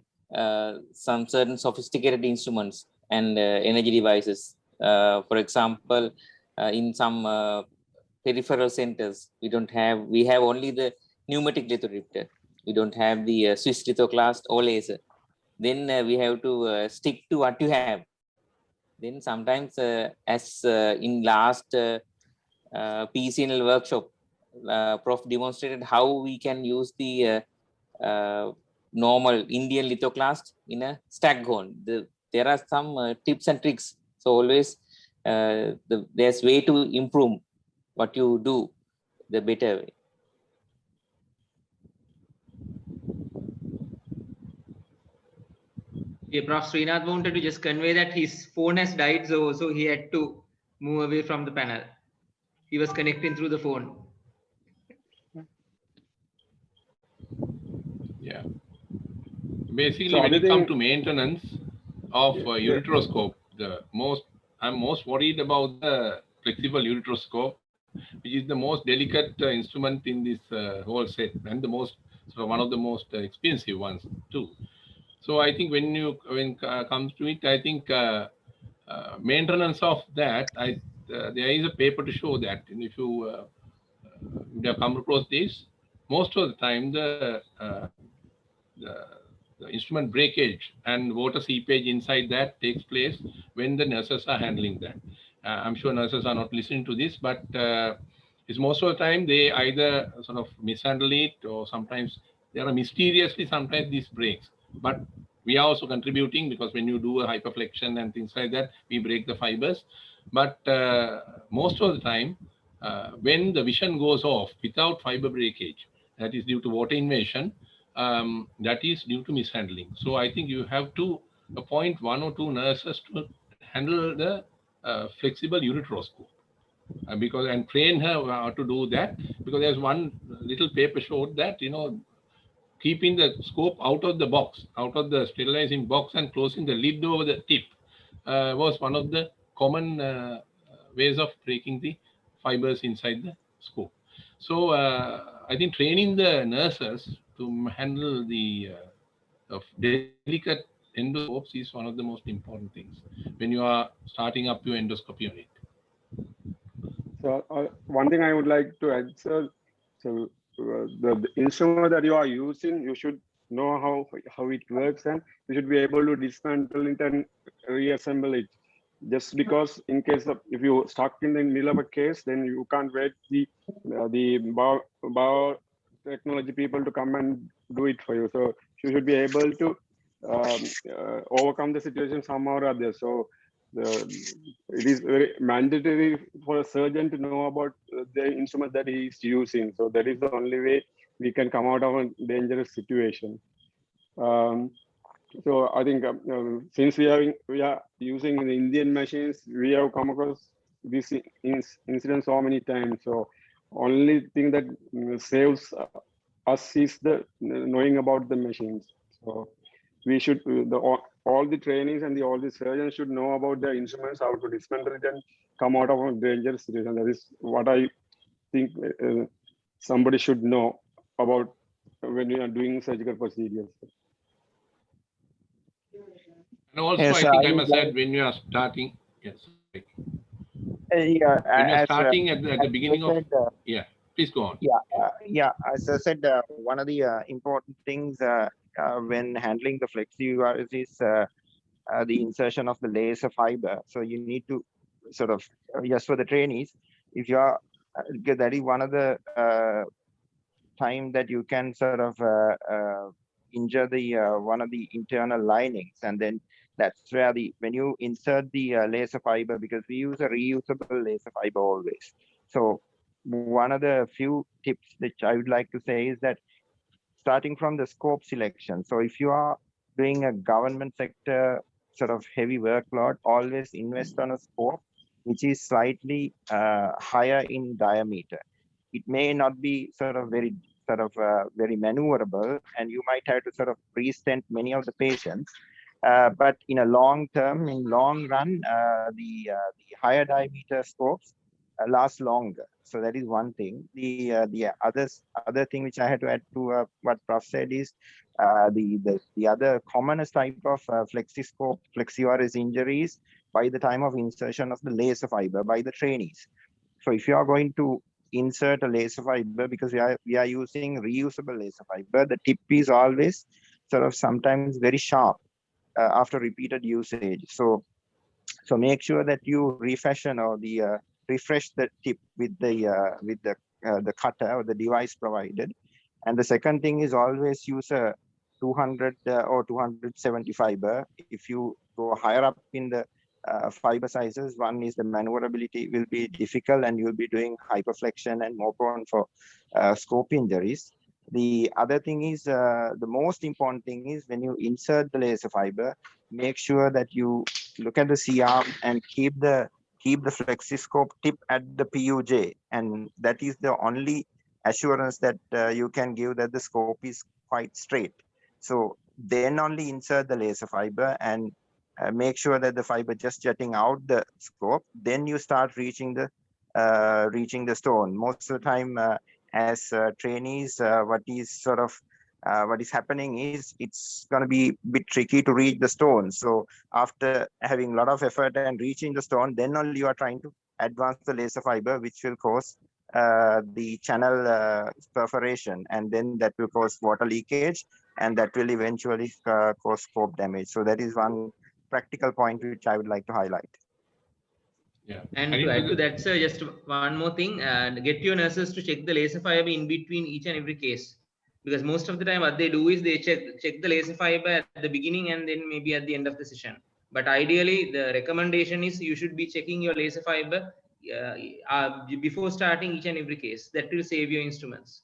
some certain sophisticated instruments and energy devices, for example, in some peripheral centers, we have only the pneumatic lithotripter. We don't have the Swiss lithoclast or laser. Then we have to stick to what you have. Then sometimes, as in last PCNL workshop, Prof demonstrated how we can use the normal Indian lithoclast in a staghorn. There are some tips and tricks. So always there's way to improve what you do, the better way. Yeah, Prof. Srinath wanted to just convey that his phone has died, so he had to move away from the panel. He was connecting through the phone. Yeah. Basically, when it comes to maintenance of ureteroscope, I'm most worried about the flexible ureteroscope, which is the most delicate instrument in this whole set, and one of the most expensive ones too. So I think when comes to it, I think maintenance of that, there is a paper to show that, and if you have come across this, most of the time the instrument breakage and water seepage inside that takes place when the nurses are handling that. I'm sure nurses are not listening to this, but it's most of the time they either sort of mishandle it, or sometimes there are mysteriously sometimes this breaks. But we are also contributing, because when you do a hyperflexion and things like that, we break the fibers. But most of the time, when the vision goes off without fiber breakage, that is due to water invasion, that is due to mishandling. So I think you have to appoint 1 or 2 nurses to handle the flexible ureteroscope, because, and train her how to do that, because there's one little paper showed that, keeping the scope out of the box, out of the sterilizing box, and closing the lid over the tip was one of the common ways of breaking the fibers inside the scope. So I think training the nurses to handle the delicate endoscopes is one of the most important things when you are starting up your endoscopy unit. So one thing I would like to add, sir, so the instrument that you are using, you should know how it works, and you should be able to dismantle it and reassemble it. Just because in case of, if you stuck in the middle of a case, then you can't wait the biotechnology people to come and do it for you. So you should be able to overcome the situation somehow or other. So it is very mandatory for a surgeon to know about the instrument that he is using. So that is the only way we can come out of a dangerous situation. So I think since we are using the Indian machines, we have come across this incident so many times. So only thing that saves us is the knowing about the machines. So we should all the trainings and all the surgeons should know about the instruments, how to dismantle it and come out of a dangerous situation. That is what I think somebody should know about when you are doing surgical procedures. And also, Yes, I think I would must add, when you are starting, yes, yeah, when you are as starting at the you beginning of, said, yeah, please go on. yeah. As I said, one of the important things when handling the flexi is the insertion of the laser fiber. So you need to sort of, just for the trainees, if you are, that is one of the time that you can sort of injure the one of the internal linings, and then that's where when you insert the laser fiber, because we use a reusable laser fiber always. So one of the few tips which I would like to say is that starting from the scope selection. So if you are doing a government sector sort of heavy workload, always invest on a scope which is slightly higher in diameter. It may not be sort of very maneuverable, and you might have to sort of pre-stent many of the patients. But in a long run, the higher diameter scopes last longer. So that is one thing. The other thing which I had to add to what Prof said is the other commonest type of flexi-ORS injuries by the time of insertion of the laser fiber by the trainees. So if you are going to insert a laser fiber, because we are using reusable laser fiber, the tip is always sort of sometimes very sharp after repeated usage. So make sure that you refashion or refresh the tip with the cutter or the device provided. And the second thing is always use a 200 or 270 fiber. If you go higher up in the fiber sizes, one is the maneuverability will be difficult, and you'll be doing hyperflexion and more prone for scope injuries. The other thing is, the most important thing is, when you insert the laser fiber, make sure that you look at the C-arm and keep the flexiscope tip at the PUJ, and that is the only assurance that you can give that the scope is quite straight. So then only insert the laser fiber and make sure that the fiber just jutting out the scope. Then you start reaching the stone. Most of the time, as trainees, what is sort of what is happening is it's going to be a bit tricky to reach the stone. So after having a lot of effort and reaching the stone, then only you are trying to advance the laser fiber, which will cause the channel perforation, and then that will cause water leakage, and that will eventually cause scope damage. So that is one practical point which I would like to highlight. Yeah. And to add to that, sir, just one more thing, get your nurses to check the laser fiber in between each and every case. Because most of the time what they do is they check the laser fiber at the beginning and then maybe at the end of the session. But ideally, the recommendation is you should be checking your laser fiber before starting each and every case. That will save your instruments.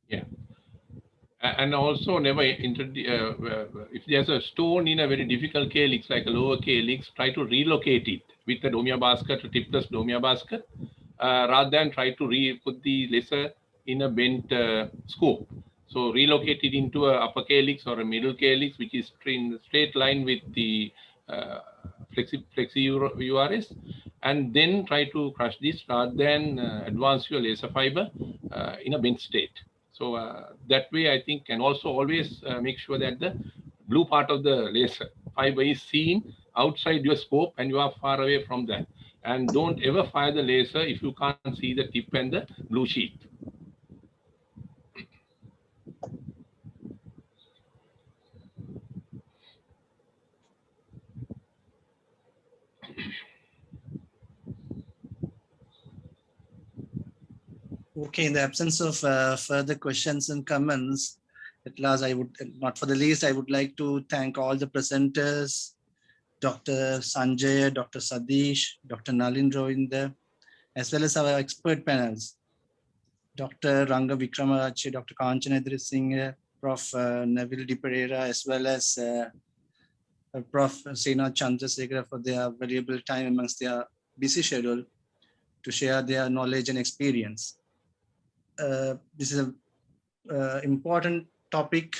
Yeah. And also never if there's a stone in a very difficult calyx, like a lower calyx, try to relocate it with a domia basket, a tipless domia basket, rather than try to put the laser in a bent scope. So relocate it into a upper calyx or a middle calyx, which is in straight line with the flexi URS, and then try to crush this rather than advance your laser fiber in a bent state. So that way, I think, and also always make sure that the blue part of the laser fiber is seen outside your scope and you are far away from that. And don't ever fire the laser if you can't see the tip and the blue sheet. Okay, in the absence of further questions and comments, at last, I would, not for the least, I would like to thank all the presenters, Dr. Sanjay, Dr. Sadish, Dr. Nalin Rowinder, as well as our expert panels, Dr. Ranga Vikramarachya, Dr. Kanchanadri Singh, Prof. Neville De Pereira, as well as Prof. Srinath Chandrasekhara for their valuable time amongst their busy schedule to share their knowledge and experience. This is an important topic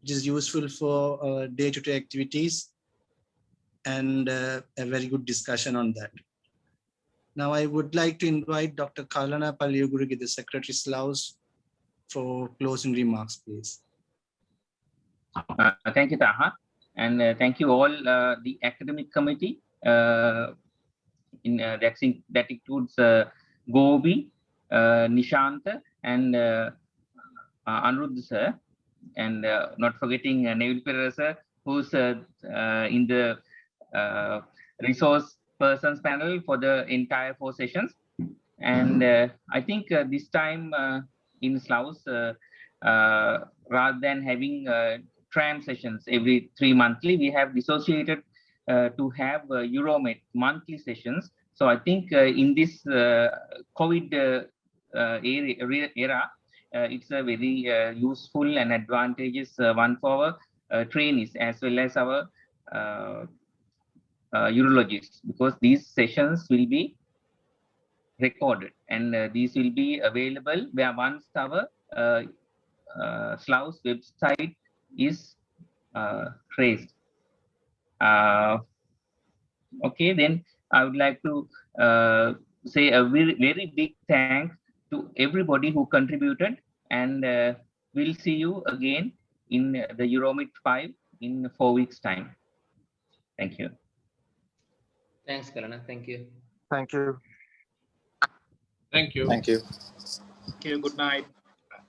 which is useful for day-to-day activities, and a very good discussion on that. Now I would like to invite Dr. Kalana Paliyugurigi, the Secretary SLAUS, for closing remarks, please. Thank you, Taha. And thank you all, the academic committee, that includes Gobi, Nishanta, and Anuruddha sir, and not forgetting Neville Pereira sir, who's in the resource persons panel for the entire 4 sessions. And I think this time in SLAUS, rather than having tram sessions every 3 monthly, we have dissociated to have Uromet monthly sessions. So I think in this COVID era, it's a very useful and advantageous one for our trainees as well as our urologists, because these sessions will be recorded and these will be available where once our SLAUS website is raised. Okay, then I would like to say a very, very big thanks to everybody who contributed, and we'll see you again in the Uromet 5 in 4 weeks' time. Thank you. Thanks, Kalana. Thank you. Thank you. Thank you. Thank you. Thank you. Good night.